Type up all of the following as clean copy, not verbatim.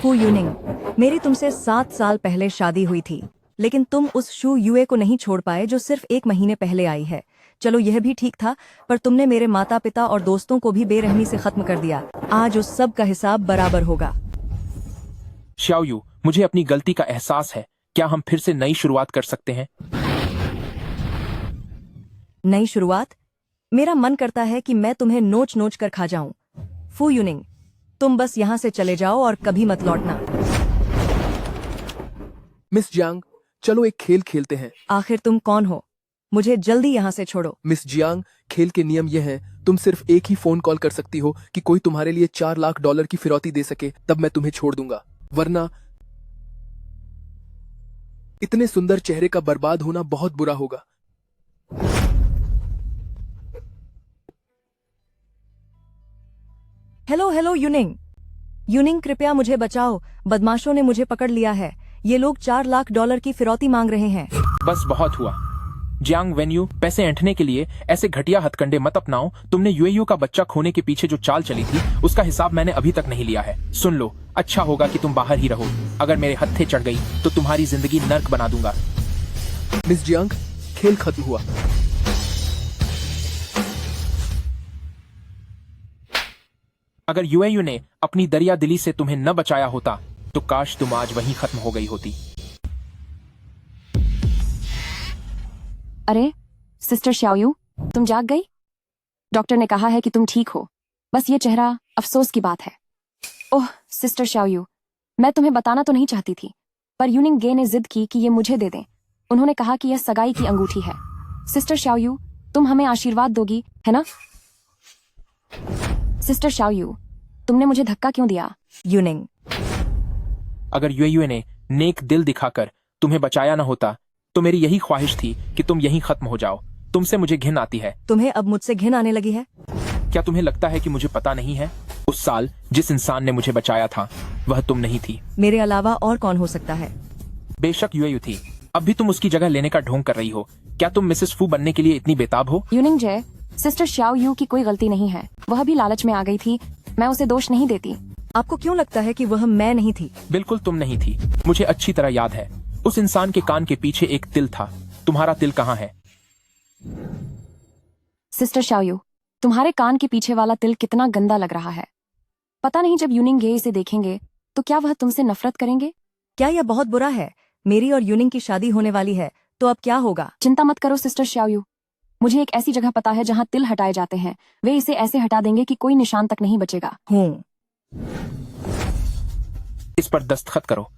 फू यूनिंग, मेरी तुमसे 7 साल पहले शादी हुई थी, लेकिन तुम उस शू यूए को नहीं छोड़ पाए जो सिर्फ 1 महीने पहले आई है। चलो यह भी ठीक था, पर तुमने मेरे माता पिता और दोस्तों को भी बेरहमी से खत्म कर दिया। आज उस सब का हिसाब बराबर होगा। श्याओयू, मुझे अपनी गलती का एहसास है। क्या हम फिर से नई शुरुआत कर सकते हैं? नई शुरुआत? मेरा मन करता है कि मैं तुम्हें नोच नोच कर खा जाऊं। फू यूनिंग, तुम बस यहाँ से चले जाओ और कभी मत लौटना। मिस जियांग, चलो एक खेल खेलते हैं। आखिर तुम कौन हो? मुझे जल्दी यहाँ से छोड़ो। मिस जियांग, खेल के नियम ये हैं, तुम सिर्फ एक ही फोन कॉल कर सकती हो कि कोई तुम्हारे लिए $4 लाख की फिरौती दे सके, तब मैं तुम्हें छोड़ दूंगा, वरना इतने सुंदर चेहरे का बर्बाद होना बहुत बुरा होगा। Hello hello यूनिंग। यूनिंग, कृपया मुझे बचाओ, बदमाशों ने मुझे पकड़ लिया है। ये लोग $4 लाख की फिरौती मांग रहे हैं। बस बहुत हुआ। जियांग वेन्यू, पैसे ऐंठने के लिए ऐसे घटिया हथकंडे मत अपनाओ। तुमने यूएयू का बच्चा खोने के पीछे जो चाल चली थी, उसका हिसाब मैंने अभी तक नहीं लिया है। सुन लो, अच्छा होगा कि तुम बाहर ही रहो। अगर मेरे हत्थे चढ़ गई तो तुम्हारी जिंदगी नर्क बना दूंगा। मिस जियांग, खेल खत्म हुआ। अगर यूएयू ने अपनी दरिया दिली से तुम्हें न बचाया होता तो काश तुम आज वहीं खत्म हो गई होती। अरे सिस्टर श्याओयू, तुम जाग गई? डॉक्टर ने कहा है कि तुम ठीक हो। बस ये चेहरा, अफसोस की बात है। ओह सिस्टर श्याओयू, मैं तुम्हें बताना तो नहीं चाहती थी, पर यूनिंग गे ने जिद की कि ये मुझे दे दें। उन्होंने कहा कि यह सगाई की अंगूठी है। सिस्टर श्याओयू, तुम हमें आशीर्वाद दोगी, है ना? सिस्टर श्याओयू, तुमने मुझे धक्का क्यों दिया? यूनिंग, अगर यूएयू ने नेक दिल दिखाकर तुम्हें बचाया न होता तो मेरी यही ख्वाहिश थी कि तुम यहीं खत्म हो जाओ। तुमसे मुझे घिन आती है। तुम्हें अब मुझसे घिन आने लगी है? क्या तुम्हें लगता है कि मुझे पता नहीं है? उस साल जिस इंसान ने मुझे बचाया था वह तुम नहीं थी। मेरे अलावा और कौन हो सकता है? बेशक यूएयू थी। अब भी तुम उसकी जगह लेने का ढोंग कर रही हो। क्या तुम मिसेस फू बनने के लिए इतनी बेताब हो? यूनिंग जय, सिस्टर श्याओयू की कोई गलती नहीं है। वह भी लालच में आ गई थी। मैं उसे दोष नहीं देती। आपको क्यों लगता है कि वह मैं नहीं थी? बिल्कुल तुम नहीं थी। मुझे अच्छी तरह याद है। उस इंसान के कान के पीछे एक तिल था। तुम्हारा तिल कहाँ है? सिस्टर श्याओयू, तुम्हारे कान के पीछे वाला तिल कितना गंदा लग रहा है। पता नहीं जब यूनिंग गे इसे देखेंगे तो क्या वह तुमसे नफरत करेंगे? क्या यह बहुत बुरा है? मेरी और यूनिंग की शादी होने वाली है, तो अब क्या होगा? चिंता मत करो सिस्टर श्याओयू। मुझे एक ऐसी जगह पता है जहाँ तिल हटाए जाते हैं। वे इसे ऐसे हटा देंगे कि कोई निशान तक नहीं बचेगा। इस पर दस्तखत करो।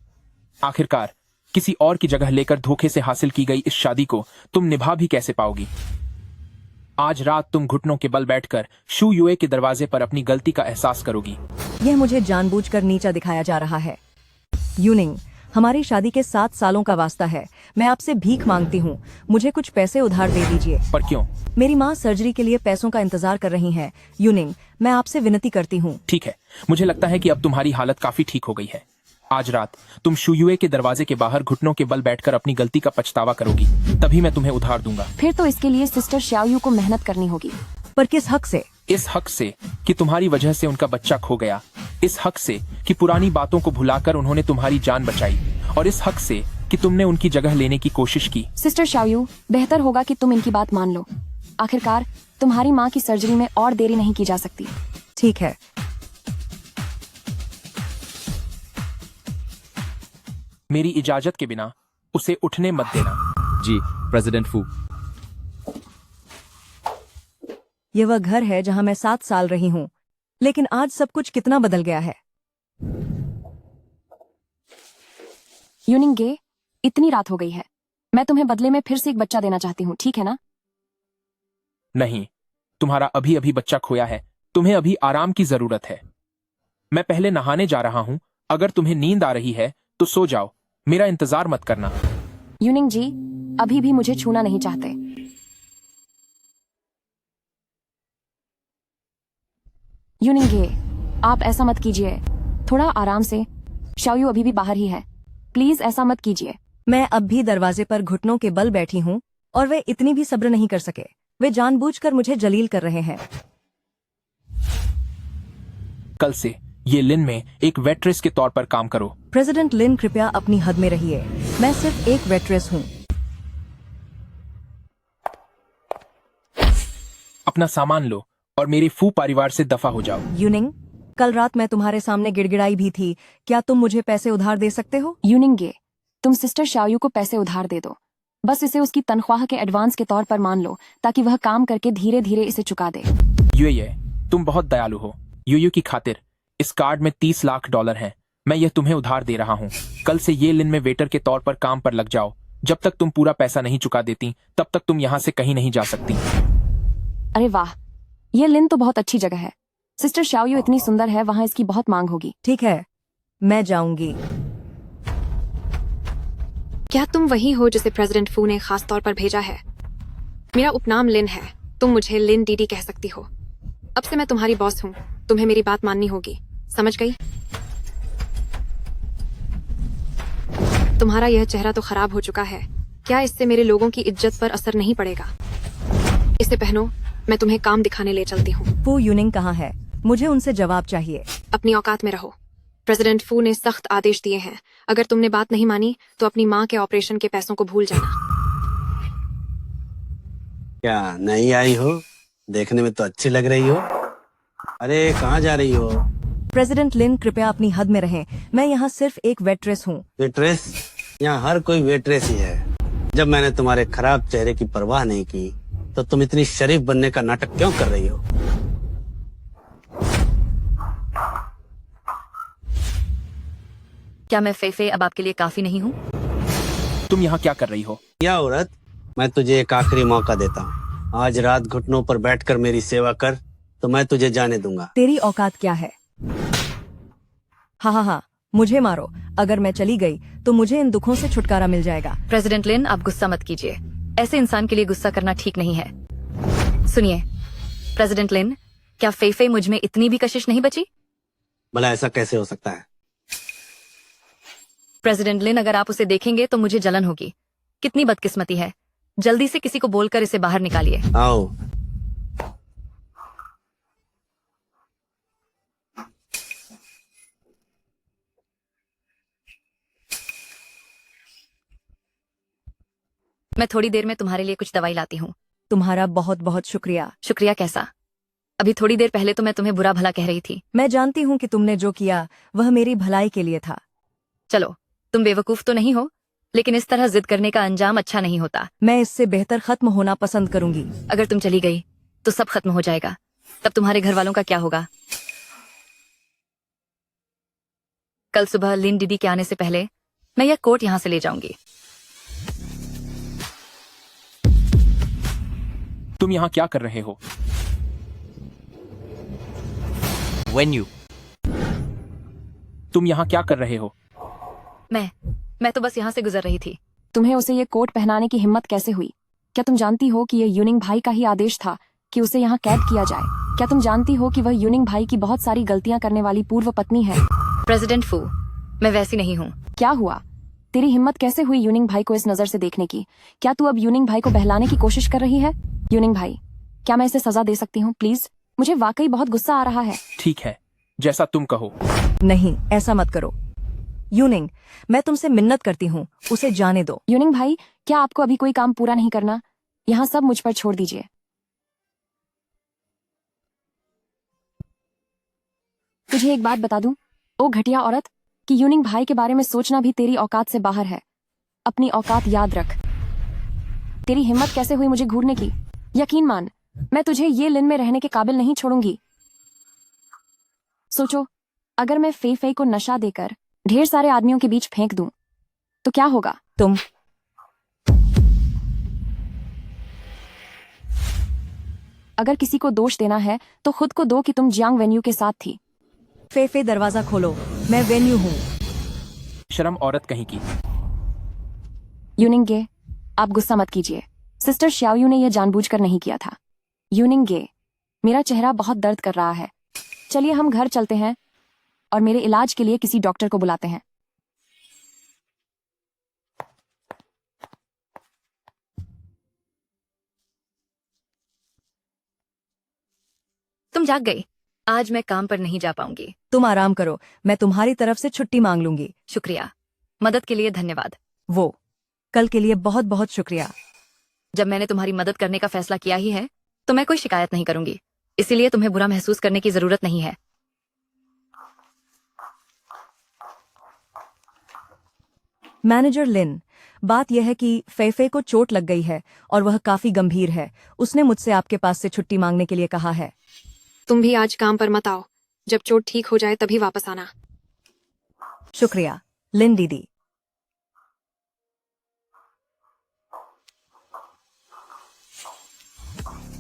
आखिरकार किसी और की जगह लेकर धोखे से हासिल की गई इस शादी को तुम निभा भी कैसे पाओगी? आज रात तुम घुटनों के बल बैठकर शू यूए के दरवाजे पर अपनी गलती का एहसास करोगी। यह मुझे जानबूझकर नीचा दिखाया जा रहा है। यूनिंग, हमारी शादी के 7 सालों का वास्ता है। मैं आपसे भीख मांगती हूँ, मुझे कुछ पैसे उधार दे दीजिए। पर क्यों? मेरी माँ सर्जरी के लिए पैसों का इंतजार कर रही हैं। यूनिंग, मैं आपसे विनती करती हूँ। ठीक है, मुझे लगता है कि अब तुम्हारी हालत काफी ठीक हो गई है। आज रात तुम शू यूए के दरवाजे के बाहर घुटनों के बल बैठकर अपनी गलती का पछतावा करोगी, तभी मैं तुम्हें उधार दूंगा। फिर तो इसके लिए सिस्टर श्याओयू को मेहनत करनी होगी। पर किस हक से? इस हक से कि तुम्हारी वजह से उनका बच्चा खो गया। इस हक से कि पुरानी बातों को भुलाकर उन्होंने तुम्हारी जान बचाई। और इस हक से कि तुमने उनकी जगह लेने की कोशिश की। सिस्टर श्याओयू, बेहतर होगा कि तुम इनकी बात मान लो। आखिरकार तुम्हारी माँ की सर्जरी में और देरी नहीं की जा सकती। ठीक है। मेरी इजाजत के बिना उसे उठने मत देना। जी प्रेसिडेंट फू। ये वह घर है जहाँ मैं 7 साल रही हूँ, लेकिन आज सब कुछ कितना बदल गया है। यूनिंग गे, इतनी रात हो गई है। मैं तुम्हें बदले में फिर से एक बच्चा देना चाहती हूँ, ठीक है ना? नहीं, तुम्हारा अभी अभी बच्चा खोया है। तुम्हें अभी आराम की जरूरत है। मैं पहले नहाने जा रहा हूँ। अगर तुम्हें नींद आ रही है तो सो जाओ, मेरा इंतजार मत करना। यूनिंग जी अभी भी मुझे छूना नहीं चाहते। यूनिंग गे, आप ऐसा मत कीजिए। थोड़ा आराम से। श्याओयू अभी भी बाहर ही है। प्लीज ऐसा मत कीजिए। मैं अब भी दरवाजे पर घुटनों के बल बैठी हूँ और वे इतनी भी सब्र नहीं कर सके। वे जानबूझकर मुझे जलील कर रहे हैं। कल से ये लिन में एक वेट्रेस के तौर पर काम करो। प्रेसिडेंट लिन, कृपया अपनी हद में रहिए। मैं सिर्फ एक वेट्रेस हूँ। अपना सामान लो और मेरे फू परिवार से दफा हो जाओ। यूनिंग, कल रात मैं तुम्हारे सामने गिड़गिड़ाई भी थी। क्या तुम मुझे पैसे उधार दे सकते हो? यूनिंगे, तुम सिस्टर शाओयू को पैसे उधार दे दो। बस इसे उसकी तनख्वाह के एडवांस के तौर पर मान लो, ताकि वह काम करके धीरे धीरे इसे चुका दे। ये तुम बहुत दयालु हो। यूयू की खातिर इस कार्ड में 30 लाख डॉलर हैं। मैं यह तुम्हें उधार दे रहा हूँ। कल से ये लिन में वेटर के तौर पर काम पर लग जाओ। जब तक तुम पूरा पैसा नहीं चुका देती तब तक तुम यहाँ से कहीं नहीं जा सकती। अरे वाह, ये लिन तो बहुत अच्छी जगह है। सिस्टर शाओयू इतनी सुंदर है, वहाँ इसकी बहुत मांग होगी। ठीक है, मैं जाऊंगी। क्या तुम वही हो जिसे प्रेसिडेंट फू ने खास तौर पर भेजा है? मेरा उपनाम लिन है। तुम मुझे लिन डीडी कह सकती हो। अब से मैं तुम्हारी बॉस हूँ। तुम्हें मेरी बात माननी होगी, समझ गई? तुम्हारा यह चेहरा तो खराब हो चुका है। क्या इससे मेरे लोगों की इज्जत पर असर नहीं पड़ेगा? इसे पहनो, मैं तुम्हें काम दिखाने ले चलती हूँ। फू यूनिंग कहाँ है? मुझे उनसे जवाब चाहिए। अपनी औकात में रहो। प्रेसिडेंट फू ने सख्त आदेश दिए हैं। अगर तुमने बात नहीं मानी तो अपनी माँ के ऑपरेशन के पैसों को भूल जाना। क्या नहीं आई हो? देखने में तो अच्छी लग रही हो। अरे कहाँ जा रही हो? प्रेसिडेंट लिन, कृपया अपनी हद में रहें। मैं यहाँ सिर्फ एक वेट्रेस हूँ। वेट्रेस? यहाँ हर कोई वेट्रेस ही है। जब मैंने तुम्हारे खराब चेहरे की परवाह नहीं की तो तुम इतनी शरीफ बनने का नाटक क्यों कर रही हो? क्या मैं फेफे अब आपके लिए काफी नहीं हूँ? तुम यहाँ क्या कर रही हो? क्या औरत, मैं तुझे एक आखिरी मौका देता हूँ। आज रात घुटनों पर बैठकर मेरी सेवा कर तो मैं तुझे जाने दूंगा। तेरी औकात क्या है? हाँ, मुझे मारो। अगर मैं चली गई तो मुझे इन दुखों से छुटकारा मिल जाएगा। प्रेसिडेंट लिन, आप गुस्सा मत कीजिए। ऐसे इंसान के लिए गुस्सा करना ठीक नहीं है। सुनिए प्रेसिडेंट लिन, क्या फेफे मुझ में इतनी भी कशिश नहीं बची? भला ऐसा कैसे हो सकता है? प्रेसिडेंट लिन, अगर आप उसे देखेंगे तो मुझे जलन होगी। कितनी बदकिस्मती है। जल्दी से किसी को बोलकर इसे बाहर निकालिए। आओ। मैं थोड़ी देर में तुम्हारे लिए कुछ दवाई लाती हूँ। तुम्हारा बहुत बहुत शुक्रिया। शुक्रिया कैसा? अभी थोड़ी देर पहले तो मैं तुम्हें बुरा भला कह रही थी। मैं जानती हूँ कि तुमने जो किया वह मेरी भलाई के लिए था। चलो, तुम बेवकूफ तो नहीं हो, लेकिन इस तरह जिद करने का अंजाम अच्छा नहीं होता। मैं इससे बेहतर खत्म होना पसंद करूंगी। अगर तुम चली गई तो सब खत्म हो जाएगा। तब तुम्हारे घर वालों का क्या होगा? कल सुबह लिन दीदी के आने से पहले मैं यह कोट यहाँ से ले जाऊंगी। तुम यहाँ क्या कर रहे हो? When you. तुम यहाँ क्या कर रहे हो? मैं तो बस यहाँ से गुजर रही थी। तुम्हें उसे ये कोट पहनाने की हिम्मत कैसे हुई? क्या तुम जानती हो कि यह यूनिंग भाई का ही आदेश था कि उसे यहाँ कैद किया जाए? क्या तुम जानती हो कि वह यूनिंग भाई की बहुत सारी गलतियां करने वाली पूर्व पत्नी है? प्रेसिडेंट फू, मैं वैसी नहीं हूँ। क्या हुआ? तेरी हिम्मत कैसे हुई यूनिंग भाई को इस नजर से देखने की? क्या तू अब यूनिंग भाई को बहलाने की कोशिश कर रही है? यूनिंग भाई, क्या मैं इसे सजा दे सकती हूँ प्लीज? मुझे वाकई बहुत गुस्सा आ रहा है। ठीक है, जैसा तुम कहो। नहीं, ऐसा मत करो। यूनिंग, मैं तुमसे मिन्नत करती हूँ, उसे जाने दो। यूनिंग भाई, क्या आपको अभी कोई काम पूरा नहीं करना? यहाँ सब मुझ पर छोड़ दीजिए। तुझे एक बात बता दूं, ओ घटिया औरत, कि यूनिंग भाई के बारे में सोचना भी तेरी औकात से बाहर है। अपनी औकात याद रख। तेरी हिम्मत कैसे हुई मुझे घूरने की? यकीन मान, मैं तुझे ये लिन में रहने के काबिल नहीं छोड़ूंगी। सोचो, अगर मैं फे को नशा देकर ढेर सारे आदमियों के बीच फेंक दूं तो क्या होगा? तुम अगर किसी को दोष देना है तो खुद को दो कि तुम जियांग वेन्यू के साथ थी। फे दरवाजा खोलो, मैं वेन्यू हूँ। शर्म औरत कहीं की। यूनिंग गे, आप गुस्सा मत कीजिए। सिस्टर श्याओयू ने यह जानबूझकर नहीं किया था। यूनिंग गे, मेरा चेहरा बहुत दर्द कर रहा है। चलिए हम घर चलते हैं और मेरे इलाज के लिए किसी डॉक्टर को बुलाते हैं। तुम जाग गई। आज मैं काम पर नहीं जा पाऊंगी। तुम आराम करो, मैं तुम्हारी तरफ से छुट्टी मांग लूंगी। शुक्रिया, मदद के लिए धन्यवाद। वो कल के लिए बहुत बहुत शुक्रिया। जब मैंने तुम्हारी मदद करने का फैसला किया ही है तो मैं कोई शिकायत नहीं करूंगी, इसीलिए तुम्हें बुरा महसूस करने की जरूरत नहीं है। मैनेजर लिन, बात यह है कि फेफे को चोट लग गई है और वह काफी गंभीर है। उसने मुझसे आपके पास से छुट्टी मांगने के लिए कहा है। तुम भी आज काम पर मत आओ, जब चोट ठीक हो जाए तभी वापस आना। शुक्रिया लिन दीदी।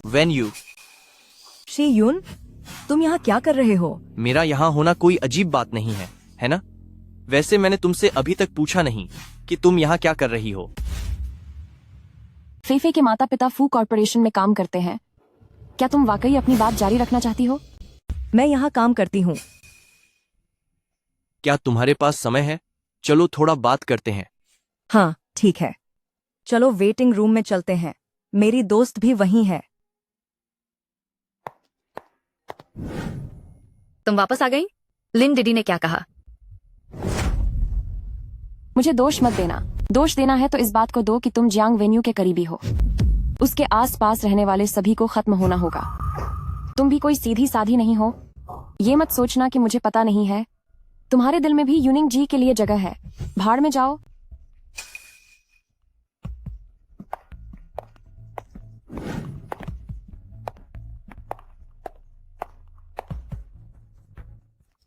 वेन यू, शी यून, तुम यहाँ क्या कर रहे हो? मेरा यहाँ होना कोई अजीब बात नहीं है, है ना? वैसे मैंने तुमसे अभी तक पूछा नहीं कि तुम यहाँ क्या कर रही हो। फेफे के माता पिता फू कॉरपोरेशन में काम करते हैं। क्या तुम वाकई अपनी बात जारी रखना चाहती हो? मैं यहाँ काम करती हूँ। क्या तुम्हारे पास समय है? चलो थोड़ा बात करते हैं। हाँ ठीक है, चलो वेटिंग रूम में चलते हैं। मेरी दोस्त भी वहीं है। तुम वापस आ गई? लिन डीडी ने क्या कहा? मुझे दोष मत देना। दोष देना है तो इस बात को दो कि तुम जियांग वेन्यू के करीबी हो। उसके आसपास रहने वाले सभी को खत्म होना होगा। तुम भी कोई सीधी साधी नहीं हो। ये मत सोचना कि मुझे पता नहीं है। तुम्हारे दिल में भी यूनिंग जी के लिए जगह है। भाड़ में जाओ।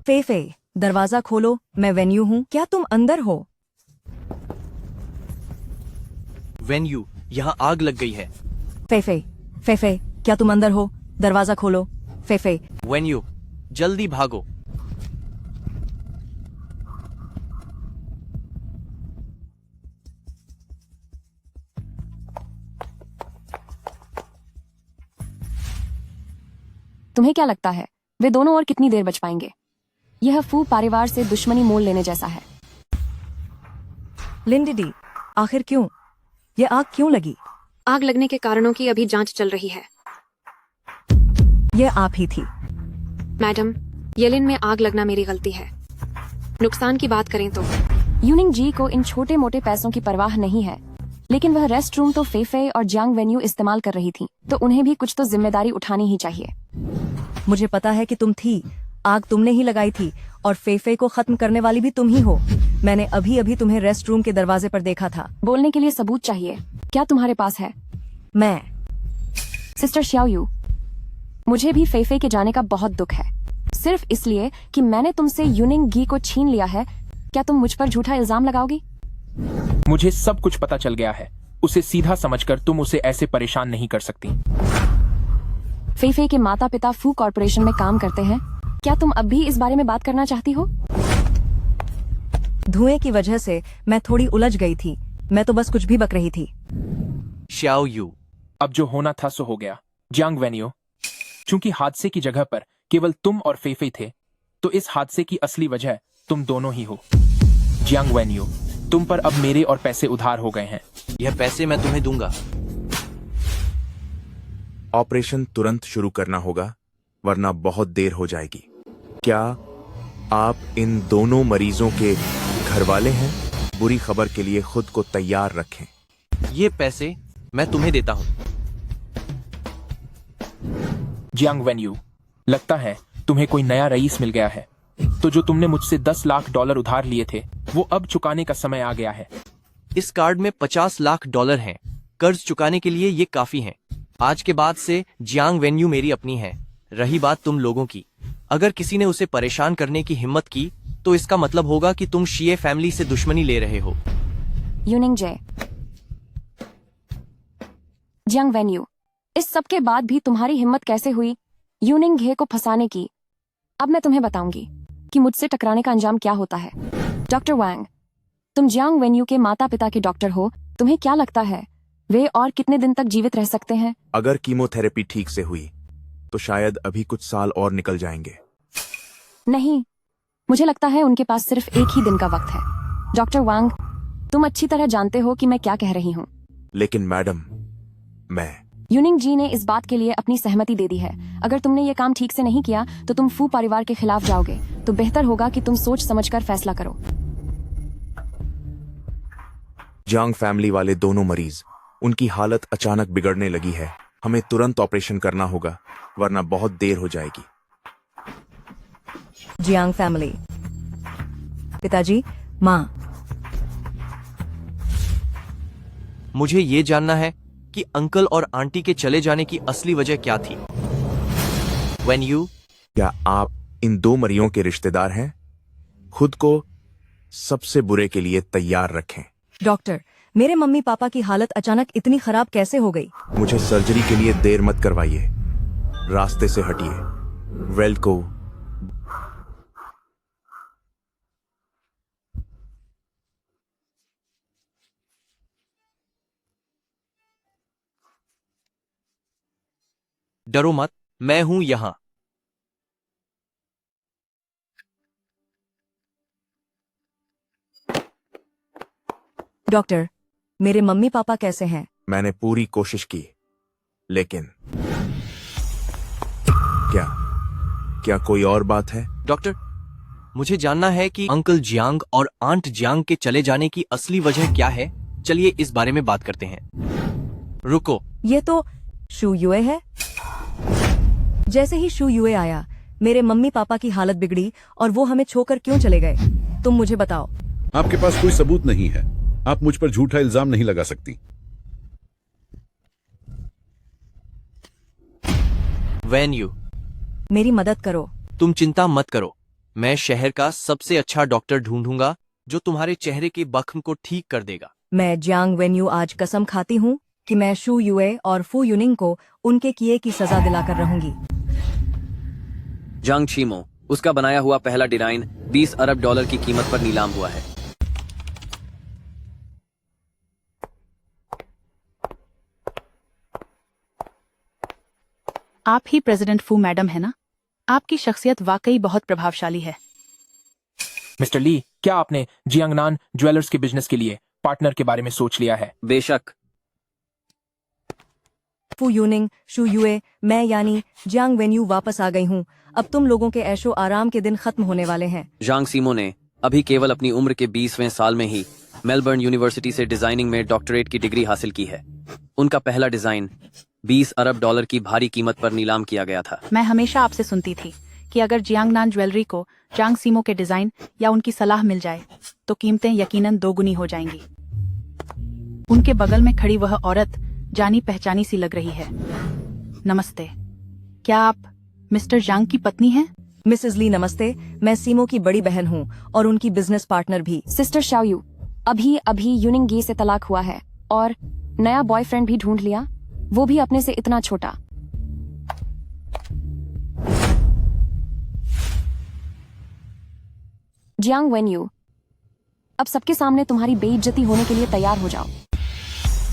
फेफे, दरवाजा खोलो, मैं वेन्यू हूँ। क्या तुम अंदर हो? वेन यू, यहाँ आग लग गई है। फेफे, फेफे, क्या तुम अंदर हो? दरवाजा खोलो। फेफे, वेन यू, जल्दी भागो। तुम्हें क्या लगता है वे दोनों और कितनी देर बच पाएंगे? यह फू परिवार से दुश्मनी मोल लेने जैसा है। लिन दीदी, आखिर क्यों? ये आग क्यों लगी? आग लगने के कारणों की अभी जांच चल रही है। ये आप ही थी। मैडम, येलिन में आग लगना मेरी गलती है। नुकसान की बात करें तो यूनिंग जी को इन छोटे मोटे पैसों की परवाह नहीं है, लेकिन वह रेस्ट रूम तो फेफे और जियांग वेन्यू इस्तेमाल कर रही थी, तो उन्हें भी कुछ तो जिम्मेदारी उठानी ही चाहिए। मुझे पता है कि तुम थी। आग तुमने ही लगाई थी और फेफे को खत्म करने वाली भी तुम ही हो। मैंने अभी अभी तुम्हें रेस्ट रूम के दरवाजे पर देखा था। बोलने के लिए सबूत चाहिए। क्या तुम्हारे पास है? मैं सिस्टर श्याओयू, मुझे भी फेफे के जाने का बहुत दुख है। सिर्फ इसलिए कि मैंने तुमसे यूनिंग घी को छीन लिया है, क्या तुम मुझ पर झूठा इल्जाम लगाओगी? मुझे सब कुछ पता चल गया है। उसे सीधा समझकर तुम उसे ऐसे परेशान नहीं कर सकती। फेफे के माता पिता फू कॉरपोरेशन में काम करते हैं। क्या तुम अब भी इस बारे में बात करना चाहती हो? धुएं की वजह से मैं थोड़ी उलझ गई थी। मैं तो बस कुछ भी बक रही थी। श्याओ यू, अब जो होना था सो हो गया। जियांग वेन्यू, चूंकि हादसे की जगह पर केवल तुम और फेफे थे, तो इस हादसे की असली वजह तुम दोनों ही हो। जियांग वेन्यू, तुम पर अब मेरे और पैसे उधार हो गए हैं। यह पैसे मैं तुम्हें दूंगा। ऑपरेशन तुरंत शुरू करना होगा, वरना बहुत देर हो जाएगी। क्या आप इन दोनों मरीजों के घर वाले हैं? बुरी खबर के लिए खुद को तैयार रखें। ये पैसे मैं तुम्हें देता हूँ। जियांग वेन्यू, लगता है तुम्हें कोई नया रईस मिल गया है। तो जो तुमने मुझसे 10 लाख डॉलर उधार लिए थे, वो अब चुकाने का समय आ गया है। इस कार्ड में 50 लाख डॉलर हैं। कर्ज चुकाने के लिए ये काफी हैं। आज के बाद से जियांग वेन्यू मेरी अपनी है। रही बात तुम लोगों की, अगर किसी ने उसे परेशान करने की हिम्मत की, तो इसका मतलब होगा कि तुम शिए फैमिली से दुश्मनी ले रहे हो। यूनिंग जे, जियांग वेन्यू, इस सब के बाद भी तुम्हारी हिम्मत कैसे हुई यूनिंग घे को फंसाने की? अब मैं तुम्हें बताऊंगी कि मुझसे टकराने का अंजाम क्या होता है। डॉक्टर वांग, तुम जियांग वेन्यू के माता पिता के डॉक्टर हो। तुम्हें क्या लगता है वे और कितने दिन तक जीवित रह सकते हैं? अगर कीमोथेरेपी ठीक से हुई तो शायद अभी कुछ साल और निकल जाएंगे। नहीं, मुझे लगता है उनके पास सिर्फ एक ही दिन का वक्त है। डॉक्टर वांग, तुम अच्छी तरह जानते हो कि मैं क्या कह रही हूँ। लेकिन मैडम, मैं यूनिंग जी ने इस बात के लिए अपनी सहमति दे दी है। अगर तुमने ये काम ठीक से नहीं किया तो तुम फू परिवार के खिलाफ जाओगे, तो बेहतर होगा कि तुम सोच समझकर फैसला करो। जियांग फैमिली वाले दोनों मरीज, उनकी हालत अचानक बिगड़ने लगी है। हमें तुरंत ऑपरेशन करना होगा, वरना बहुत देर हो जाएगी। जियांग फैमिली, पिताजी, माँ, मुझे ये जानना है कि अंकल और आंटी के चले जाने की असली वजह क्या थी। When you क्या आप इन दो मरियों के रिश्तेदार हैं? खुद को सबसे बुरे के लिए तैयार रखें। डॉक्टर, मेरे मम्मी पापा की हालत अचानक इतनी खराब कैसे हो गई? मुझे सर्जरी के लिए देर मत करवाइए, रास्ते से हटिए। वेल्ड को डरो मत, मैं हूं यहां। डॉक्टर, मेरे मम्मी पापा कैसे हैं? मैंने पूरी कोशिश की, लेकिन क्या कोई और बात है? डॉक्टर, मुझे जानना है कि अंकल जियांग और आंट जियांग के चले जाने की असली वजह क्या है। चलिए इस बारे में बात करते हैं। रुको, ये तो शू युए है। जैसे ही शू युए आया, मेरे मम्मी पापा की हालत बिगड़ी और वो हमें छोड़कर क्यों चले गए? तुम मुझे बताओ। आपके पास कोई सबूत नहीं है, आप मुझ पर झूठा इल्जाम नहीं लगा सकती। When you मेरी मदद करो। तुम चिंता मत करो, मैं शहर का सबसे अच्छा डॉक्टर ढूंढूंगा जो तुम्हारे चेहरे के जख्म को ठीक कर देगा। मैं जियांग वेन्यू आज कसम खाती हूँ कि मैं शू युए और फू यूनिंग को उनके किए की सजा दिलाकर रहूंगी। जांग चीमो, उसका बनाया हुआ पहला डिजाइन 20 अरब डॉलर की कीमत पर नीलाम हुआ है। आप ही प्रेसिडेंट फू मैडम है ना? आपकी शख्सियत वाकई बहुत प्रभावशाली है। मिस्टर ली, क्या आपने जियांगनान ज्वेलर्स के बिजनेस के लिए पार्टनर के बारे में सोच लिया है? बेशक। फू यूनिंग, शू युए, मैं यानी जियांग वेन्यू वापस आ गई हूँ। अब तुम लोगों के ऐशो आराम के दिन खत्म होने वाले हैं। जांग सीमो ने अभी केवल अपनी उम्र के 20वें साल में ही मेलबर्न यूनिवर्सिटी से डिजाइनिंग में डॉक्टरेट की डिग्री हासिल की है। उनका पहला डिजाइन 20 अरब डॉलर की भारी कीमत पर नीलाम किया गया था। मैं हमेशा आपसे सुनती थी कि अगर जियांगनान ज्वेलरी को जांग सीमो के डिजाइन या उनकी सलाह मिल जाए तो कीमतें यकीनन दोगुनी हो जाएंगी। उनके बगल में खड़ी वह औरत जानी पहचानी सी लग रही है। नमस्ते, क्या आप मिस्टर जांग की पत्नी हैं? मिसेस ली नमस्ते, मैं सीमो की बड़ी बहन हूँ और उनकी बिजनेस पार्टनर भी। सिस्टर शाओयू, अभी यूनिंग गी से तलाक हुआ है और नया बॉयफ्रेंड भी ढूंढ लिया, वो भी अपने से इतना छोटा। जियांग वेन्यू, अब सबके सामने तुम्हारी बेइज्जती होने के लिए तैयार हो जाओ।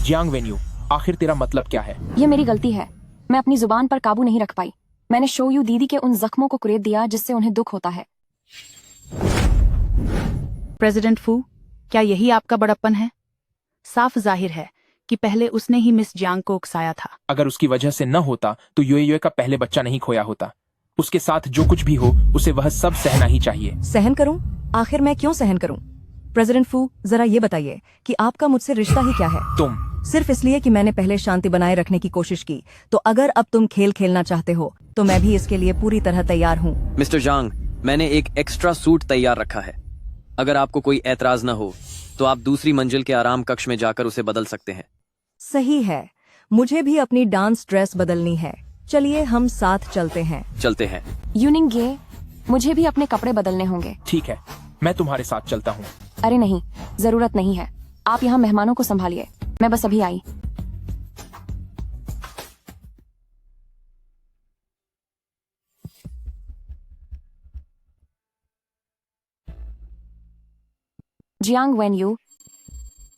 जियांग वेन्यू, आखिर तेरा मतलब क्या है? ये मेरी गलती है, मैं अपनी जुबान पर काबू नहीं रख पाई। मैंने शोयू दीदी के उन जख्मों को कुरेद दिया जिससे उन्हें दुख होता है। प्रेसिडेंट फू, क्या यही आपका बड़प्पन है? साफ जाहिर है कि पहले उसने ही मिस जियांग को उकसाया था। अगर उसकी वजह से न होता तो यूए का पहले बच्चा नहीं खोया होता। उसके साथ जो कुछ भी हो उसे वह सब सहना ही चाहिए। सहन करूं? आखिर मैं क्यों सहन करूं? प्रेसिडेंट फू, जरा ये बताइए कि आपका मुझसे रिश्ता ही क्या है? तुम सिर्फ इसलिए कि मैंने पहले शांति बनाए रखने की कोशिश की, तो अगर अब तुम खेल खेलना चाहते हो तो मैं भी इसके लिए पूरी तरह तैयार हूँ। मिस्टर जांग, मैंने एक एक्स्ट्रा सूट तैयार रखा है। अगर आपको कोई एतराज न हो तो आप दूसरी मंजिल के आराम कक्ष में जाकर उसे बदल सकते हैं। सही है, मुझे भी अपनी डांस ड्रेस बदलनी है। चलिए हम साथ चलते हैं। चलते हैं। यूनिंग गे, मुझे भी अपने कपड़े बदलने होंगे। ठीक है, मैं तुम्हारे साथ चलता हूँ। अरे नहीं, जरूरत नहीं है। आप यहाँ मेहमानों को संभालिए, मैं बस अभी आई। जियांग वेन्यू,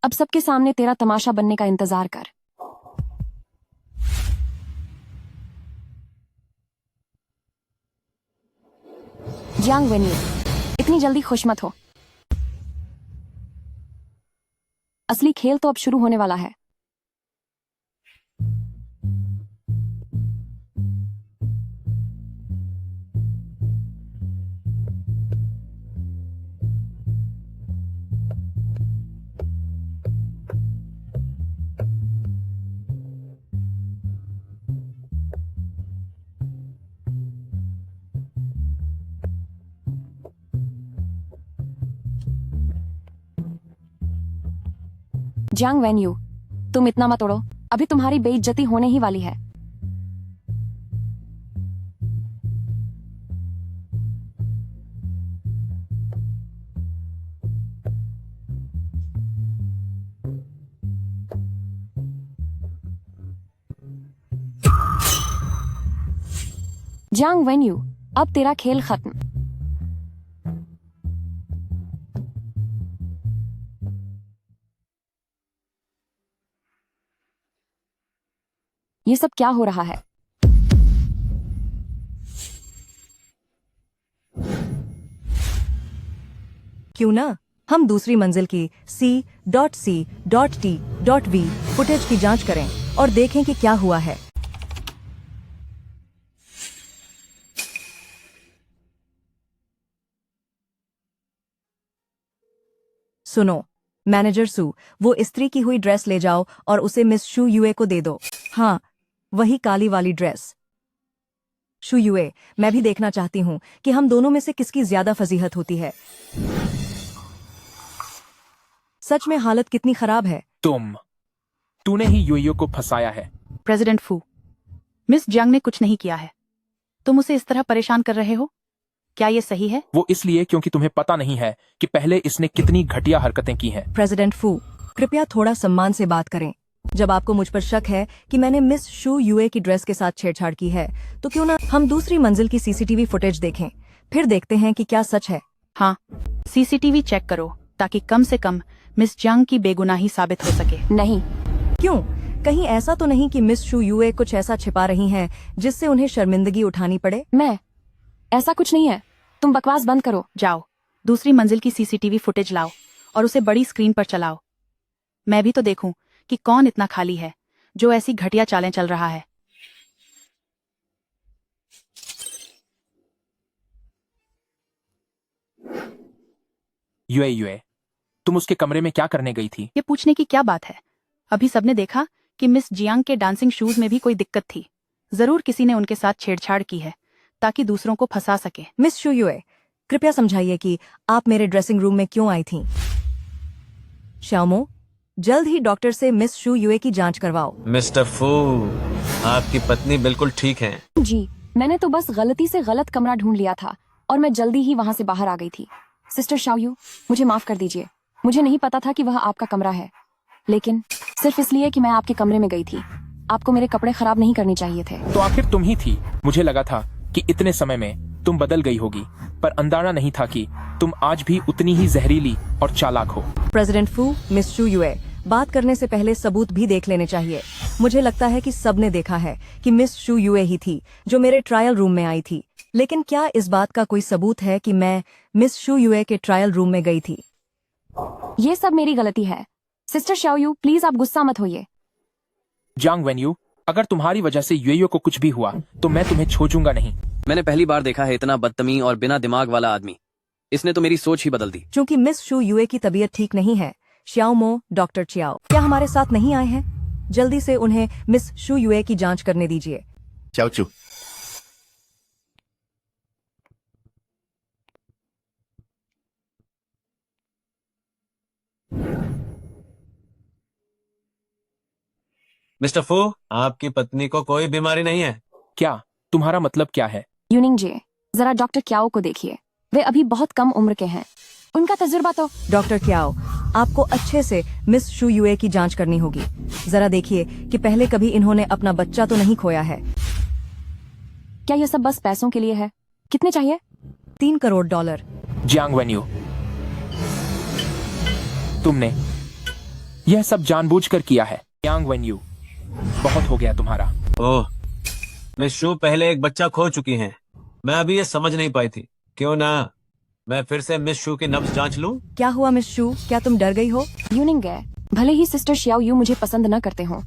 अब सबके सामने तेरा तमाशा बनने का इंतजार कर। जियांग वेन्यू, इतनी जल्दी खुश मत हो। असली खेल तो अब शुरू होने वाला है। जियांग वेन्यू, तुम इतना मत उड़ो, अभी तुम्हारी बेइज्जती होने ही वाली है। जियांग वेन्यू, अब तेरा खेल खत्म। ये सब क्या हो रहा है? क्यों ना हम दूसरी मंजिल की C.C.T.V फुटेज की जांच करें और देखें कि क्या हुआ है। सुनो मैनेजर सू, वो इस्त्री की हुई ड्रेस ले जाओ और उसे मिस शू यूए को दे दो। हाँ, वही काली वाली ड्रेस। शू यूए, मैं भी देखना चाहती हूँ कि हम दोनों में से किसकी ज्यादा फजीहत होती है। सच में हालत कितनी खराब है। तूने ही यूएयू को फंसाया है। प्रेसिडेंट फू, मिस जियांग ने कुछ नहीं किया है, तुम उसे इस तरह परेशान कर रहे हो, क्या ये सही है? वो इसलिए क्योंकि तुम्हें पता नहीं है कि पहले इसने कितनी घटिया हरकतें की हैं। प्रेसिडेंट फू, कृपया थोड़ा सम्मान से बात करें। जब आपको मुझ पर शक है कि मैंने मिस शू यूए की ड्रेस के साथ छेड़छाड़ की है, तो क्यों ना हम दूसरी मंजिल की सीसीटीवी फुटेज देखें, फिर देखते हैं कि क्या सच है। हाँ, सीसीटीवी चेक करो ताकि कम से कम मिस जियांग की बेगुनाही साबित हो सके। नहीं। क्यों? कहीं ऐसा तो नहीं कि मिस शू यूए कुछ ऐसा छिपा रही हैं जिससे उन्हें शर्मिंदगी उठानी पड़े? मैं ऐसा कुछ नहीं है, तुम बकवास बंद करो। जाओ, दूसरी मंजिल की सीसीटीवी फुटेज लाओ और उसे बड़ी स्क्रीन पर चलाओ। मैं भी तो देखूं कि कौन इतना खाली है जो ऐसी घटिया चालें चल रहा है। यूए, तुम उसके कमरे में क्या करने गई थी? ये पूछने की क्या बात है? अभी सबने देखा कि मिस जियांग के डांसिंग शूज में भी कोई दिक्कत थी। जरूर किसी ने उनके साथ छेड़छाड़ की है ताकि दूसरों को फंसा सके। मिस शू यूए, कृपया समझाइए कि आप मेरे ड्रेसिंग रूम में क्यों आई थीं? श्यामो, जल्द ही डॉक्टर से मिस शू यूए की जांच करवाओ। मिस्टर फू, आपकी पत्नी बिल्कुल ठीक है। जी, मैंने तो बस गलती से गलत कमरा ढूंढ लिया था और मैं जल्दी ही वहां से बाहर आ गई थी। सिस्टर शाओयू, मुझे माफ कर दीजिए, मुझे नहीं पता था कि वह आपका कमरा है, लेकिन सिर्फ इसलिए कि मैं आपके कमरे में गई थी। आपको मेरे कपड़े खराब नहीं करने चाहिए थे। तो आखिर तुम ही थी। मुझे लगा था कि इतने समय में तुम बदल गई होगी, पर अंदाजा नहीं था कि तुम आज भी उतनी ही जहरीली और चालाक हो। प्रेसिडेंट फू, मिस शू यूए, बात करने से पहले सबूत भी देख लेने चाहिए। मुझे लगता है कि सबने देखा है कि मिस शू यूए ही थी जो मेरे ट्रायल रूम में आई थी, लेकिन क्या इस बात का कोई सबूत है कि मैं मिस शू यूए के ट्रायल रूम में गई थी? ये सब मेरी गलती है। सिस्टर शाओयू, प्लीज आप गुस्सा मत होइए। जियांग वेन्यू, अगर तुम्हारी वजह से यूएयू को कुछ भी हुआ तो मैं तुम्हें छोड़ूंगा नहीं। मैंने पहली बार देखा है इतना बदतमीज और बिना दिमाग वाला आदमी। इसने तो मेरी सोच ही बदल दी। क्योंकि मिस शू यूए की तबीयत ठीक नहीं है। श्याओमो, डॉक्टर चियाओ क्या हमारे साथ नहीं आए हैं? जल्दी से उन्हें मिस शू यूए की जांच करने दीजिए। चाउचू, मिस्टर फू, आपकी पत्नी को कोई बीमारी नहीं है। क्या? तुम्हारा मतलब क्या है? यूनिंग जे, जरा डॉक्टर क्याओ को देखिए, वे अभी बहुत कम उम्र के हैं। उनका तजुर्बा तो। डॉक्टर क्याओ, आपको अच्छे से मिस शू यूए की जांच करनी होगी। जरा देखिए कि पहले कभी इन्होंने अपना बच्चा तो नहीं खोया है। क्या ये सब बस पैसों के लिए है? कितने चाहिए? 3 करोड़ डॉलर। जियांग वेन्यू, तुमने यह सब जानबूझकर किया है। जियांग वेन्यू, बहुत हो गया तुम्हारा। ओह, मिस शू पहले एक बच्चा खो चुकी हैं। मैं अभी ये समझ नहीं पाई थी। क्यों ना मैं फिर से मिस शू की नब्ज जांच लूं? क्या हुआ मिस शू, क्या तुम डर गई हो? यूनिंग है, भले ही सिस्टर शाओयू मुझे पसंद न करते हों,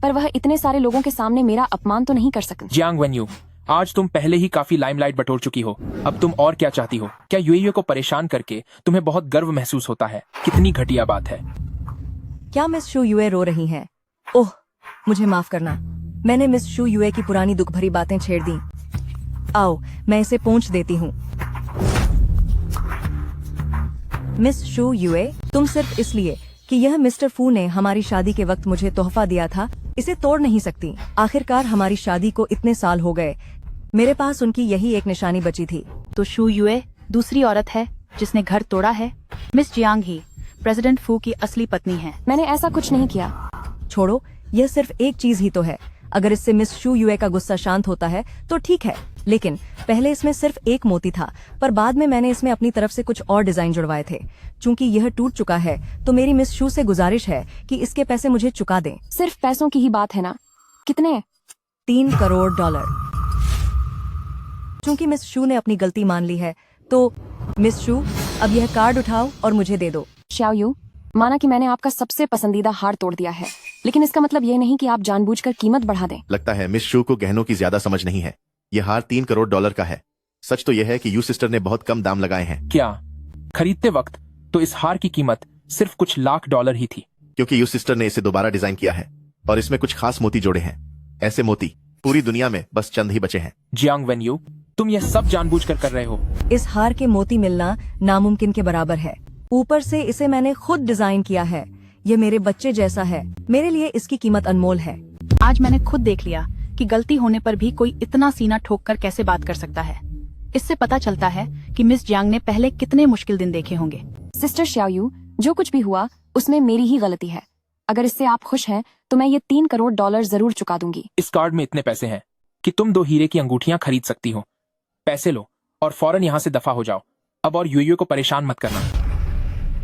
पर वह इतने सारे लोगों के सामने मेरा अपमान तो नहीं कर सकते। जियांग वेन्यू, आज तुम पहले ही काफी लाइमलाइट बटोर चुकी हो। अब तुम और क्या चाहती हो? क्या यूएयू को परेशान करके तुम्हें बहुत गर्व महसूस होता है? कितनी घटिया बात है। क्या मिस शू यूए रो रही हैं? ओह, मुझे माफ करना, मैंने मिस शू यूए की पुरानी दुख भरी बातें छेड़ दी। आओ, मैं इसे पोंछ देती हूँ। मिस शू यूए, तुम सिर्फ इसलिए कि कि यह मिस्टर फू ने हमारी शादी के वक्त मुझे तोहफा दिया था, इसे तोड़ नहीं सकती। आखिरकार हमारी शादी को इतने साल हो गए, मेरे पास उनकी यही एक निशानी बची थी। तो शू यूए दूसरी औरत है जिसने घर तोड़ा है। मिस जियांग ही प्रेसिडेंट फू की असली पत्नी है। मैंने ऐसा कुछ नहीं किया। छोड़ो, यह सिर्फ एक चीज ही तो है। अगर इससे मिस शू यूए का गुस्सा शांत होता है तो ठीक है, लेकिन पहले इसमें सिर्फ एक मोती था, पर बाद में मैंने इसमें अपनी तरफ से कुछ और डिजाइन जुड़वाए थे। चूंकि यह टूट चुका है तो मेरी मिस शू से गुजारिश है कि इसके पैसे मुझे चुका दें। सिर्फ पैसों की ही बात है ना? कितने? 3 करोड़ डॉलर। चूंकि मिस शू ने अपनी गलती मान ली है तो मिस शू, अब यह कार्ड उठाओ और मुझे दे दो। श्याओयू, माना कि मैंने आपका सबसे पसंदीदा हार तोड़ दिया है, लेकिन इसका मतलब ये नहीं कि आप जानबूझकर कीमत बढ़ा दें। लगता है मिस शू को गहनों की ज्यादा समझ नहीं है। यह हार 3 करोड़ डॉलर का है। सच तो यह है कि यू सिस्टर ने बहुत कम दाम लगाए हैं। क्या खरीदते वक्त तो इस हार की कीमत सिर्फ कुछ लाख डॉलर ही थी, क्योंकि यू सिस्टर ने इसे दोबारा डिजाइन किया है और इसमें कुछ खास मोती जोड़े हैं। ऐसे मोती पूरी दुनिया में बस चंद ही बचे हैं। जियांग वेन्यू, तुम यह सब जानबूझकर कर रहे हो। इस हार के मोती मिलना नामुमकिन के बराबर है। ऊपर से इसे मैंने खुद डिजाइन किया है। ये मेरे बच्चे जैसा है, मेरे लिए इसकी कीमत अनमोल है। आज मैंने खुद देख लिया कि गलती होने पर भी कोई इतना सीना ठोक कर कैसे बात कर सकता है। इससे पता चलता है कि मिस जियांग ने पहले कितने मुश्किल दिन देखे होंगे। सिस्टर श्याओयू, जो कुछ भी हुआ उसमें मेरी ही गलती है। अगर इससे आप खुश हैं तो मैं ये 3 करोड़ डॉलर जरूर चुका दूंगी। इस कार्ड में इतने पैसे हैं कि तुम 2 हीरे की अंगूठियां खरीद सकती हो। पैसे लो और फौरन यहाँ से दफा हो जाओ। अब और यूयू को परेशान मत करना।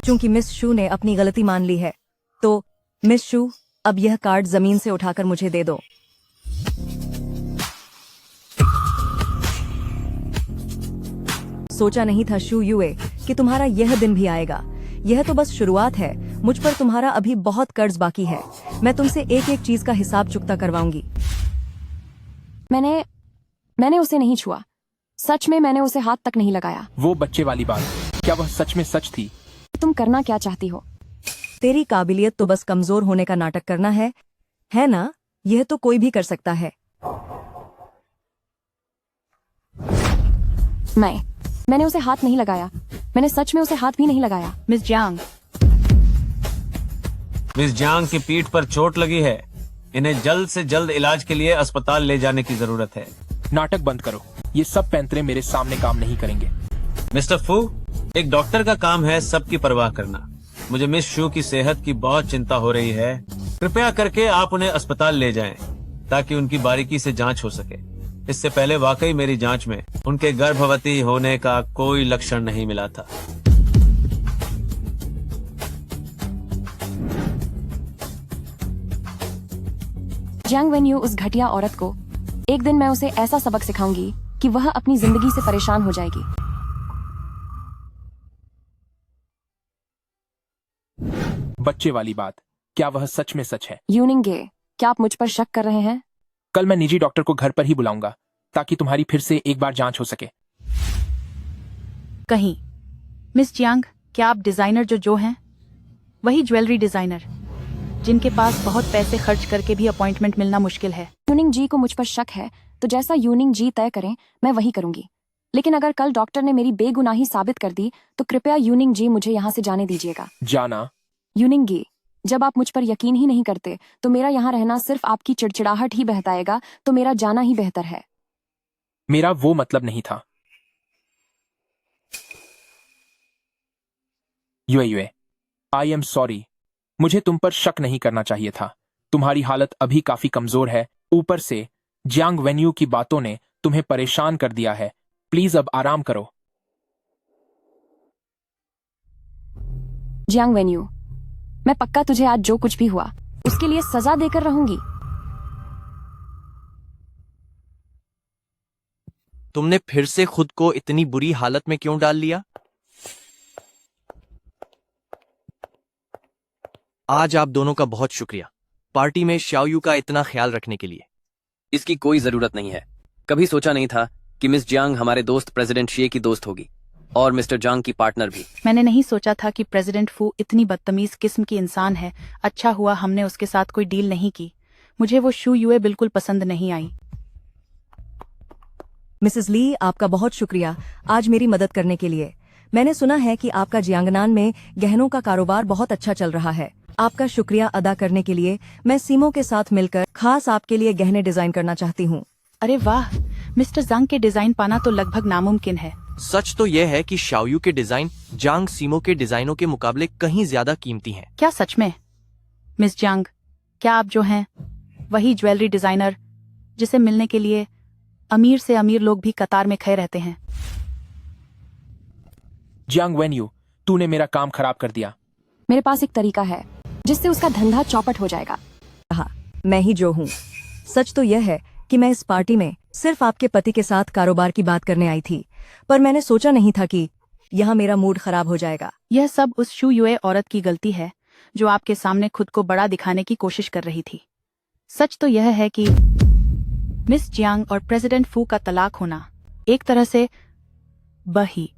चूंकि मिस शू ने अपनी गलती मान ली है तो मिस शू, अब यह कार्ड जमीन से उठाकर मुझे दे दो। सोचा नहीं था शू यूए कि तुम्हारा यह दिन भी आएगा। यह तो बस शुरुआत है। मुझ पर तुम्हारा अभी बहुत कर्ज बाकी है। मैं तुमसे एक एक चीज का हिसाब चुकता करवाऊंगी। मैंने उसे नहीं छुआ। सच में मैंने उसे हाथ तक नहीं लगाया। वो बच्चे वाली बात, क्या वह सच में सच थी? तुम करना क्या चाहती हो? तेरी काबिलियत तो बस कमजोर होने का नाटक करना है ना? यह तो कोई भी कर सकता है। मैंने उसे हाथ नहीं लगाया। मैंने सच में उसे हाथ भी नहीं लगाया। मिस जियांग, मिस जियांग की पीठ पर चोट लगी है। इन्हें जल्द से जल्द इलाज के लिए अस्पताल ले जाने की जरूरत है। नाटक बंद करो। ये सब पैंतरे मेरे सामने काम नहीं करेंगे। मिस्टर फू, एक डॉक्टर का काम है सबकी परवाह करना। मुझे मिस शू की सेहत की बहुत चिंता हो रही है। कृपया करके आप उन्हें अस्पताल ले जाएं ताकि उनकी बारीकी से जांच हो सके। इससे पहले वाकई मेरी जांच में उनके गर्भवती होने का कोई लक्षण नहीं मिला था। जियांग वेन्यू, उस घटिया औरत को एक दिन मैं उसे ऐसा सबक सिखाऊंगी कि वह अपनी जिंदगी से परेशान हो जाएगी। बच्चे वाली बात, क्या वह सच में सच है? यूनिंगे, क्या आप मुझ पर शक कर रहे हैं? कल मैं निजी डॉक्टर को घर पर ही बुलाऊंगा ताकि तुम्हारी फिर से एक बार जांच हो सके। कहीं मिस जियांग, क्या आप डिजाइनर जो हैं, वही ज्वेलरी डिजाइनर जिनके पास बहुत पैसे खर्च करके भी अपॉइंटमेंट मिलना मुश्किल है? यूनिंग जी को मुझ पर शक है तो जैसा यूनिंग जी तय करें मैं वही करूंगी। लेकिन अगर कल डॉक्टर ने मेरी बेगुनाही साबित कर दी तो कृपया यूनिंग जी मुझे यहाँ से जाने दीजिएगा। जाना? यूनिंग जी, जब आप मुझ पर यकीन ही नहीं करते तो मेरा यहाँ रहना सिर्फ आपकी चिड़चिड़ाहट ही बहताएगा, तो मेरा जाना ही बेहतर है। मेरा वो मतलब नहीं था। यूए, आई एम सॉरी। मुझे तुम पर शक नहीं करना चाहिए था। तुम्हारी हालत अभी काफी कमजोर है। ऊपर से जियांग वेन्यू की बातों ने तुम्हें परेशान कर दिया है। प्लीज अब आराम करो। जियांग वेन्यू, मैं पक्का तुझे आज जो कुछ भी हुआ उसके लिए सजा देकर रहूंगी। तुमने फिर से खुद को इतनी बुरी हालत में क्यों डाल लिया? आज आप दोनों का बहुत शुक्रिया, पार्टी में श्याओयू का इतना ख्याल रखने के लिए। इसकी कोई जरूरत नहीं है। कभी सोचा नहीं था कि मिस जियांग हमारे दोस्त प्रेसिडेंट शी की दोस्त होगी और मिस्टर जांग की पार्टनर भी। मैंने नहीं सोचा था कि प्रेसिडेंट फू इतनी बदतमीज किस्म की इंसान है। अच्छा हुआ हमने उसके साथ कोई डील नहीं की। मुझे वो शू यूए बिल्कुल पसंद नहीं आई। मिसेस ली, आपका बहुत शुक्रिया आज मेरी मदद करने के लिए। मैंने सुना है कि आपका जियांगनान में गहनों का कारोबार बहुत अच्छा चल रहा है। आपका शुक्रिया अदा करने के लिए मैं सीमो के साथ मिलकर खास आपके लिए गहने डिजाइन करना चाहती हूँ। अरे वाह, मिस्टर जंग के डिजाइन पाना तो लगभग नामुमकिन है। सच तो यह है कि शाओयू के डिजाइन जांग सीमो के डिजाइनों के मुकाबले कहीं ज्यादा कीमती हैं। क्या सच में? मिस जांग, क्या आप जो हैं वही ज्वेलरी डिजाइनर जिसे मिलने के लिए अमीर से अमीर लोग भी कतार में खड़े रहते हैं? जियांग वेन्यू, तूने मेरा काम खराब कर दिया। मेरे पास एक तरीका है जिससे उसका धंधा चौपट हो जाएगा। हाँ, मैं ही जो हूँ। सच तो यह है कि मैं इस पार्टी में सिर्फ आपके पति के साथ कारोबार की बात करने आई थी, पर मैंने सोचा नहीं था कि यहाँ मेरा मूड खराब हो जाएगा। यह सब उस शू युए औरत की गलती है जो आपके सामने खुद को बड़ा दिखाने की कोशिश कर रही थी। सच तो यह है कि मिस जियांग और प्रेसिडेंट फू का तलाक होना एक तरह से बही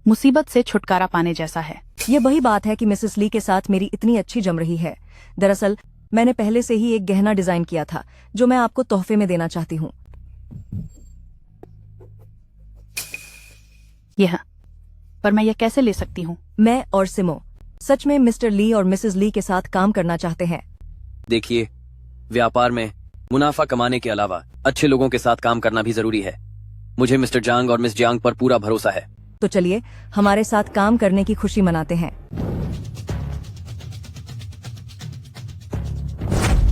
मुसीबत से छुटकारा पाने जैसा है। ये वही बात है कि मिसेस ली के साथ मेरी इतनी अच्छी जम रही है। दरअसल मैंने पहले से ही एक गहना डिजाइन किया था जो मैं आपको तोहफे में देना चाहती हूँ। यह, पर मैं यह कैसे ले सकती हूँ? मैं और सिमो सच में मिस्टर ली और मिसेस ली के साथ काम करना चाहते हैं। देखिए, व्यापार में मुनाफा कमाने के अलावा अच्छे लोगों के साथ काम करना भी जरूरी है। मुझे मिस्टर जांग और मिस जियांग पर पूरा भरोसा है। तो चलिए हमारे साथ काम करने की खुशी मनाते हैं।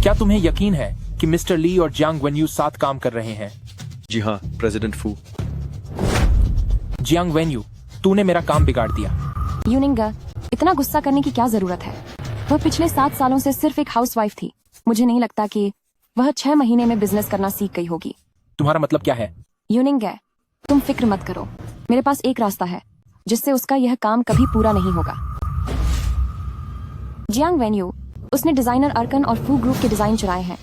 क्या तुम्हें यकीन है कि मिस्टर ली और जियांग वेन्यू साथ काम कर रहे हैं? जी हाँ, प्रेसिडेंट फू। जियांग वेन्यू, तूने मेरा काम बिगाड़ दिया। यूनिंग, इतना गुस्सा करने की क्या जरूरत है? वह पिछले 7 सालों से सिर्फ एक हाउसवाइफ थी। मुझे नहीं लगता कि वह 6 महीने में बिजनेस करना सीख गई होगी। तुम्हारा मतलब क्या है? यूनिंग, तुम फिक्र मत करो। मेरे पास एक रास्ता है जिससे उसका यह काम कभी पूरा नहीं होगा। जियांग वेन्यू, उसने डिजाइनर अर्कन और फू ग्रुप के डिजाइन चुराए हैं।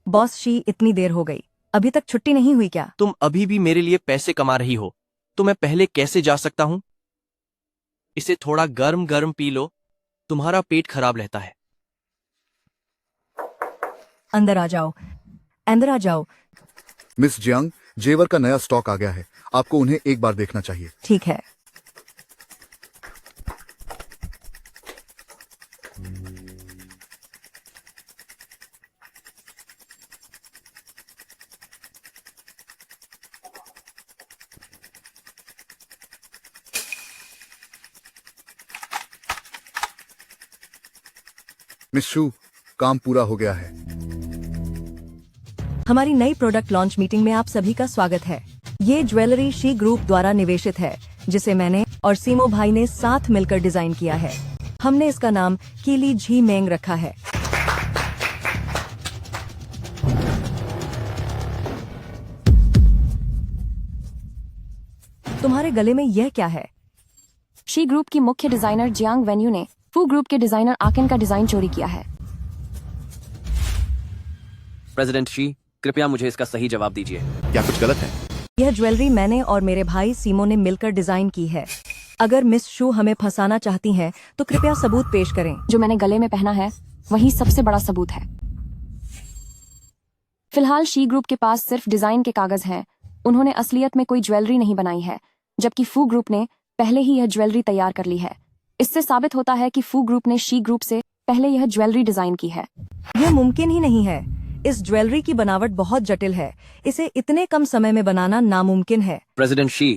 बॉस शी, इतनी देर हो गई, अभी तक छुट्टी नहीं हुई क्या? तुम अभी भी मेरे लिए पैसे कमा रही हो तो मैं पहले कैसे जा सकता हूँ? इसे थोड़ा गर्म गर्म पी लो, तुम्हारा पेट खराब रहता है। अंदर आ जाओ, अंदर आ जाओ। मिस जियांग, जेवर का नया स्टॉक आ गया है, आपको उन्हें एक बार देखना चाहिए। ठीक है। मिस शू, काम पूरा हो गया है। हमारी नई प्रोडक्ट लॉन्च मीटिंग में आप सभी का स्वागत है। ये ज्वेलरी शी ग्रुप द्वारा निवेशित है जिसे मैंने और सीमो भाई ने साथ मिलकर डिजाइन किया है। हमने इसका नाम कीली झी मेंग रखा है। तुम्हारे गले में यह क्या है? शी ग्रुप की मुख्य डिजाइनर जियांग वेन्यू ने फू ग्रुप के डिजाइनर आकिन का डिजाइन चोरी किया है। प्रेसिडेंट शी, कृपया मुझे इसका सही जवाब दीजिए। क्या कुछ गलत है? यह ज्वेलरी मैंने और मेरे भाई सीमो ने मिलकर डिजाइन की है। अगर मिस शू हमें फंसाना चाहती हैं, तो कृपया सबूत पेश करें। जो मैंने गले में पहना है वही सबसे बड़ा सबूत है। फिलहाल शी ग्रुप के पास सिर्फ डिजाइन के कागज हैं। उन्होंने असलियत में कोई ज्वेलरी नहीं बनाई है, जबकि फू ग्रुप ने पहले ही यह ज्वेलरी तैयार कर ली है। इससे साबित होता है कि फू ग्रुप ने शी ग्रुप से पहले यह ज्वेलरी डिजाइन की है। यह मुमकिन ही नहीं है। इस ज्वेलरी की बनावट बहुत जटिल है। इसे इतने कम समय में बनाना नामुमकिन है। प्रेसिडेंट शी,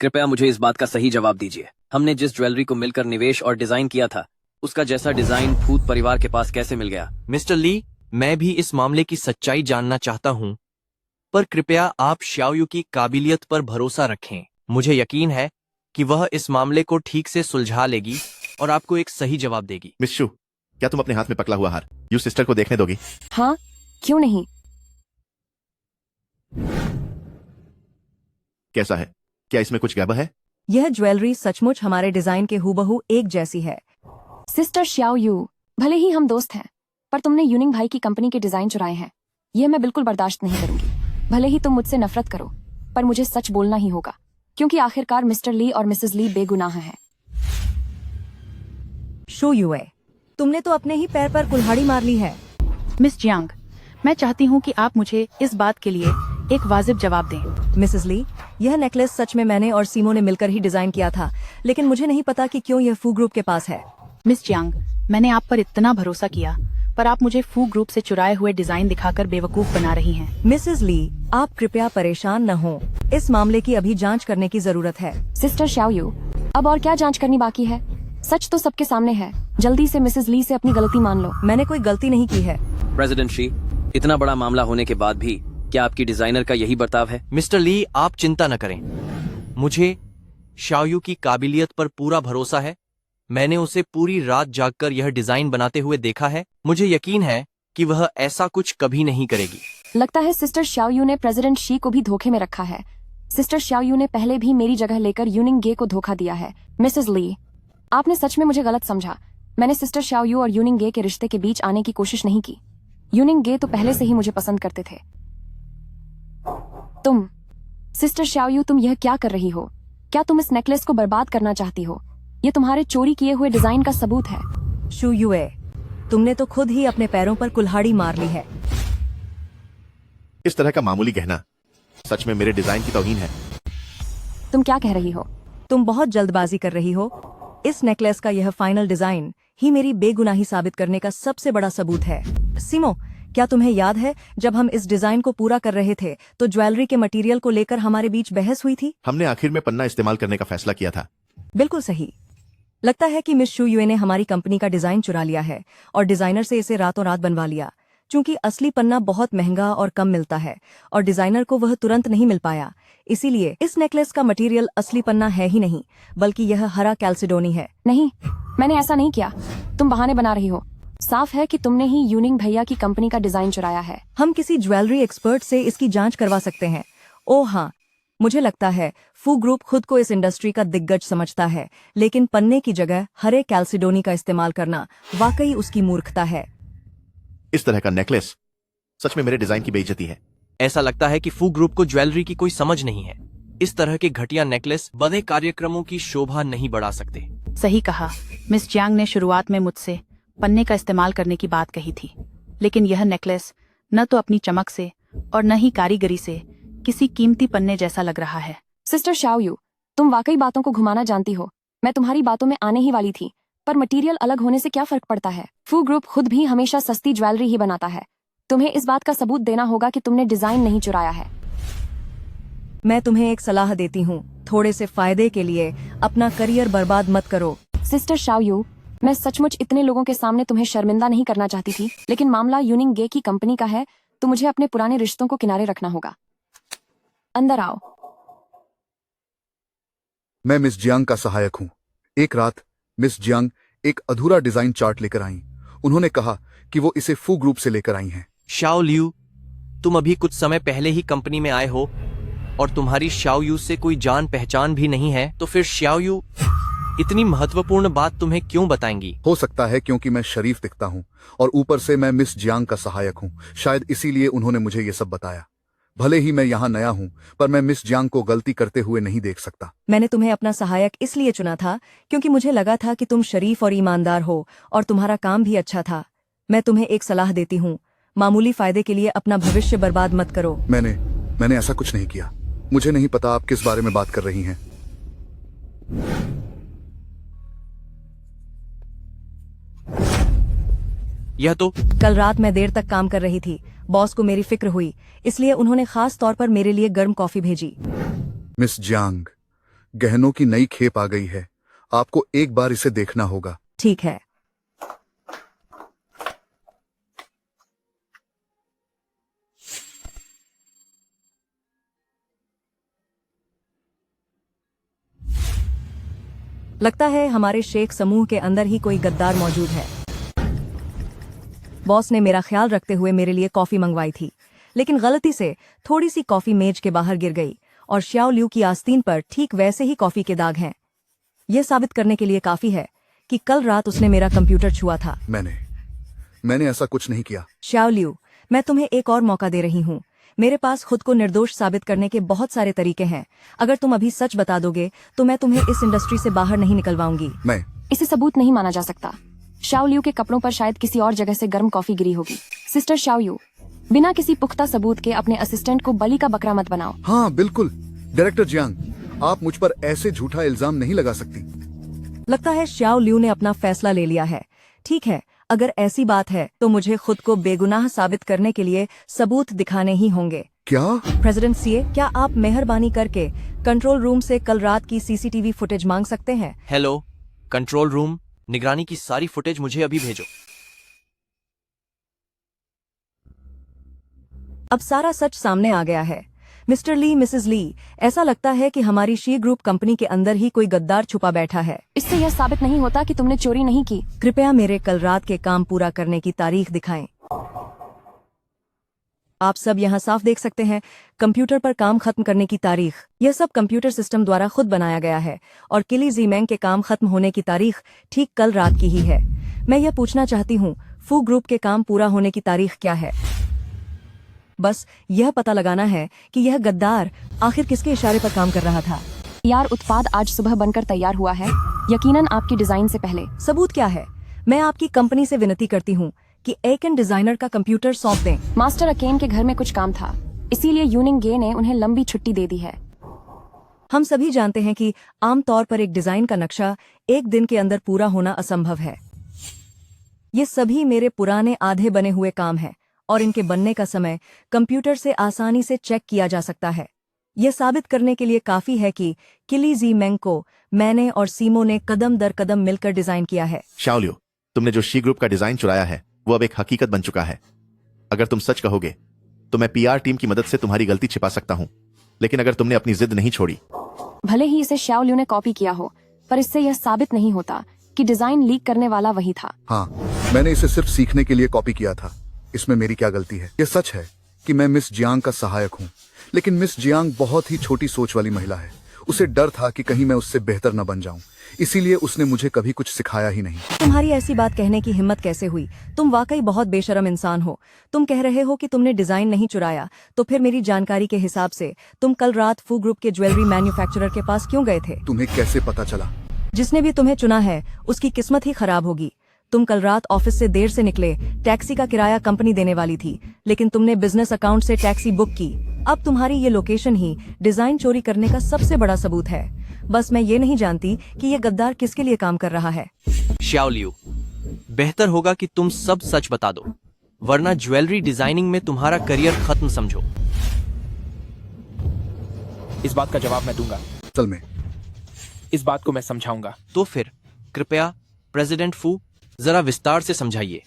कृपया मुझे इस बात का सही जवाब दीजिए। हमने जिस ज्वेलरी को मिलकर निवेश और डिजाइन किया था, उसका जैसा डिजाइन फूत परिवार के पास कैसे मिल गया? मिस्टर ली, मैं भी इस मामले की सच्चाई जानना चाहता हूँ, पर कृपया आप शाओयू की काबिलियत पर भरोसा रखें। मुझे यकीन है कि वह इस मामले को ठीक से सुलझा लेगी और आपको एक सही जवाब देगी। मिस शू, क्या तुम अपने हाथ में पकड़ा हुआ हार यू सिस्टर को देखने दोगी? हाँ, क्यों नहीं। कैसा है? क्या इसमें कुछ गड़बड़ है? यह ज्वेलरी सचमुच हमारे डिजाइन के हूबहू एक जैसी है। सिस्टर शाओयू, भले ही हम दोस्त हैं, पर तुमने यूनिंग भाई की कंपनी के डिजाइन चुराए हैं। यह मैं बिल्कुल बर्दाश्त नहीं करूंगी। भले ही तुम मुझसे नफरत करो, पर मुझे सच बोलना ही होगा, क्योंकि आखिरकार मिस्टर ली और मिसेस ली बेगुनाह हैं। शो युए, तुमने तो अपने ही पैर पर कुल्हाड़ी मार ली है। मिस जियांग, मैं चाहती हूँ कि आप मुझे इस बात के लिए एक वाजिब जवाब दें। मिसेस ली, यह नेकलेस सच में मैंने और सीमो ने मिलकर ही डिजाइन किया था, लेकिन मुझे नहीं पता कि क्यों यह फू ग्रुप के पास है। मिस जियांग, मैंने आप पर इतना भरोसा किया, पर आप मुझे फू ग्रुप से चुराए हुए डिजाइन दिखाकर बेवकूफ बना रही हैं। मिसेस ली, आप कृपया परेशान न हो। इस मामले की अभी जांच करने की जरूरत है। सिस्टर शाओयू, अब और क्या जांच करनी बाकी है? सच तो सबके सामने है। जल्दी से मिसेस ली से अपनी गलती मान लो। मैंने कोई गलती नहीं की है। प्रेसिडेंट शी, इतना बड़ा मामला होने के बाद भी क्या आपकी डिजाइनर का यही बर्ताव है? मिस्टर ली, आप चिंता न करें। मुझे शाओयू की काबिलियत पर पूरा भरोसा है। मैंने उसे पूरी रात जागकर यह डिजाइन बनाते हुए देखा है। मुझे यकीन है कि वह ऐसा कुछ कभी नहीं करेगी। लगता है सिस्टर शाओयू ने प्रेसिडेंट शी को भी धोखे में रखा है। सिस्टर शाओयू ने पहले भी मेरी जगह लेकर यूनिंग गे को धोखा दिया है। मिसेस ली, आपने सच में मुझे गलत समझा। मैंने सिस्टर शाओयू और यूनिंग गे के रिश्ते के बीच आने की कोशिश नहीं की। यूनिंग गे तो पहले से ही मुझे पसंद करते थे। तुम सिस्टर शाओयू, तुम यह क्या कर रही हो? क्या तुम इस नेकलेस को बर्बाद करना चाहती हो? ये तुम्हारे चोरी किए हुए डिजाइन का सबूत है। शू युए, तुमने तो खुद ही अपने पैरों पर कुल्हाड़ी मार ली है। इस तरह का मामूली गहना सच में मेरे डिजाइन की तौहीन है। तुम क्या कह रही हो? तुम बहुत जल्दबाजी कर रही हो। इस नेकलेस का यह फाइनल डिजाइन ही मेरी बेगुनाही साबित करने का सबसे बड़ा सबूत है। सीमो, क्या तुम्हें याद है जब हम इस डिजाइन को पूरा कर रहे थे तो ज्वेलरी के मटेरियल को लेकर हमारे बीच बहस हुई थी? हमने आखिर में पन्ना इस्तेमाल करने का फैसला किया था। बिल्कुल सही। लगता है कि मिस शू युए ने हमारी कंपनी का डिजाइन चुरा लिया है और डिजाइनर से इसे रातों रात बनवा लिया। चूंकि असली पन्ना बहुत महंगा और कम मिलता है और डिजाइनर को वह तुरंत नहीं मिल पाया, इसीलिए इस नेकलेस का मटेरियल असली पन्ना है ही नहीं, बल्कि यह हरा कैल्सिडोनी है। नहीं, मैंने ऐसा नहीं किया। तुम बहाने बना रही हो। साफ है कि तुमने ही यूनिंग भैया की कंपनी का डिजाइन चुराया है। हम किसी ज्वेलरी एक्सपर्ट से इसकी जांच करवा सकते हैं। ओह हाँ, मुझे लगता है फू ग्रुप खुद को इस इंडस्ट्री का दिग्गज समझता है, लेकिन पन्ने की जगह हरे कैल्सिडोनी का इस्तेमाल करना वाकई उसकी मूर्खता है। इस तरह का नेकलेस सच में मेरे डिजाइन की बेइज्जती है। ऐसा लगता है कि फू ग्रुप को ज्वेलरी की कोई समझ नहीं है। इस तरह के घटिया नेकलेस बड़े कार्यक्रमों की शोभा नहीं बढ़ा सकते। सही कहा। मिस जियांग ने शुरुआत में मुझसे पन्ने का इस्तेमाल करने की बात कही थी, लेकिन यह नेकलेस न तो अपनी चमक से और न ही कारीगरी से किसी कीमती पन्ने जैसा लग रहा है। सिस्टर शाओयू, तुम वाकई बातों को घुमाना जानती हो। मैं तुम्हारी बातों में आने ही वाली थी, पर मटेरियल अलग होने से क्या फर्क पड़ता है? फू ग्रुप खुद भी हमेशा सस्ती ज्वेलरी ही बनाता है। तुम्हें इस बात का सबूत देना होगा कि तुमने डिजाइन नहीं चुराया है। मैं तुम्हें एक सलाह देती हूँ, थोड़े से फायदे के लिए अपना करियर बर्बाद मत करो। सिस्टर शाओयू, मैं सचमुच इतने लोगों के सामने तुम्हें शर्मिंदा नहीं करना चाहती थी, लेकिन मामला यूनिंग गे की कंपनी का है, तो मुझे अपने पुराने रिश्तों को किनारे रखना होगा। अंदर आओ। मैं मिस जियांग का सहायक हूँ। एक रात मिस जियांग एक अधूरा डिजाइन चार्ट लेकर आईं। उन्होंने कहा कि वो इसे फू ग्रुप से लेकर आई हैं। शाओ लियू, तुम अभी कुछ समय पहले ही कंपनी में आए हो और तुम्हारी शाओयू से कोई जान पहचान भी नहीं है, तो फिर शाओयू इतनी महत्वपूर्ण बात तुम्हें क्यों बताएंगी? हो सकता है क्योंकि मैं शरीफ दिखता हूँ और ऊपर से मैं मिस जियांग का सहायक हूँ। शायद इसीलिए उन्होंने मुझे ये सब बताया। भले ही मैं यहाँ नया हूँ, पर मैं मिस जियांग को गलती करते हुए नहीं देख सकता। मैंने तुम्हें अपना सहायक इसलिए चुना था क्योंकि मुझे लगा था कि तुम शरीफ और ईमानदार हो और तुम्हारा काम भी अच्छा था। मैं तुम्हें एक सलाह देती हूँ, मामूली फायदे के लिए अपना भविष्य बर्बाद मत करो। मैंने ऐसा कुछ नहीं किया। मुझे नहीं पता आप किस बारे में बात कर रही हैं। यह तो कल रात मैं देर तक काम कर रही थी। बॉस को मेरी फिक्र हुई, इसलिए उन्होंने खास तौर पर मेरे लिए गर्म कॉफी भेजी। मिस जियांग, गहनों की नई खेप आ गई है। आपको एक बार इसे देखना होगा। ठीक है। लगता है हमारे शेख समूह के अंदर ही कोई गद्दार मौजूद है। बॉस ने मेरा ख्याल रखते हुए मेरे लिए कॉफी मंगवाई थी, लेकिन गलती से थोड़ी सी कॉफी मेज के बाहर गिर गई और श्याओ लियू की आस्तीन पर ठीक वैसे ही कॉफी के दाग हैं। यह साबित करने के लिए काफी है कि कल रात उसने मेरा कंप्यूटर छुआ था। मैंने ऐसा कुछ नहीं किया। श्याओ लियू, मैं तुम्हें एक और मौका दे रही हूँ। मेरे पास खुद को निर्दोष साबित करने के बहुत सारे तरीके हैं। अगर तुम अभी सच बता दोगे तो मैं तुम्हें इस इंडस्ट्री से बाहर नहीं निकलवाऊंगी। इसे सबूत नहीं माना जा सकता। शाओ लियू के कपड़ों पर शायद किसी और जगह से गर्म कॉफी गिरी होगी। सिस्टर शाओ यू, बिना किसी पुख्ता सबूत के अपने असिस्टेंट को बलि का बकरा मत बनाओ। हाँ बिल्कुल। डायरेक्टर जियांग, आप मुझ पर ऐसे झूठा इल्जाम नहीं लगा सकती। लगता है श्याओ लियू ने अपना फैसला ले लिया है। ठीक है, अगर ऐसी बात है तो मुझे खुद को बेगुनाह साबित करने के लिए सबूत दिखाने ही होंगे। क्या? प्रेसिडेंट सीए, क्या आप मेहरबानी करके कंट्रोल रूम से कल रात की सीसीटीवी फुटेज मांग सकते हैं? हेलो कंट्रोल रूम, निगरानी की सारी फुटेज मुझे अभी भेजो। अब सारा सच सामने आ गया है। मिस्टर ली, मिसेस ली, ऐसा लगता है कि हमारी शी ग्रुप कंपनी के अंदर ही कोई गद्दार छुपा बैठा है। इससे यह साबित नहीं होता कि तुमने चोरी नहीं की। कृपया मेरे कल रात के काम पूरा करने की तारीख दिखाएं। आप सब यहाँ साफ देख सकते हैं, कंप्यूटर पर काम खत्म करने की तारीख। यह सब कंप्यूटर सिस्टम द्वारा खुद बनाया गया है और किली जीमेंग के काम खत्म होने की तारीख ठीक कल रात की ही है। मैं यह पूछना चाहती हूँ, फू ग्रुप के काम पूरा होने की तारीख क्या है? बस यह पता लगाना है कि यह गद्दार आखिर किसके इशारे पर काम कर रहा था। यार, उत्पाद आज सुबह बनकर तैयार हुआ है, यकीनन आपकी डिजाइन से पहले। सबूत क्या है? मैं आपकी कंपनी से विनती करती हूँ कि एकेन डिजाइनर का कंप्यूटर सौंप दें। मास्टर अकेन के घर में कुछ काम था, इसीलिए यूनिंग गे ने उन्हें लंबी छुट्टी दे दी है। हम सभी जानते हैं कि आमतौर पर एक डिजाइन का नक्शा एक दिन के अंदर पूरा होना असंभव है। ये सभी मेरे पुराने आधे बने हुए काम हैं और इनके बनने का समय कंप्यूटर से आसानी से चेक किया जा सकता है। यह साबित करने के लिए काफी है कि किली जीमेंग को मैंने और सीमो ने कदम दर कदम मिलकर डिजाइन किया है। शाओलियो, तुमने जो शी ग्रुप का डिजाइन चुराया है वो अब एक हकीकत बन चुका है। अगर तुम सच कहोगे तो मैं पीआर टीम की मदद से तुम्हारी गलती छिपा सकता हूँ, लेकिन अगर तुमने अपनी जिद नहीं छोड़ी। भले ही इसे श्याओ लियू ने कॉपी किया हो, पर इससे यह साबित नहीं होता कि डिजाइन लीक करने वाला वही था। हाँ, मैंने इसे सिर्फ सीखने के लिए कॉपी किया था। इसमें मेरी क्या गलती है? यह सच है कि मैं मिस जियांग का सहायक हूँ, लेकिन मिस जियांग बहुत ही छोटी सोच वाली महिला है। उसे डर था कि कहीं मैं उससे बेहतर न बन जाऊं, इसीलिए उसने मुझे कभी कुछ सिखाया ही नहीं। तुम्हारी ऐसी बात कहने की हिम्मत कैसे हुई? तुम वाकई बहुत बेशरम इंसान हो। तुम कह रहे हो कि तुमने डिजाइन नहीं चुराया, तो फिर मेरी जानकारी के हिसाब से तुम कल रात फू ग्रुप के ज्वेलरी मैन्युफैक्चरर के पास क्यों गए थे? तुम्हें कैसे पता चला? जिसने भी तुम्हें चुना है उसकी किस्मत ही खराब होगी। तुम कल रात ऑफिस से देर से निकले, टैक्सी का किराया कंपनी देने वाली थी, लेकिन तुमने बिजनेस अकाउंट से टैक्सी बुक की। अब तुम्हारी ये लोकेशन ही डिजाइन चोरी करने का सबसे बड़ा सबूत है। बस मैं ये नहीं जानती कि ये गद्दार किसके लिए काम कर रहा है। श्याओ लियू, बेहतर होगा कि तुम सब सच बता दो, वरना ज्वेलरी डिजाइनिंग में तुम्हारा करियर खत्म समझो। इस बात का जवाब मैं दूंगा। चल में इस बात को मैं समझाऊंगा। तो फिर कृपया प्रेसिडेंट फू जरा विस्तार से समझाइए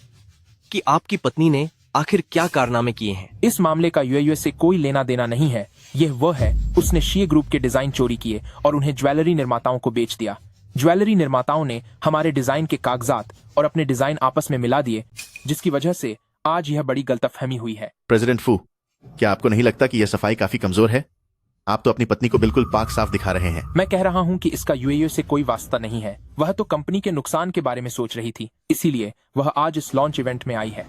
कि आपकी पत्नी ने आखिर क्या कारनामे किए हैं। इस मामले का यूएस से कोई लेना देना नहीं है। यह वह है, उसने शी ग्रुप के डिजाइन चोरी किए और उन्हें ज्वेलरी निर्माताओं को बेच दिया। ज्वेलरी निर्माताओं ने हमारे डिजाइन के कागजात और अपने डिजाइन आपस में मिला दिए, जिसकी वजह से आज यह बड़ी गलतफहमी हुई है। प्रेसिडेंट फू, क्या आपको नहीं लगता कि यह सफाई काफी कमजोर है? आप तो अपनी पत्नी को बिल्कुल पाक साफ दिखा रहे हैं। मैं कह रहा हूं कि इसका यूएस से कोई वास्ता नहीं है। वह तो कंपनी के नुकसान के बारे में सोच रही थी, इसीलिए वह आज इस लॉन्च इवेंट में आई है।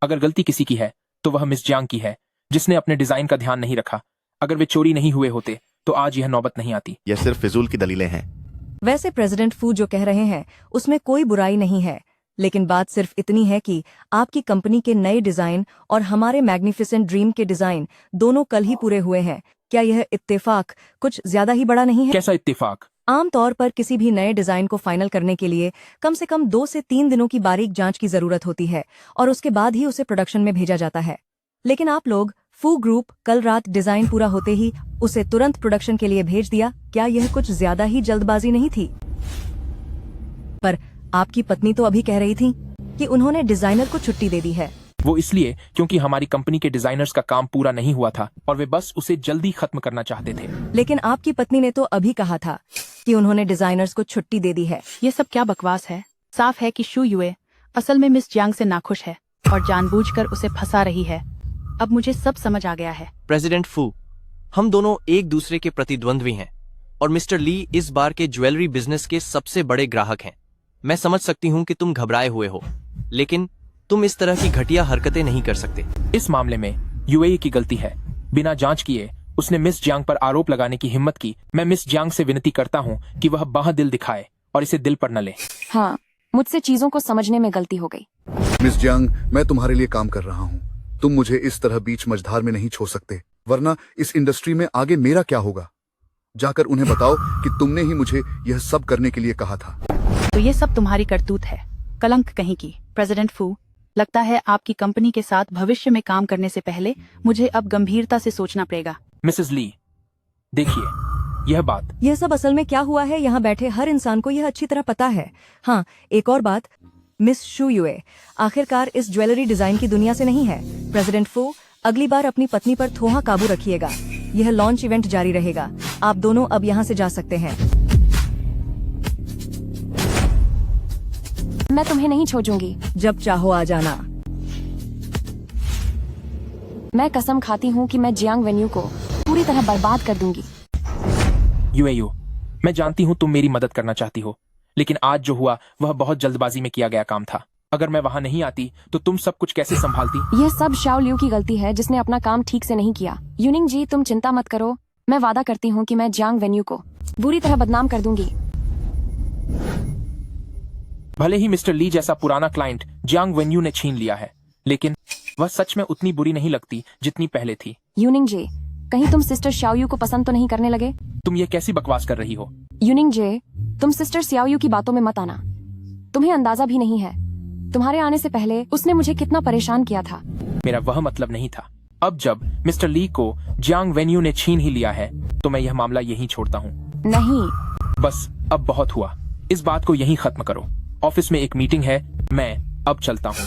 अगर गलती किसी की है तो वह मिस जियांग की है, जिसने अपने डिजाइन का ध्यान नहीं रखा। अगर वे चोरी नहीं हुए होते तो आज यह नौबत नहीं आती। यह सिर्फ फिजूल की दलीलें हैं। वैसे प्रेसिडेंट फू जो कह रहे हैं उसमें कोई बुराई नहीं है, लेकिन बात सिर्फ इतनी है कि आपकी कंपनी के नए डिजाइन और हमारे मैग्निफिसेंट ड्रीम के डिजाइन दोनों कल ही पूरे हुए हैं। क्या यह इत्तेफाक कुछ ज्यादा ही बड़ा नहीं है? कैसा इत्तेफाक? आमतौर पर किसी भी नए डिजाइन को फाइनल करने के लिए कम से कम 2 से 3 दिनों की बारीक जांच की जरूरत होती है और उसके बाद ही उसे प्रोडक्शन में भेजा जाता है। लेकिन आप लोग फू ग्रुप कल रात डिजाइन पूरा होते ही उसे तुरंत प्रोडक्शन के लिए भेज दिया। क्या यह कुछ ज्यादा ही जल्दबाजी नहीं थी? पर आपकी पत्नी तो अभी कह रही थी कि उन्होंने डिजाइनर को छुट्टी दे दी है। वो इसलिए क्योंकि हमारी कंपनी के डिजाइनर्स का काम पूरा नहीं हुआ था और वे बस उसे जल्दी खत्म करना चाहते थे। लेकिन आपकी पत्नी ने तो अभी कहा था कि उन्होंने डिजाइनर्स को छुट्टी दे दी है। ये सब क्या बकवास है? साफ है कि शू यूए असल में मिस जियांग से नाखुश है और जानबूझकर उसे फंसा रही है। अब मुझे सब समझ आ गया है। प्रेसिडेंट फू, हम दोनों एक दूसरे के प्रतिद्वंद्वी हैं और मिस्टर ली इस बार के ज्वेलरी बिजनेस के सबसे बड़े ग्राहक हैं। मैं समझ सकती हूँ कि तुम घबराए हुए हो, लेकिन तुम इस तरह की घटिया हरकतें नहीं कर सकते। इस मामले में यूएई की गलती है। बिना जांच किए उसने मिस जियांग पर आरोप लगाने की हिम्मत की। मैं मिस जियांग से विनती करता हूँ कि वह बांह दिल दिखाए और इसे दिल पर न ले। हाँ, मुझसे चीजों को समझने में गलती हो गई। मिस जियांग, मैं तुम्हारे लिए काम कर रहा हूँ। तुम मुझे इस तरह बीच मझधार में नहीं छोड़ सकते, वरना इस इंडस्ट्री में आगे मेरा क्या होगा। जाकर उन्हें बताओ कि तुमने ही मुझे यह सब करने के लिए कहा था। तो ये सब तुम्हारी करतूत है, कलंक कहीं की। प्रेसिडेंट फू, लगता है आपकी कंपनी के साथ भविष्य में काम करने से पहले मुझे अब गंभीरता से सोचना पड़ेगा। मिसेस ली, देखिए, यह बात यह सब असल में क्या हुआ है यहाँ बैठे हर इंसान को यह अच्छी तरह पता है। हाँ, एक और बात, मिस शू युए आखिरकार इस ज्वेलरी डिजाइन की दुनिया से नहीं है। प्रेसिडेंट फू, अगली बार अपनी पत्नी पर थोड़ा काबू रखिएगा। यह लॉन्च इवेंट जारी रहेगा। आप दोनों अब यहाँ से जा सकते हैं। मैं तुम्हें नहीं छोड़ूंगी। जब चाहो आ जाना। मैं कसम खाती हूँ कि मैं जियांग वेन्यू को पूरी तरह बर्बाद कर दूंगी। यूएयू, मैं जानती हूँ तुम मेरी मदद करना चाहती हो, लेकिन आज जो हुआ वह बहुत जल्दबाजी में किया गया काम था। अगर मैं वहाँ नहीं आती तो तुम सब कुछ कैसे संभालती? यह सब शाओ लियू की गलती है, जिसने अपना काम ठीक से नहीं किया। यूनिंग जी, तुम चिंता मत करो। मैं वादा करती हूँ कि मैं जियांग वेन्यू को बुरी तरह बदनाम कर दूंगी। भले ही मिस्टर ली जैसा पुराना क्लाइंट जियांग वेन्यू ने छीन लिया है, लेकिन वह सच में उतनी बुरी नहीं लगती जितनी पहले थी। यूनिंग जे, कहीं तुम सिस्टर शाओयू को पसंद तो नहीं करने लगे? तुम ये कैसी बकवास कर रही हो? यूनिंग जे, तुम सिस्टर शाओयू की बातों में मत आना। तुम्हें अंदाजा भी नहीं है, तुम्हारे आने से पहले उसने मुझे कितना परेशान किया था। मेरा वह मतलब नहीं था। अब जब मिस्टर ली को जियांग वेन्यू ने छीन ही लिया है तो मैं यह मामला यहीं छोड़ता हूँ। नहीं, बस अब बहुत हुआ, इस बात को यहीं खत्म करो। ऑफिस में एक मीटिंग है, मैं अब चलता हूँ।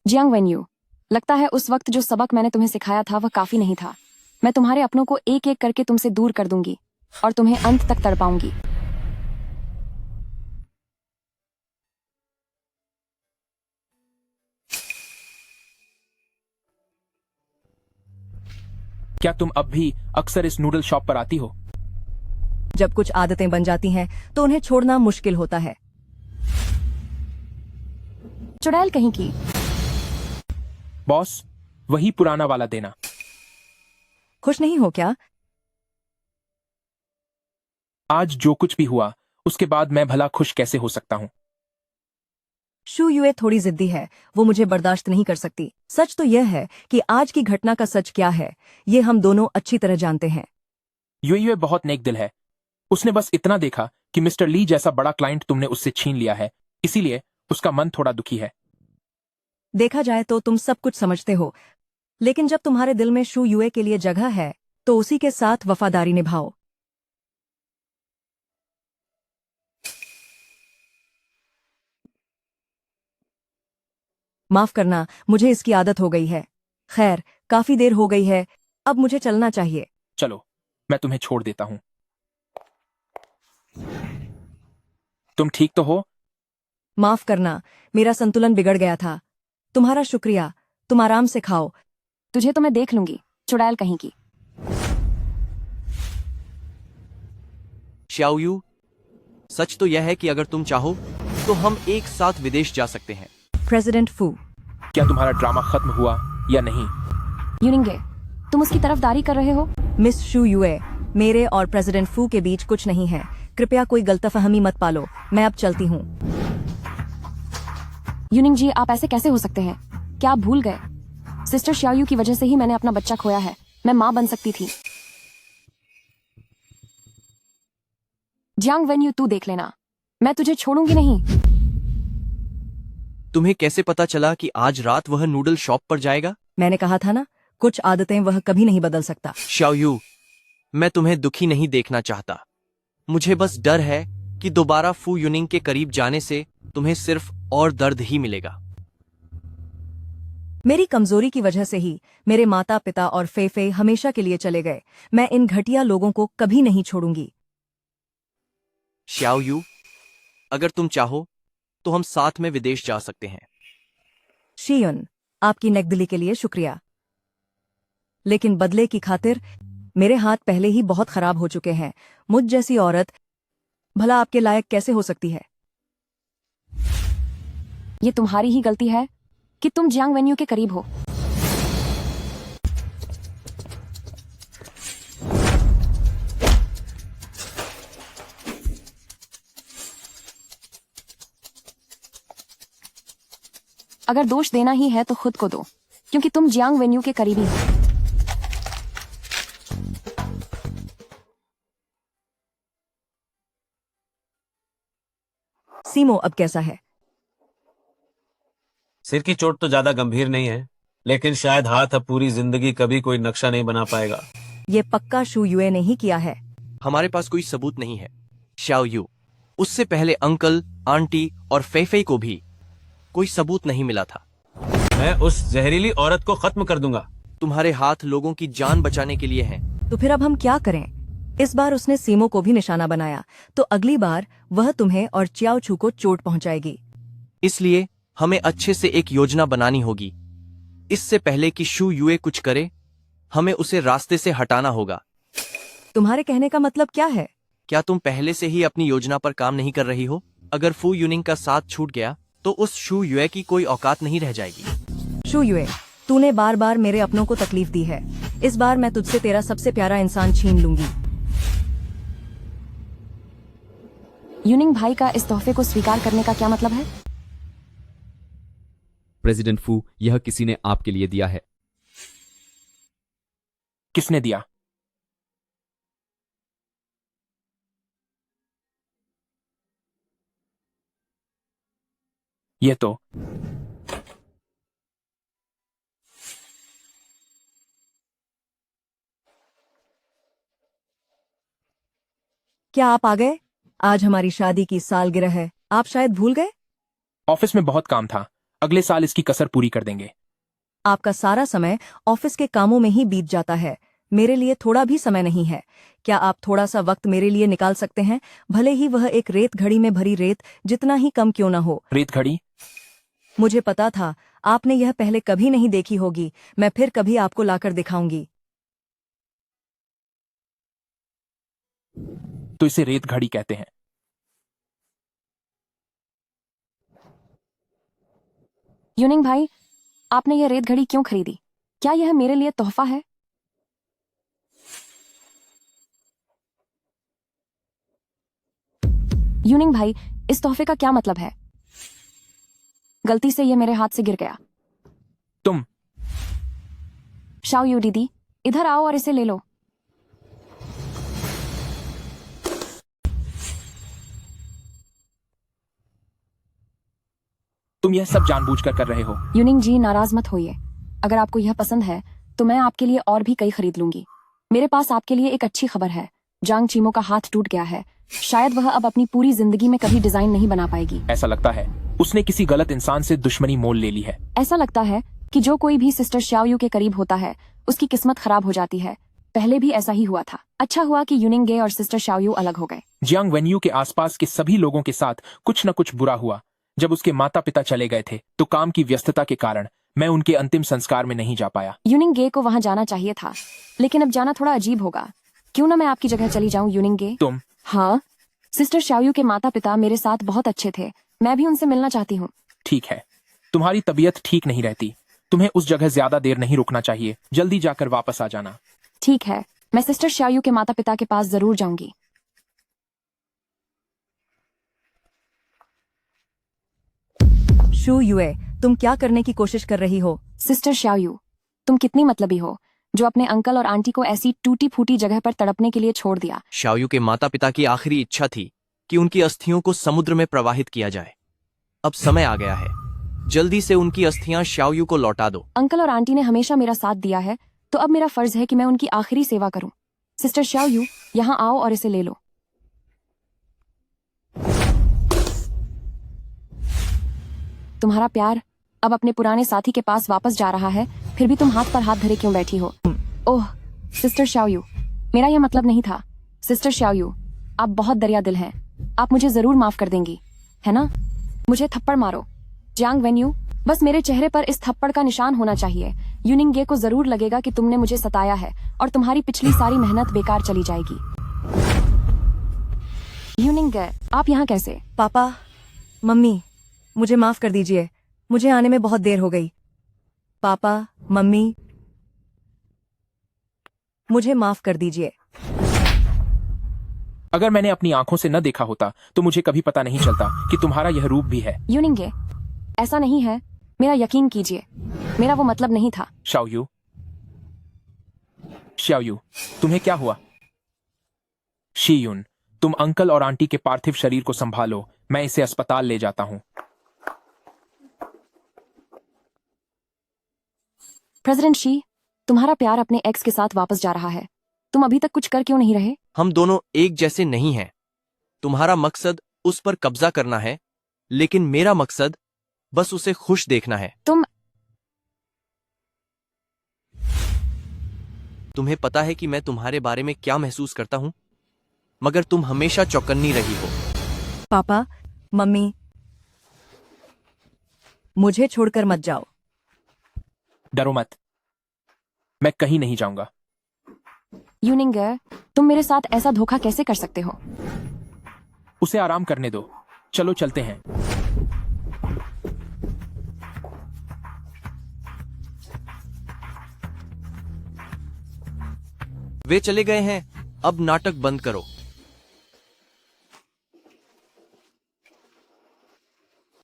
जियांग वेन्यू, लगता है उस वक्त जो सबक मैंने तुम्हें सिखाया था वह काफी नहीं था। मैं तुम्हारे अपनों को एक एक करके तुमसे दूर कर दूंगी और तुम्हें अंत तक तड़पाऊंगी। क्या तुम अब भी अक्सर इस नूडल शॉप पर आती हो? जब कुछ आदतें बन जाती हैं तो उन्हें छोड़ना मुश्किल होता है। चुड़ैल कहीं की। बॉस, वही पुराना वाला देना। खुश नहीं हो क्या? आज जो कुछ भी हुआ उसके बाद मैं भला खुश कैसे हो सकता हूँ? शू युए थोड़ी जिद्दी है, वो मुझे बर्दाश्त नहीं कर सकती। सच तो यह है कि आज की घटना का सच क्या है, ये हम दोनों अच्छी तरह जानते हैं। यूए बहुत नेक दिल है। उसने बस इतना देखा कि मिस्टर ली जैसा बड़ा क्लाइंट तुमने उससे छीन लिया है, इसीलिए उसका मन थोड़ा दुखी है। देखा जाए तो तुम सब कुछ समझते हो, लेकिन जब तुम्हारे दिल में शू युए के लिए जगह है तो उसी के साथ वफादारी निभाओ। माफ करना, मुझे इसकी आदत हो गई है। खैर, काफी देर हो गई है, अब मुझे चलना चाहिए। चलो, मैं तुम्हें छोड़ देता हूं। तुम ठीक तो हो? माफ करना, मेरा संतुलन बिगड़ गया था। तुम्हारा शुक्रिया, तुम आराम से खाओ। तुझे तो मैं देख लूंगी, चुड़ैल कहीं की। शाओयू, सच तो यह है कि अगर तुम चाहो तो हम एक साथ विदेश जा सकते हैं। प्रेसिडेंट फू, क्या तुम्हारा ड्रामा खत्म हुआ या नहीं? यूनिंगे, तुम उसकी तरफदारी कर रहे हो? मिस शू युए, मेरे और प्रेसिडेंट फू के बीच कुछ नहीं है। कृपया कोई गलतफहमी मत पालो। मैं अब चलती हूँ। यूनिंग जी, आप ऐसे कैसे हो सकते हैं? क्या आप भूल गए? सिस्टर शाओयू की वजह से ही मैंने अपना बच्चा खोया है। मैं माँ बन सकती थी। जियांग वेन्यू, तू देख लेना, मैं तुझे छोड़ूंगी नहीं। तुम्हें कैसे पता चला कि आज रात वह नूडल शॉप पर जाएगा? मैंने कहा था ना, कुछ आदतें वह कभी नहीं बदल सकता। शाओयू, मैं तुम्हें दुखी नहीं देखना चाहता। मुझे बस डर है कि दोबारा फू यूनिंग के करीब जाने से तुम्हें सिर्फ और दर्द ही मिलेगा। मेरी कमजोरी की वजह से ही मेरे माता पिता और फेफे हमेशा के लिए चले गए। मैं इन घटिया लोगों को कभी नहीं छोड़ूंगी। शाओयू, अगर तुम चाहो तो हम साथ में विदेश जा सकते हैं। शियुन, आपकी नेकदिली के लिए शुक्रिया, लेकिन बदले की खातिर मेरे हाथ पहले ही बहुत खराब हो चुके हैं। मुझ जैसी औरत भला आपके लायक कैसे हो सकती है? ये तुम्हारी ही गलती है कि तुम जियांग वेन्यू के करीब हो। अगर दोष देना ही है तो खुद को दो, क्योंकि तुम जियांग वेन्यू के करीबी हो। सीमो अब कैसा है? सिर की चोट तो ज्यादा गंभीर नहीं है, लेकिन शायद हाथ अब पूरी जिंदगी कभी कोई नक्शा नहीं बना पाएगा। ये पक्का शू युए ने ही किया है। हमारे पास कोई सबूत नहीं है शाओ यू। उससे पहले अंकल, आंटी और फेफे को भी कोई सबूत नहीं मिला था। मैं उस जहरीली औरत को खत्म कर दूंगा। तुम्हारे हाथ लोगों की जान बचाने के लिए हैं। तो फिर अब हम क्या करें? इस बार उसने सीमो को भी निशाना बनाया, तो अगली बार वह तुम्हें और चियाओ छू को चोट पहुंचाएगी। इसलिए हमें अच्छे से एक योजना बनानी होगी। इससे पहले कि शू युए कुछ करे, हमें उसे रास्ते से हटाना होगा। तुम्हारे कहने का मतलब क्या है? क्या तुम पहले से ही अपनी योजना पर काम नहीं कर रही हो? अगर फू यूनिंग का साथ छूट गया तो उस शू युए की कोई औकात नहीं रह जाएगी। शू युए, तूने बार बार मेरे अपनों को तकलीफ दी है। इस बार मैं तुझसे तेरा सबसे प्यारा इंसान छीन लूंगी। यूनिंग भाई का इस तोहफे को स्वीकार करने का क्या मतलब है? प्रेसिडेंट फू, यह किसी ने आपके लिए दिया है। किसने दिया? ये तो क्या आप आ गए? आज हमारी शादी की सालगिरह है, आप शायद भूल गए। ऑफिस में बहुत काम था, अगले साल इसकी कसर पूरी कर देंगे। आपका सारा समय ऑफिस के कामों में ही बीत जाता है, मेरे लिए थोड़ा भी समय नहीं है। क्या आप थोड़ा सा वक्त मेरे लिए निकाल सकते हैं? भले ही वह एक रेत घड़ी में भरी रेत जितना ही कम क्यों ना हो। रेत घड़ी? मुझे पता था आपने यह पहले कभी नहीं देखी होगी। मैं फिर कभी आपको लाकर दिखाऊंगी। तो इसे रेत घड़ी कहते हैं। यूनिंग भाई, आपने यह रेत घड़ी क्यों खरीदी? क्या यह मेरे लिए तोहफा है? यूनिंग भाई, इस तोहफे का क्या मतलब है? गलती से यह मेरे हाथ से गिर गया। तुम शाओ यू दीदी, इधर आओ और इसे ले लो। तुम यह सब जानबूझकर कर रहे हो। यूनिंग जी, नाराज मत होइए। अगर आपको यह पसंद है तो मैं आपके लिए और भी कई खरीद लूंगी। मेरे पास आपके लिए एक अच्छी खबर है। जांग चीमो का हाथ टूट गया है। शायद वह अब अपनी पूरी जिंदगी में कभी डिजाइन नहीं बना पाएगी। ऐसा लगता है उसने किसी गलत इंसान से दुश्मनी मोल ले ली है। ऐसा लगता है कि जो कोई भी सिस्टर शाओयू के करीब होता है उसकी किस्मत खराब हो जाती है। पहले भी ऐसा ही हुआ था। अच्छा हुआ कि यूनिंग गे और सिस्टर शाओयू अलग हो गए। जियांग वेन्यू के आसपास के सभी लोगों के साथ कुछ न कुछ बुरा हुआ। जब उसके माता पिता चले गए थे तो काम की व्यस्तता के कारण मैं उनके अंतिम संस्कार में नहीं जा पाया। यूनिंग गे को वहां जाना चाहिए था, लेकिन अब जाना थोड़ा अजीब होगा। क्यों ना मैं आपकी जगह चली जाऊं यूनिंग गे? तुम? हाँ, सिस्टर शाओयू के माता पिता मेरे साथ बहुत अच्छे थे। मैं भी उनसे मिलना चाहती हूँ। ठीक है, तुम्हारी तबीयत ठीक नहीं रहती, तुम्हें उस जगह ज्यादा देर नहीं रुकना चाहिए। जल्दी जाकर वापस आ जाना। ठीक है, मैं सिस्टर शाओयू के माता पिता के पास जरूर जाऊंगी। शू युए, तुम क्या करने की कोशिश कर रही हो? सिस्टर शाओयू, तुम कितनी मतलबी हो जो अपने अंकल और आंटी को ऐसी टूटी फूटी जगह पर तड़पने के लिए छोड़ दिया। शाओयू के माता पिता की आखिरी इच्छा थी कि उनकी अस्थियों को समुद्र में प्रवाहित किया जाए। अब समय आ गया है, जल्दी से उनकी अस्थियां शाओयू को लौटा दो। अंकल और आंटी ने हमेशा मेरा साथ दिया है, तो अब मेरा फर्ज है कि मैं उनकी आखिरी सेवा करूं। सिस्टर शाओयू, यहाँ आओ और इसे ले लो। तुम्हारा प्यार अब अपने पुराने साथी के पास वापस जा रहा है, फिर भी तुम हाथ पर हाथ धरे क्यों बैठी हो? ओह सिस्टर शाओयू, मेरा यह मतलब नहीं था। सिस्टर शाओयू, आप बहुत दरिया दिल हैं। आप मुझे जरूर माफ कर देंगी, है ना? मुझे थप्पड़ मारो। जियांग वेन्यू, बस मेरे चेहरे पर इस थप्पड़ का निशान होना चाहिए। यूनिंग गे को जरूर लगेगा कि तुमने मुझे सताया है और तुम्हारी पिछली सारी मेहनत बेकार चली जाएगी। यूनिंग गे, आप यहाँ कैसे? पापा, मम्मी, मुझे माफ कर दीजिए, मुझे आने में बहुत देर हो गई। पापा, मम्मी, मुझे माफ कर दीजिए। अगर मैंने अपनी आंखों से न देखा होता तो मुझे कभी पता नहीं चलता कि तुम्हारा यह रूप भी है। यूनिंग गे, ऐसा नहीं है। मेरा यकीन कीजिए, मेरा वो मतलब नहीं था। शाओयू, शाओयू, तुम्हें क्या हुआ? शीयुन, तुम अंकल और आंटी के पार्थिव शरीर को संभालो, मैं इसे अस्पताल ले जाता हूं। प्रेसिडेंट शी, तुम्हारा प्यार अपने एक्स के साथ वापस जा रहा है। तुम अभी तक कुछ कर क्यों नहीं रहे? हम दोनों एक जैसे नहीं हैं। तुम्हारा मकसद उस पर कब्जा करना है, लेकिन मेरा मकसद बस उसे खुश देखना है। तुम्हें पता है कि मैं तुम्हारे बारे में क्या महसूस करता हूं, मगर तुम हमेशा चौकन्नी रही हो। पापा, मम्मी, मुझे छोड़कर मत जाओ। डरो मत, मैं कहीं नहीं जाऊंगा। यूनिंग, तुम मेरे साथ ऐसा धोखा कैसे कर सकते हो? उसे आराम करने दो, चलो चलते हैं। वे चले गए हैं, अब नाटक बंद करो।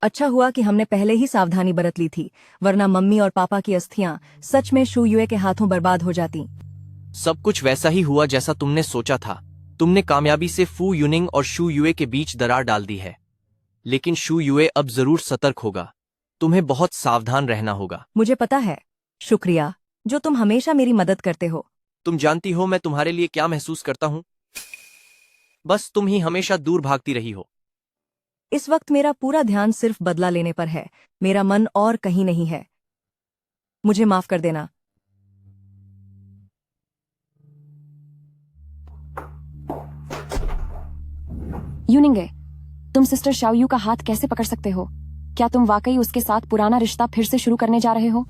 अच्छा हुआ कि हमने पहले ही सावधानी बरत ली थी, वरना मम्मी और पापा की अस्थियां सच में शू युए के हाथों बर्बाद हो जाती। सब कुछ वैसा ही हुआ जैसा तुमने सोचा था। तुमने कामयाबी से फू यूनिंग और शू युए के बीच दरार डाल दी है, लेकिन शू युए अब जरूर सतर्क होगा। तुम्हें बहुत सावधान रहना होगा। मुझे पता है, शुक्रिया जो तुम हमेशा मेरी मदद करते हो। तुम जानती हो मैं तुम्हारे लिए क्या महसूस करता हूं? बस तुम ही हमेशा दूर भागती रही हो। इस वक्त मेरा पूरा ध्यान सिर्फ बदला लेने पर है, मेरा मन और कहीं नहीं है। मुझे माफ कर देना। यूनिंगे, तुम सिस्टर शाओयू का हाथ कैसे पकड़ सकते हो? क्या तुम वाकई उसके साथ पुराना रिश्ता फिर से शुरू करने जा रहे हो?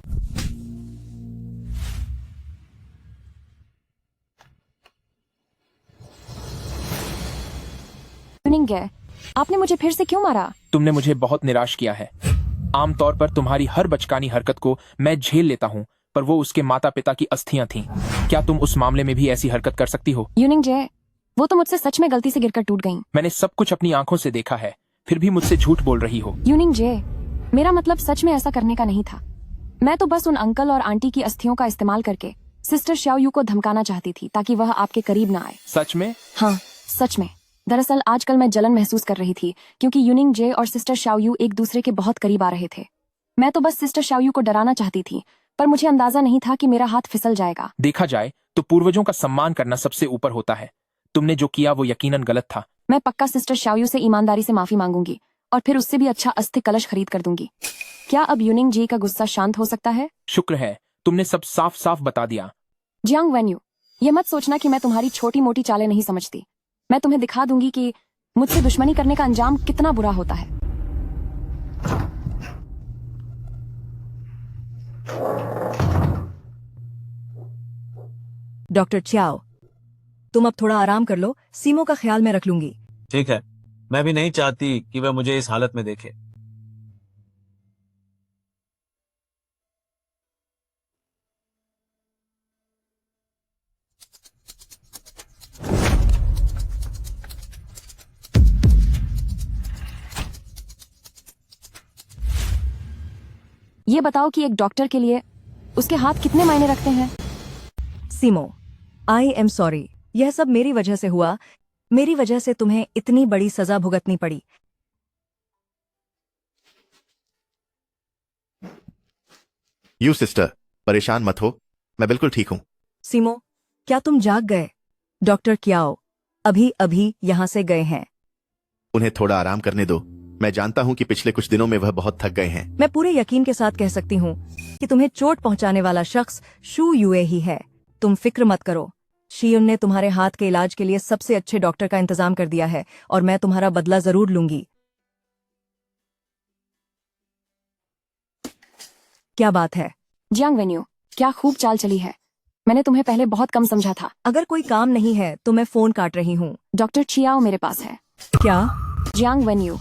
यूनिंगे, आपने मुझे फिर से क्यों मारा? तुमने मुझे बहुत निराश किया है। आमतौर पर तुम्हारी हर बचकानी हरकत को मैं झेल लेता हूँ, पर वो उसके माता पिता की अस्थियां थीं। क्या तुम उस मामले में भी ऐसी हरकत कर सकती हो? यूनिंगे, वो तो मुझसे सच में गलती से गिरकर टूट गईं। मैंने सब कुछ अपनी आंखों से देखा है, फिर भी मुझसे झूठ बोल रही हो। यूनिंगे, मेरा मतलब सच में ऐसा करने का नहीं था। मैं तो बस उन अंकल और आंटी की अस्थियों का इस्तेमाल करके सिस्टर शाओयू को धमकाना चाहती थी, ताकि वह आपके करीब ना आए। सच में? हाँ, सच में। दरअसल आजकल मैं जलन महसूस कर रही थी, क्योंकि यूनिंग जे और सिस्टर शाओयू एक दूसरे के बहुत करीब आ रहे थे। मैं तो बस सिस्टर शाओयू को डराना चाहती थी, पर मुझे अंदाजा नहीं था कि मेरा हाथ फिसल जाएगा। देखा जाए तो पूर्वजों का सम्मान करना सबसे ऊपर होता है। तुमने जो किया वो यकीनन गलत था। मैं पक्का सिस्टर शाओयू से ईमानदारी से माफी मांगूंगी, और फिर उससे भी अच्छा अस्थि कलश खरीद कर दूंगी। क्या अब यूनिंग जी का गुस्सा शांत हो सकता है? शुक्र है, तुमने सब साफ साफ बता दिया। जियांग वेन्यू, ये मत सोचना कि मैं तुम्हारी छोटी मोटी चालें नहीं समझती। मैं तुम्हें दिखा दूंगी कि मुझसे दुश्मनी करने का अंजाम कितना बुरा होता है। डॉक्टर च्याओ, तुम अब थोड़ा आराम कर लो, सीमो का ख्याल मैं रख लूंगी। ठीक है, मैं भी नहीं चाहती कि वह मुझे इस हालत में देखे। ये बताओ कि एक डॉक्टर के लिए उसके हाथ कितने मायने रखते हैं? सीमो, आई एम सॉरी, यह सब मेरी वजह से हुआ। मेरी वजह से तुम्हें इतनी बड़ी सजा भुगतनी पड़ी। यू सिस्टर, परेशान मत हो, मैं बिल्कुल ठीक हूँ। सीमो, क्या तुम जाग गए? डॉक्टर क्याओ अभी अभी यहाँ से गए हैं। उन्हें थोड़ा आराम करने दो। मैं जानता हूँ कि पिछले कुछ दिनों में वह बहुत थक गए हैं। मैं पूरे यकीन के साथ कह सकती हूँ कि तुम्हें चोट पहुंचाने वाला शख्स शू युए ही है। तुम फिक्र मत करो, शीयुन ने तुम्हारे हाथ के इलाज के लिए सबसे अच्छे डॉक्टर का इंतजाम कर दिया है, और मैं तुम्हारा बदला जरूर लूंगी। क्या बात है? जियांग वेन्यू, क्या खूब चाल चली है। मैंने तुम्हें पहले बहुत कम समझा था। अगर कोई काम नहीं है तो मैं फोन काट रही हूँ। डॉक्टर चियाओ मेरे पास है। क्या? जियांग वेन्यू,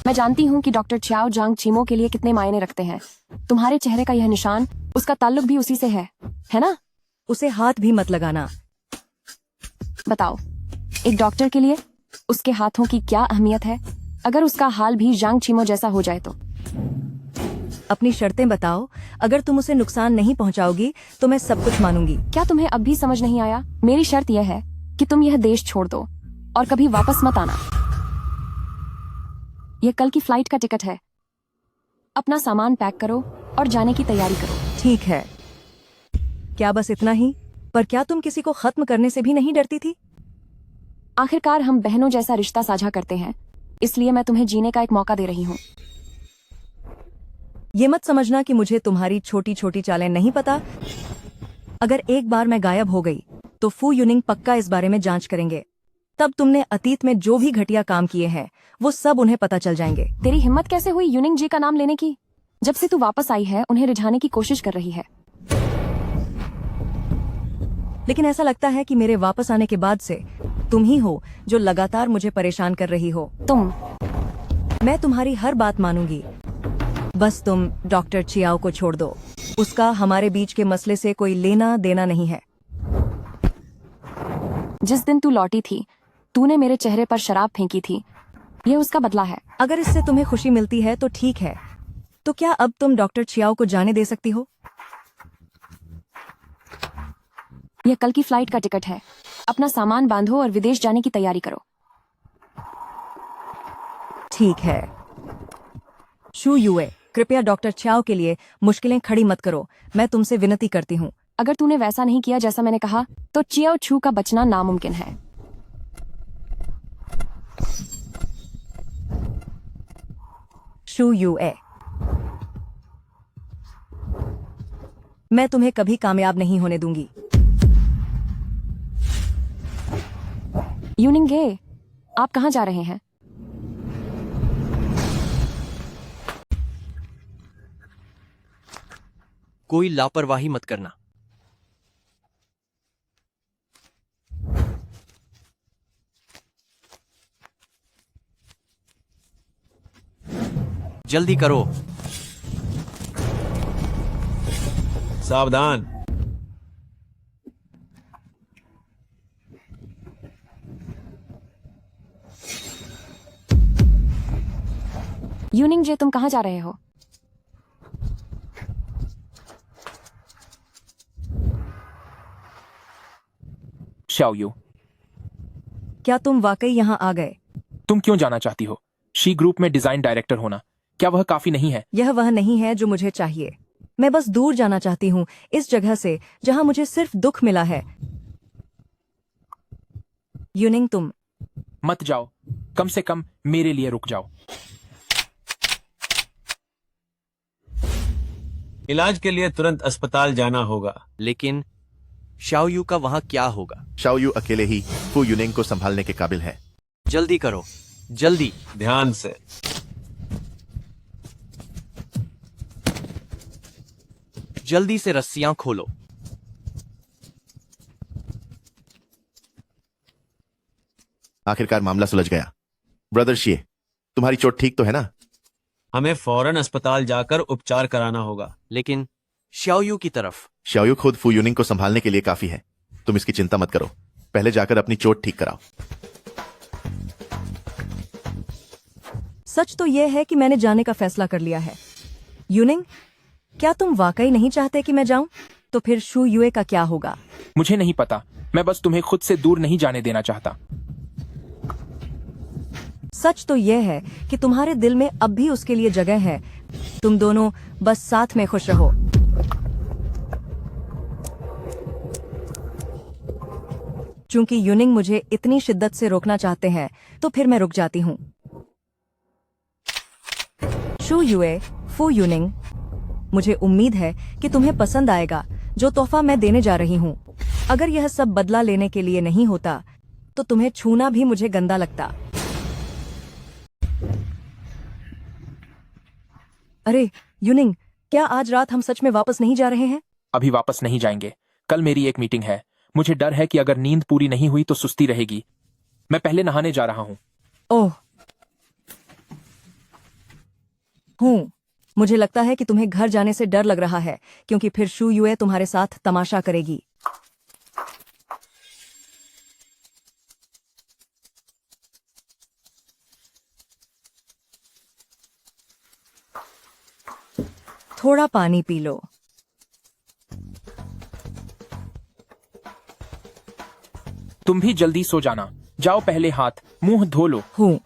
मैं जानती हूँ कि डॉक्टर चियाओ जांग चीमो के लिए कितने मायने रखते हैं। तुम्हारे चेहरे का यह निशान, उसका ताल्लुक भी उसी से है ना? उसे हाथ भी मत लगाना। बताओ, एक डॉक्टर के लिए उसके हाथों की क्या अहमियत है? अगर उसका हाल भी जांग चीमो जैसा हो जाए तो? अपनी शर्तें बताओ। अगर तुम उसे नुकसान नहीं पहुंचाओगी तो मैं सब कुछ मानूंगी। क्या तुम्हें अब भी समझ नहीं आया? मेरी शर्त यह है कि तुम यह देश छोड़ दो और कभी वापस मत आना। यह कल की फ्लाइट का टिकट है। अपना सामान पैक करो और जाने की तैयारी करो। ठीक है। क्या बस इतना ही? पर क्या तुम किसी को खत्म करने से भी नहीं डरती थी? आखिरकार हम बहनों जैसा रिश्ता साझा करते हैं, इसलिए मैं तुम्हें जीने का एक मौका दे रही हूँ। ये मत समझना कि मुझे तुम्हारी छोटी छोटी चालें नहीं पता। अगर एक बार मैं गायब हो गई तो फू यूनिंग पक्का इस बारे में जांच करेंगे। तब तुमने अतीत में जो भी घटिया काम किए हैं वो सब उन्हें पता चल जाएंगे। तेरी हिम्मत कैसे हुई यूनिंग जी का नाम लेने की? जब से तू वापस आई है उन्हें रिझाने की कोशिश कर रही है। लेकिन ऐसा लगता है कि मेरे वापस आने के बाद से तुम ही हो जो लगातार मुझे परेशान कर रही हो। मैं तुम्हारी हर बात मानूंगी, बस तुम डॉक्टर चियाओ को छोड़ दो। उसका हमारे बीच के मसले से कोई लेना देना नहीं है। जिस दिन तू लौटी थी तूने मेरे चेहरे पर शराब फेंकी थी, यह उसका बदला है। अगर इससे तुम्हें खुशी मिलती है तो ठीक है। तो क्या अब तुम डॉक्टर चियाओ को जाने दे सकती हो? यह कल की फ्लाइट का टिकट है। अपना सामान बांधो और विदेश जाने की तैयारी करो। ठीक है। शू युए, कृपया डॉक्टर चियाओ के लिए मुश्किलें खड़ी मत करो। मैं तुमसे विनती करती हूँ। अगर तूने वैसा नहीं किया जैसा मैंने कहा तो चियाओ छू का बचना नामुमकिन है। शू युए, मैं तुम्हें कभी कामयाब नहीं होने दूंगी। यूनिंगे, आप कहाँ जा रहे हैं? कोई लापरवाही मत करना। जल्दी करो। सावधान। यूनिंग जे, तुम कहाँ जा रहे हो? शाओयू, क्या तुम वाकई यहाँ आ गए? तुम क्यों जाना चाहती हो? शी ग्रुप में डिजाइन डायरेक्टर होना क्या वह काफी नहीं है? यह वह नहीं है जो मुझे चाहिए। मैं बस दूर जाना चाहती हूँ, इस जगह से जहाँ मुझे सिर्फ दुख मिला है। यूनिंग, तुम मत जाओ। कम से कम मेरे लिए रुक जाओ। इलाज के लिए तुरंत अस्पताल जाना होगा। लेकिन शाओयू का वहां क्या होगा? शाओयू अकेले ही फू यूनिंग को संभालने के काबिल है। जल्दी करो, जल्दी। ध्यान से। जल्दी से रस्सियां खोलो। आखिरकार मामला सुलझ गया। ब्रदर शिए, तुम्हारी चोट ठीक तो है ना? हमें फौरन अस्पताल जाकर उपचार कराना होगा। लेकिन शाओयू की तरफ। शाओयू खुद फू यूनिंग को संभालने के लिए काफी है। तुम इसकी चिंता मत करो। पहले जाकर अपनी चोट ठीक कराओ। सच तो यह है कि मैंने जाने का फैसला कर लिया है। यूनिंग, क्या तुम वाकई नहीं चाहते कि मैं जाऊं? तो फिर शू युए का क्या होगा? मुझे नहीं पता। मैं बस तुम्हें खुद से दूर नहीं जाने देना चाहता। सच तो यह है कि तुम्हारे दिल में अब भी उसके लिए जगह है। तुम दोनों बस साथ में खुश रहो। चूंकि यूनिंग मुझे इतनी शिद्दत से रोकना चाहते हैं तो फिर मैं रुक जाती हूँ। शू युए, फू यूनिंग, मुझे उम्मीद है कि तुम्हें पसंद आएगा जो तोहफा मैं देने जा रही हूँ। अगर यह सब बदला लेने के लिए नहीं होता तो तुम्हें छूना भी मुझे गंदा लगता। अरे यूनिंग, क्या आज रात हम सच में वापस नहीं जा रहे हैं? अभी वापस नहीं जाएंगे। कल मेरी एक मीटिंग है। मुझे डर है कि अगर नींद पूरी नहीं हुई तो सुस्ती रहेगी। मैं पहले नहाने जा रहा हूँ। ओह, मुझे लगता है कि तुम्हें घर जाने से डर लग रहा है क्योंकि फिर शू युए तुम्हारे साथ तमाशा करेगी। थोड़ा पानी पी लो। तुम भी जल्दी सो जाना। जाओ पहले हाथ मुंह धो लो। हूँ।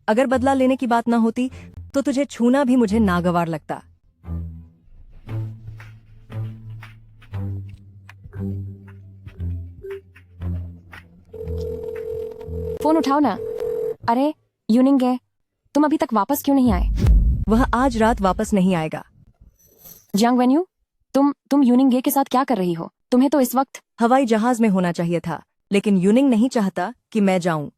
अगर बदला लेने की बात ना होती तो तुझे छूना भी मुझे नागवार लगता। फोन उठाओ ना। अरे यूनिंग है, तुम अभी तक वापस क्यों नहीं आए? वह आज रात वापस नहीं आएगा। जियांग वेन्यू, तुम यूनिंग के साथ क्या कर रही हो? तुम्हें तो इस वक्त हवाई जहाज में होना चाहिए था, लेकिन यूनिंग नहीं चाहता कि मैं जाऊं।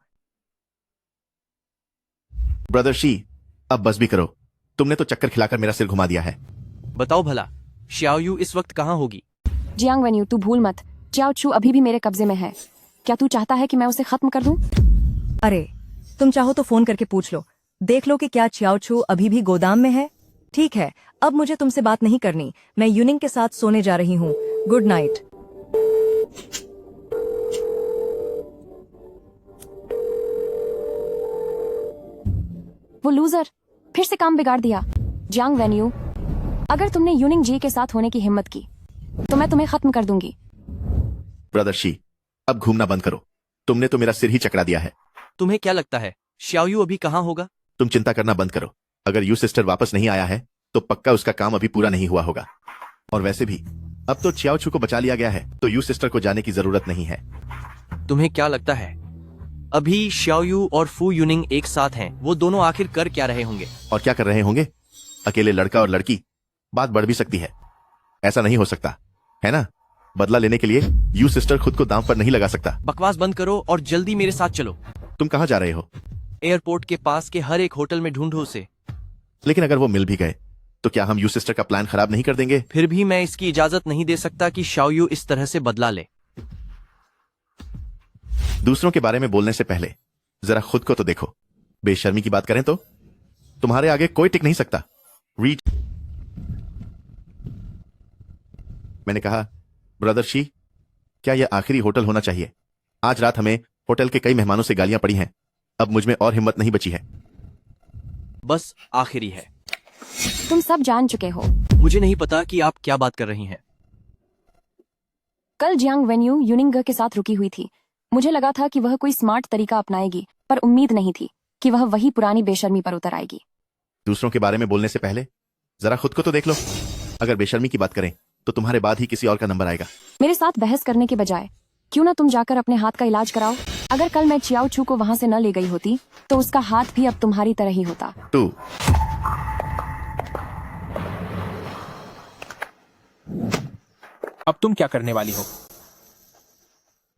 ब्रदर शी, अब बस भी करो। तुमने तो चक्कर खिलाकर मेरा सिर घुमा दिया है। बताओ भला, श्याओयू इस वक्त कहाँ होगी? जियांग वेन्यू, तू भूल मत, चाओ चू अभी भी मेरे कब्जे में है। क्या तू चाहता है कि मैं उसे खत्म कर दूं? अरे तुम चाहो तो फोन करके पूछ लो, देख लो कि क्या चियाओ छू अभी भी गोदाम में है। ठीक है, अब मुझे तुमसे बात नहीं करनी। मैं यूनिंग के साथ सोने जा रही हूँ। Good night. वो लूजर फिर से काम बिगाड़ दिया। जियांग वेन्यू, अगर तुमने यूनिंग जी के साथ होने की हिम्मत की तो मैं तुम्हें खत्म कर दूंगी। ब्रदर शी, अब घूमना बंद करो। तुमने तो मेरा सिर ही चकरा दिया है। तुम्हें क्या लगता है श्याओयू अभी कहाँ होगा? तुम चिंता करना बंद करो। अगर यू सिस्टर वापस नहीं आया है तो पक्का उसका काम अभी पूरा नहीं हुआ होगा। और वैसे भी अब तो चियाओ छू को बचा लिया गया है, तो यू सिस्टर को जाने की जरूरत नहीं है। तुम्हें क्या लगता है अभी श्याओयू और फू यूनिंग एक साथ हैं? वो दोनों आखिर कर क्या रहे होंगे? और क्या कर रहे होंगे? अकेले लड़का और लड़की, बात बढ़ भी सकती है। ऐसा नहीं हो सकता है ना? बदला लेने के लिए यू सिस्टर खुद को दांव पर नहीं लगा सकता। बकवास बंद करो और जल्दी मेरे साथ चलो। तुम कहाँ जा रहे हो? एयरपोर्ट के पास के हर एक होटल में ढूंढो उसे। लेकिन अगर वो मिल भी गए तो क्या हम यू सिस्टर का प्लान खराब नहीं कर देंगे? फिर भी मैं इसकी इजाजत नहीं दे सकता कि श्याओयू इस तरह से बदला ले। दूसरों के बारे में बोलने से पहले जरा खुद को तो देखो। बेशर्मी की बात करें तो तुम्हारे आगे कोई टिक नहीं सकता। रीड। मैंने कहा, ब्रदर शी, क्या यह आखिरी होटल होना चाहिए? आज रात हमें होटल के कई मेहमानों से गालियां पड़ी हैं। अब मुझ में और हिम्मत नहीं बची है। बस आखिरी है। तुम सब जान चुके हो। मुझे नहीं पता कि आप क्या बात कर रही हैं। कल जियांग वेन्यू यूनिंग के साथ रुकी हुई थी। मुझे लगा था कि वह कोई स्मार्ट तरीका अपनाएगी, पर उम्मीद नहीं थी कि वह वही पुरानी बेशर्मी पर उतर आएगी। दूसरों के बारे में बोलने से पहले जरा खुद को तो देख लो। अगर बेशर्मी की बात करें तो तुम्हारे बाद ही किसी और का नंबर आएगा। मेरे साथ बहस करने के बजाय क्यों ना तुम जाकर अपने हाथ का इलाज कराओ। अगर कल मैं चियाओ छू को वहां से न ले गई होती तो उसका हाथ भी अब तुम्हारी तरह ही होता। तू अब तुम क्या करने वाली हो?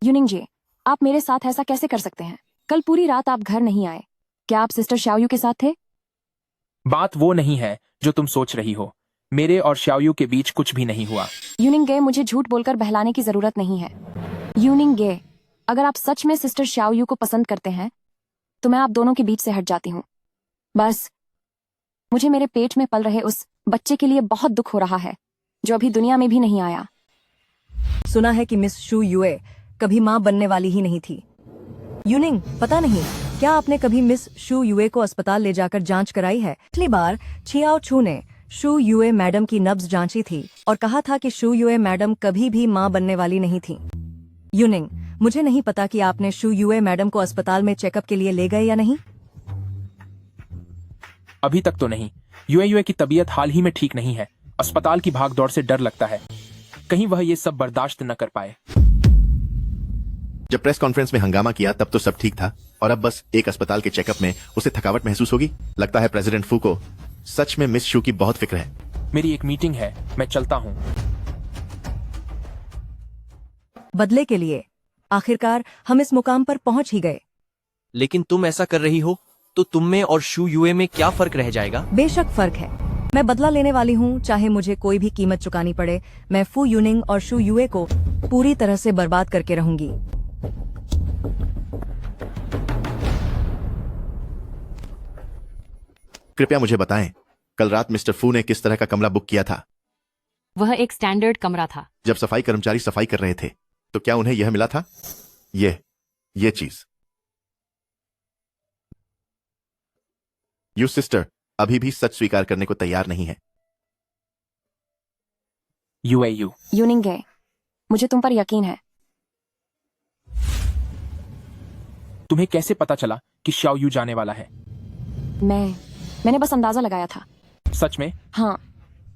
यूनिंग जी, आप मेरे साथ ऐसा कैसे कर सकते हैं? कल पूरी रात आप घर नहीं आए। क्या आप सिस्टर श्याओयू के साथ थे? बात वो नहीं है जो तुम सोच रही हो। मेरे और श्याओयू के बीच कुछ भी नहीं हुआ। यूनिंग गे, मुझे झूठ बोलकर बहलाने की जरूरत नहीं है। यूनिंग गे, अगर आप सच में सिस्टर श्याओयू को पसंद करते हैं तो मैं आप दोनों के बीच से हट जाती हूँ। बस मुझे मेरे पेट में पल रहे उस बच्चे के लिए बहुत दुख हो रहा है जो अभी दुनिया में भी नहीं आया। सुना है कि मिस शू यूए कभी मां बनने वाली ही नहीं थी। यूनिंग, पता नहीं क्या आपने कभी मिस शू यूए को अस्पताल ले जाकर जांच कराई है? पिछली बार चियाओ छू ने शू यूए मैडम की नब्ज जांची थी और कहा था कि शू यूए मैडम कभी भी मां बनने वाली नहीं थी। यूनिंग, मुझे नहीं पता कि आपने शू यूए मैडम को अस्पताल में चेकअप के लिए ले गए या नहीं। अभी तक तो नहीं। यूए की तबीयत हाल ही में ठीक नहीं है। अस्पताल की भागदौड़ से डर लगता है कहीं वह ये सब बर्दाश्त न कर पाए। जब प्रेस कॉन्फ्रेंस में हंगामा किया तब तो सब ठीक था, और अब बस एक अस्पताल के चेकअप में उसे थकावट महसूस होगी। लगता है प्रेसिडेंट फू को सच में मिस शू की बहुत फिक्र है। मेरी एक मीटिंग है, मैं चलता हूँ। बदले के लिए आखिरकार हम इस मुकाम पर पहुंच ही गए। लेकिन तुम ऐसा कर रही हो तो तुम में और शू यूए में क्या फर्क रह जाएगा? बेशक फर्क है। मैं बदला लेने वाली हूँ, चाहे मुझे कोई भी कीमत चुकानी पड़े। मैं फू यूनिंग और शू यूए को पूरी तरह से बर्बाद करके रहूंगी। कृपया मुझे बताएं, कल रात मिस्टर फू ने किस तरह का कमरा बुक किया था? वह एक स्टैंडर्ड कमरा था। जब सफाई कर्मचारी सफाई कर रहे थे तो क्या उन्हें यह मिला था? ये चीज। यू सिस्टर अभी भी सच स्वीकार करने को तैयार नहीं है। यूएयू। यूनिंग गए, मुझे तुम पर यकीन है। तुम्हें कैसे पता चला कि शाओ यू जाने वाला है? मैंने बस अंदाजा लगाया था। सच में? हाँ,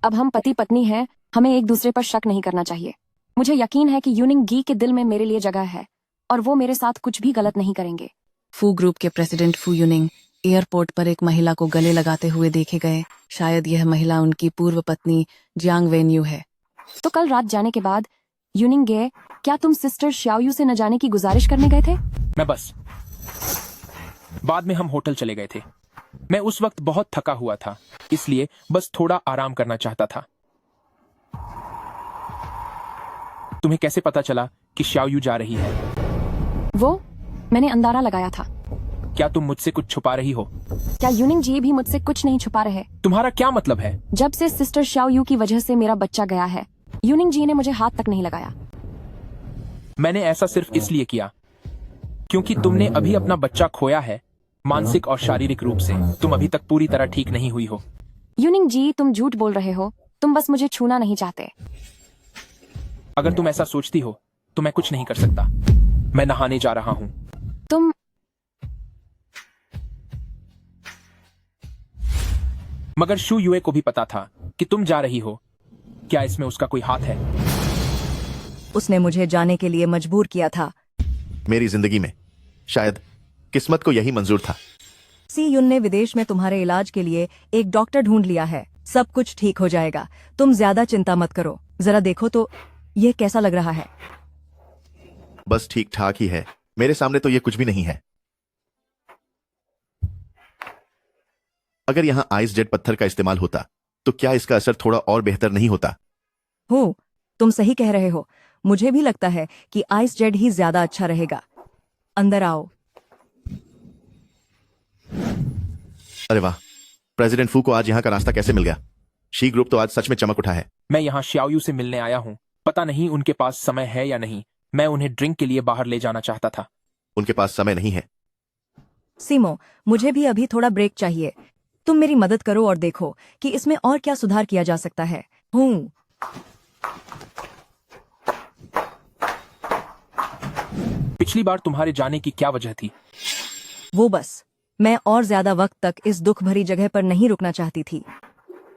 अब हम पति पत्नी हैं, हमें एक दूसरे पर शक नहीं करना चाहिए। मुझे यकीन है कि यूनिंग गी के दिल में मेरे लिए जगह है और वो मेरे साथ कुछ भी गलत नहीं करेंगे। फू ग्रुप के प्रेसिडेंट फू यूनिंग एयरपोर्ट पर एक महिला को गले लगाते हुए देखे गए। शायद यह महिला उनकी पूर्व पत्नी जियांग वेन्यू है। तो कल रात जाने के बाद यूनिंग गे, क्या तुम सिस्टर श्याओयू से न जाने की गुजारिश करने गए थे? मैं बस बाद में हम होटल चले गए थे। मैं उस वक्त बहुत थका हुआ था, इसलिए बस थोड़ा आराम करना चाहता था। तुम्हें कैसे पता चला कि शाओयू जा रही है? वो मैंने अंदाजा लगाया था। क्या तुम मुझसे कुछ छुपा रही हो? क्या यूनिंग जी भी मुझसे कुछ नहीं छुपा रहे? तुम्हारा क्या मतलब है? जब से सिस्टर श्याओयू की वजह से मेरा बच्चा गया है, यूनिंग जी ने मुझे हाथ तक नहीं लगाया। मैंने ऐसा सिर्फ इसलिए किया क्योंकि तुमने अभी अपना बच्चा खोया है, मानसिक और शारीरिक रूप से। तुम अभी तक पूरी तरह ठीक नहीं हुई हो। यूनिंग जी, तुम झूठ बोल रहे हो। तुम बस मुझे छूना नहीं चाहते। अगर तुम ऐसा सोचती हो तो मैं कुछ नहीं कर सकता। मैं नहाने जा रहा हूँ। तुम मगर शू यूए को भी पता था कि तुम जा रही हो। क्या इसमें उसका कोई हाथ है? उसने मुझे जाने के लिए मजबूर किया था। मेरी जिंदगी में शायद किस्मत को यही मंजूर था। सी युन ने विदेश में तुम्हारे इलाज के लिए एक डॉक्टर ढूंढ लिया है। सब कुछ ठीक हो जाएगा। तुम ज्यादा चिंता मत करो। जरा देखो तो ये कैसा लग रहा है। बस ठीक ठाक ही है। मेरे सामने तो ये कुछ भी नहीं है। अगर यहां आइस जेट पत्थर का इस्तेमाल होता तो क्या इसका असर थोड़ा और बेहतर नहीं होता? हो, तुम सही कह रहे हो। मुझे भी लगता है कि आइस जेट ही ज्यादा अच्छा रहेगा। अंदर आओ। अरे वाह, प्रेसिडेंट फू को आज यहाँ का रास्ता कैसे मिल गया? शी ग्रुप तो आज सच में चमक उठा है। मैं यहाँ शाओयू से मिलने आया हूँ। पता नहीं उनके पास समय है या नहीं। मैं उन्हें ड्रिंक के लिए बाहर ले जाना चाहता था। उनके पास समय नहीं है। सीमो, मुझे भी अभी थोड़ा ब्रेक चाहिए। तुम मेरी मदद करो और देखो कि इसमें और क्या सुधार किया जा सकता है। हूँ। पिछली बार तुम्हारे जाने की क्या वजह थी? वो बस मैं और ज्यादा वक्त तक इस दुख भरी जगह पर नहीं रुकना चाहती थी।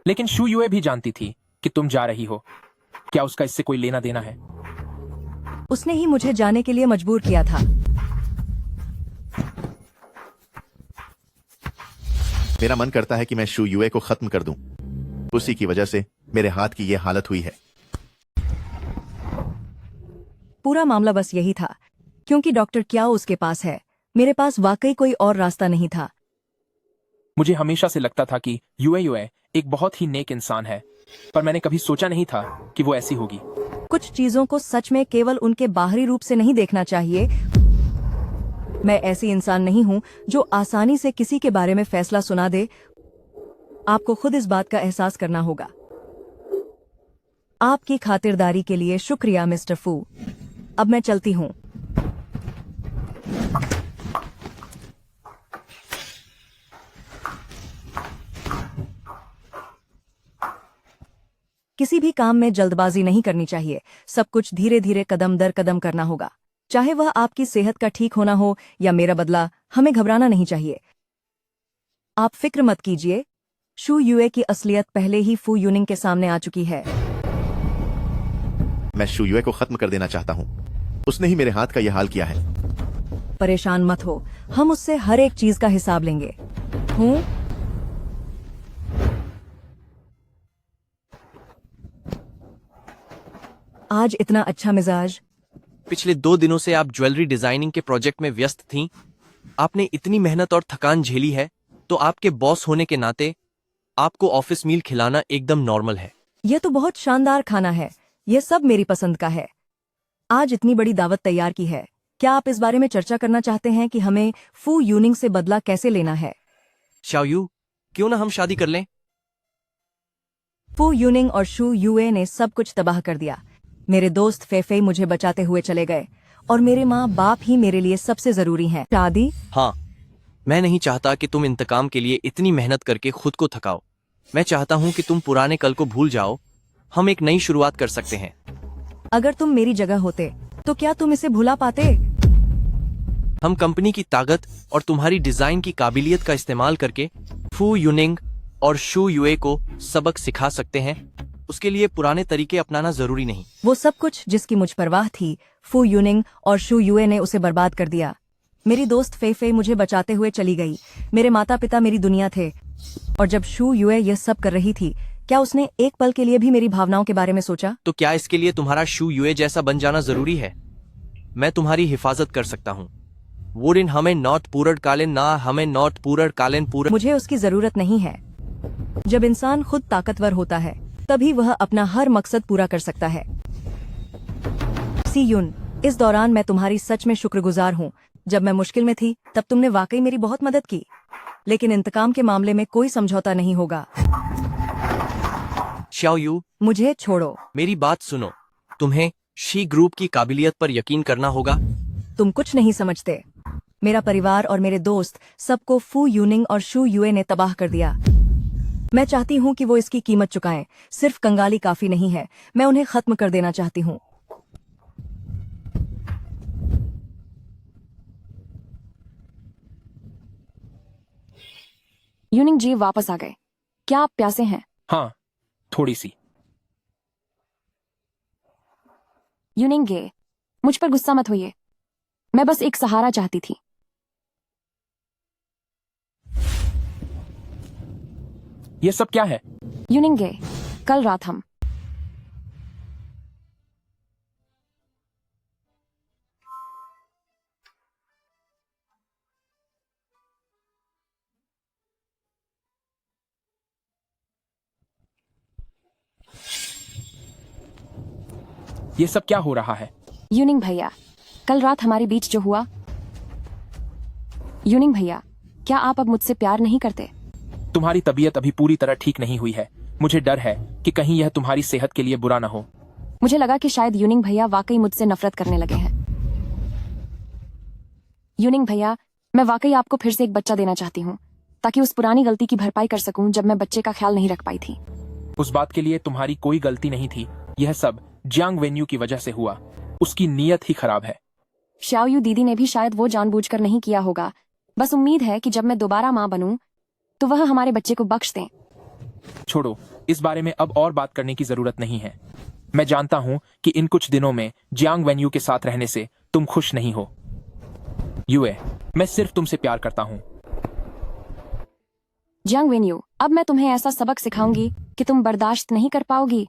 लेकिन शू यूए भी जानती थी कि तुम जा रही हो। क्या उसका इससे कोई लेना देना है? उसने ही मुझे जाने के लिए मजबूर किया था। मेरा मन करता है कि मैं शू यूए को खत्म कर दूं। उसी की वजह से मेरे हाथ की यह हालत हुई है। पूरा मामला बस यही था, क्योंकि डॉक्टर क्या उसके पास है। मेरे पास वाकई कोई और रास्ता नहीं था। मुझे हमेशा से लगता था कि यूए एक बहुत ही नेक इंसान है, पर मैंने कभी सोचा नहीं था कि वो ऐसी होगी। कुछ चीजों को सच में केवल उनके बाहरी रूप से नहीं देखना चाहिए। मैं ऐसी इंसान नहीं हूं जो आसानी से किसी के बारे में फैसला सुना दे। आपको खुद इस बात का एहसास करना होगा। आपकी खातिरदारी के लिए शुक्रिया मिस्टर फू। अब मैं चलती हूं। किसी भी काम में जल्दबाजी नहीं करनी चाहिए। सब कुछ धीरे धीरे कदम दर कदम करना होगा। चाहे वह आपकी सेहत का ठीक होना हो या मेरा बदला, हमें घबराना नहीं चाहिए। आप फिक्र मत कीजिए। शू यूए की असलियत पहले ही फू यूनिंग के सामने आ चुकी है। मैं शू यूए को खत्म कर देना चाहता हूँ। उसने ही मेरे हाथ का यह हाल किया है। परेशान मत हो, हम उससे हर एक चीज का हिसाब लेंगे। हूँ। आज इतना अच्छा मिजाज। पिछले 2 दिनों से आप ज्वेलरी डिजाइनिंग के प्रोजेक्ट में व्यस्त थीं। आपने इतनी मेहनत और थकान झेली है, तो आपके बॉस होने के नाते आपको ऑफिस मील खिलाना एकदम नॉर्मल है। यह तो बहुत शानदार खाना है। यह सब मेरी पसंद का है। आज इतनी बड़ी दावत तैयार की है। क्या आप इस बारे में चर्चा करना चाहते हैं कि हमें फू यूनिंग से बदला कैसे लेना है? शाओयू, क्यों ना हम शादी कर लें? फू यूनिंग और शू यूए ने सब कुछ तबाह कर दिया। मेरे दोस्त फेफे मुझे बचाते हुए चले गए और मेरे माँ बाप ही मेरे लिए सबसे जरूरी हैं। शादी? हाँ, मैं नहीं चाहता कि तुम इंतकाम के लिए इतनी मेहनत करके खुद को थकाओ। मैं चाहता हूँ कि तुम पुराने कल को भूल जाओ। हम एक नई शुरुआत कर सकते हैं। अगर तुम मेरी जगह होते तो क्या तुम इसे भुला पाते? हम कंपनी की ताकत और तुम्हारी डिजाइन की काबिलियत का इस्तेमाल करके फू यूनिंग और शू यूए को सबक सिखा सकते हैं। उसके लिए पुराने तरीके अपनाना जरूरी नहीं। वो सब कुछ जिसकी मुझ परवाह थी, फू यूनिंग और शू यूए ने उसे बर्बाद कर दिया। मेरी दोस्त फेफे मुझे बचाते हुए चली गई। मेरे माता पिता मेरी दुनिया थे। और जब शू यूए यह सब कर रही थी, क्या उसने एक पल के लिए भी मेरी भावनाओं के बारे में सोचा? तो क्या इसके लिए तुम्हारा शू यूए जैसा बन जाना जरूरी है? मैं तुम्हारी हिफाजत कर सकता हूँ। वो दिन हमें नॉट पूरड़ कालिन ना हमें नॉट पूरड़ कालिन पूरड़। मुझे उसकी जरूरत नहीं है। जब इंसान खुद ताकतवर होता है तभी वह अपना हर मकसद पूरा कर सकता है। सी यून, इस दौरान मैं तुम्हारी सच में शुक्रगुजार हूँ। जब मैं मुश्किल में थी तब तुमने वाकई मेरी बहुत मदद की। लेकिन इंतकाम के मामले में कोई समझौता नहीं होगा। शाओ यू, मुझे छोड़ो। मेरी बात सुनो। तुम्हें शी ग्रुप की काबिलियत पर यकीन करना होगा। तुम कुछ नहीं समझते। मेरा परिवार और मेरे दोस्त सबको फू यूनिंग और शू यूए ने तबाह कर दिया। मैं चाहती हूँ कि वो इसकी कीमत चुकाएं। सिर्फ कंगाली काफी नहीं है, मैं उन्हें खत्म कर देना चाहती हूँ। यूनिंग जी वापस आ गए। क्या आप प्यासे हैं? हाँ, थोड़ी सी। यूनिंग गे, मुझ पर गुस्सा मत होइए। मैं बस एक सहारा चाहती थी। ये सब क्या है? यूनिंग गे, कल रात हम ये सब क्या हो रहा है? यूनिंग भैया, कल रात हमारे बीच जो हुआ। यूनिंग भैया, क्या आप अब मुझसे प्यार नहीं करते? तुम्हारी तबीयत अभी पूरी तरह ठीक नहीं हुई है। मुझे डर है कि कहीं यह तुम्हारी सेहत के लिए बुरा न हो। मुझे लगा कि शायद यूनिंग भैया वाकई मुझसे नफरत करने लगे हैं। यूनिंग भैया, मैं वाकई आपको फिर से एक बच्चा देना चाहती हूँ ताकि उस पुरानी गलती की भरपाई कर सकूं जब मैं बच्चे का ख्याल नहीं रख पाई थी। उस बात के लिए तुम्हारी कोई गलती नहीं थी। यह सब जियांग वेन्यू की वजह से हुआ। उसकी नीयत ही खराब है। शाओयू दीदी ने भी शायद वो जानबूझकर नहीं किया होगा। बस उम्मीद है कि जब मैं दोबारा माँ बनूं तो वह हमारे बच्चे को बख्श दें। छोड़ो, इस बारे में अब और बात करने की जरूरत नहीं है। मैं जानता हूँ कि इन कुछ दिनों में जियांग वेन्यू के साथ रहने से तुम खुश नहीं हो। यूए, मैं सिर्फ तुमसे प्यार करता हूँ। जियांग वेन्यू, अब मैं तुम्हें ऐसा सबक सिखाऊंगी कि तुम बर्दाश्त नहीं कर पाओगी।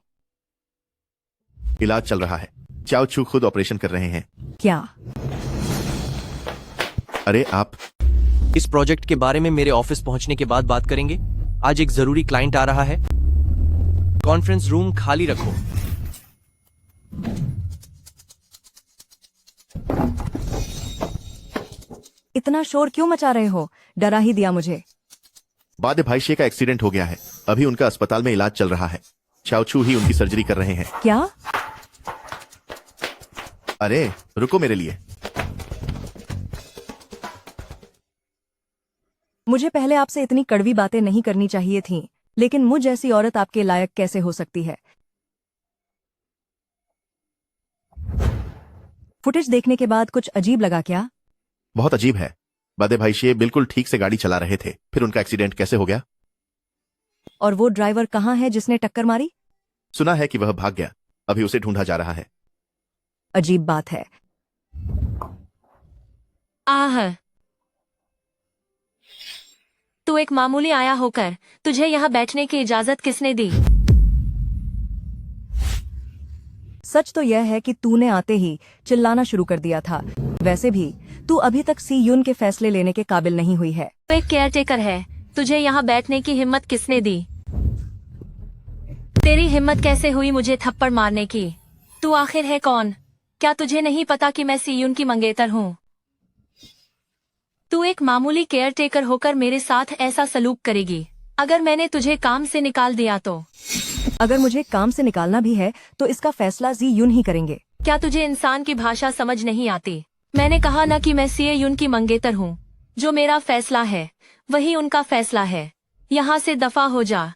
इलाज चल रहा है। चाओ चू खुद ऑपरेशन कर रहे हैं। क्या? अरे आप इस प्रोजेक्ट के बारे में मेरे ऑफिस पहुंचने के बाद बात करेंगे। आज एक जरूरी क्लाइंट आ रहा है। कॉन्फ्रेंस रूम खाली रखो। इतना शोर क्यों मचा रहे हो? डरा ही दिया मुझे। बादे भाईशे का एक्सीडेंट हो गया है। अभी उनका अस्पताल में इलाज चल रहा है। चाओ चू ही उनकी सर्जरी कर रहे हैं। क्या? अरे रुको मेरे लिए। मुझे पहले आपसे इतनी कड़वी बातें नहीं करनी चाहिए थीं, लेकिन मुझ जैसी औरत आपके लायक कैसे हो सकती है? फुटेज देखने के बाद कुछ अजीब लगा क्या? बहुत अजीब है। बादे भाईशे बिल्कुल ठीक से गाड़ी चला रहे थे, फिर उनका एक्सीडेंट कैसे हो गया? और वो ड्राइवर कहाँ है जिसने टक्कर मारी? सुना है कि वह भाग गया। अभी उसे ढूंढा जा रहा है। अजीब बात है। आह, तू एक मामूली आया होकर तुझे यहाँ बैठने की इजाजत किसने दी? सच तो यह है कि तूने आते ही चिल्लाना शुरू कर दिया था। वैसे भी तू अभी तक सी यून के फैसले लेने के काबिल नहीं हुई है। तू एक केयरटेकर है। तुझे यहाँ बैठने की हिम्मत किसने दी? तेरी हिम्मत कैसे हुई मुझे थप्पड़ मारने की? तू आखिर है कौन? क्या तुझे नहीं पता कि मैं सीयून की मंगेतर हूँ? तू एक मामूली केयरटेकर होकर मेरे साथ ऐसा सलूक करेगी? अगर मैंने तुझे काम से निकाल दिया तो अगर मुझे काम से निकालना भी है तो इसका फैसला जी यून ही करेंगे। क्या तुझे इंसान की भाषा समझ नहीं आती? मैंने कहा ना कि मैं सीए यून की मंगेतर हूँ। जो मेरा फैसला है वही उनका फैसला है। यहाँ से दफा हो जा।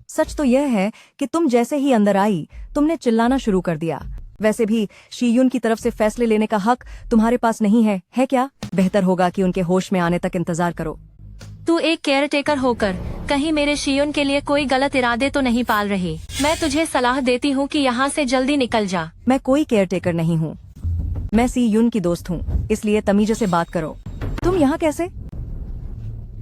सच तो यह है कि तुम जैसे ही अंदर आई तुमने चिल्लाना शुरू कर दिया। वैसे भी शीयुन की तरफ से फैसले लेने का हक तुम्हारे पास नहीं है, है क्या? बेहतर होगा कि उनके होश में आने तक इंतजार करो। तू एक केयर टेकर होकर कहीं मेरे शीयुन के लिए कोई गलत इरादे तो नहीं पाल रही? मैं तुझे सलाह देती हूँ कि यहाँ से जल्दी निकल जा। मैं कोई केयर टेकर नहीं हूँ, मैं सी यून की दोस्त हूँ, इसलिए तमीजे से बात करो। तुम यहाँ कैसे?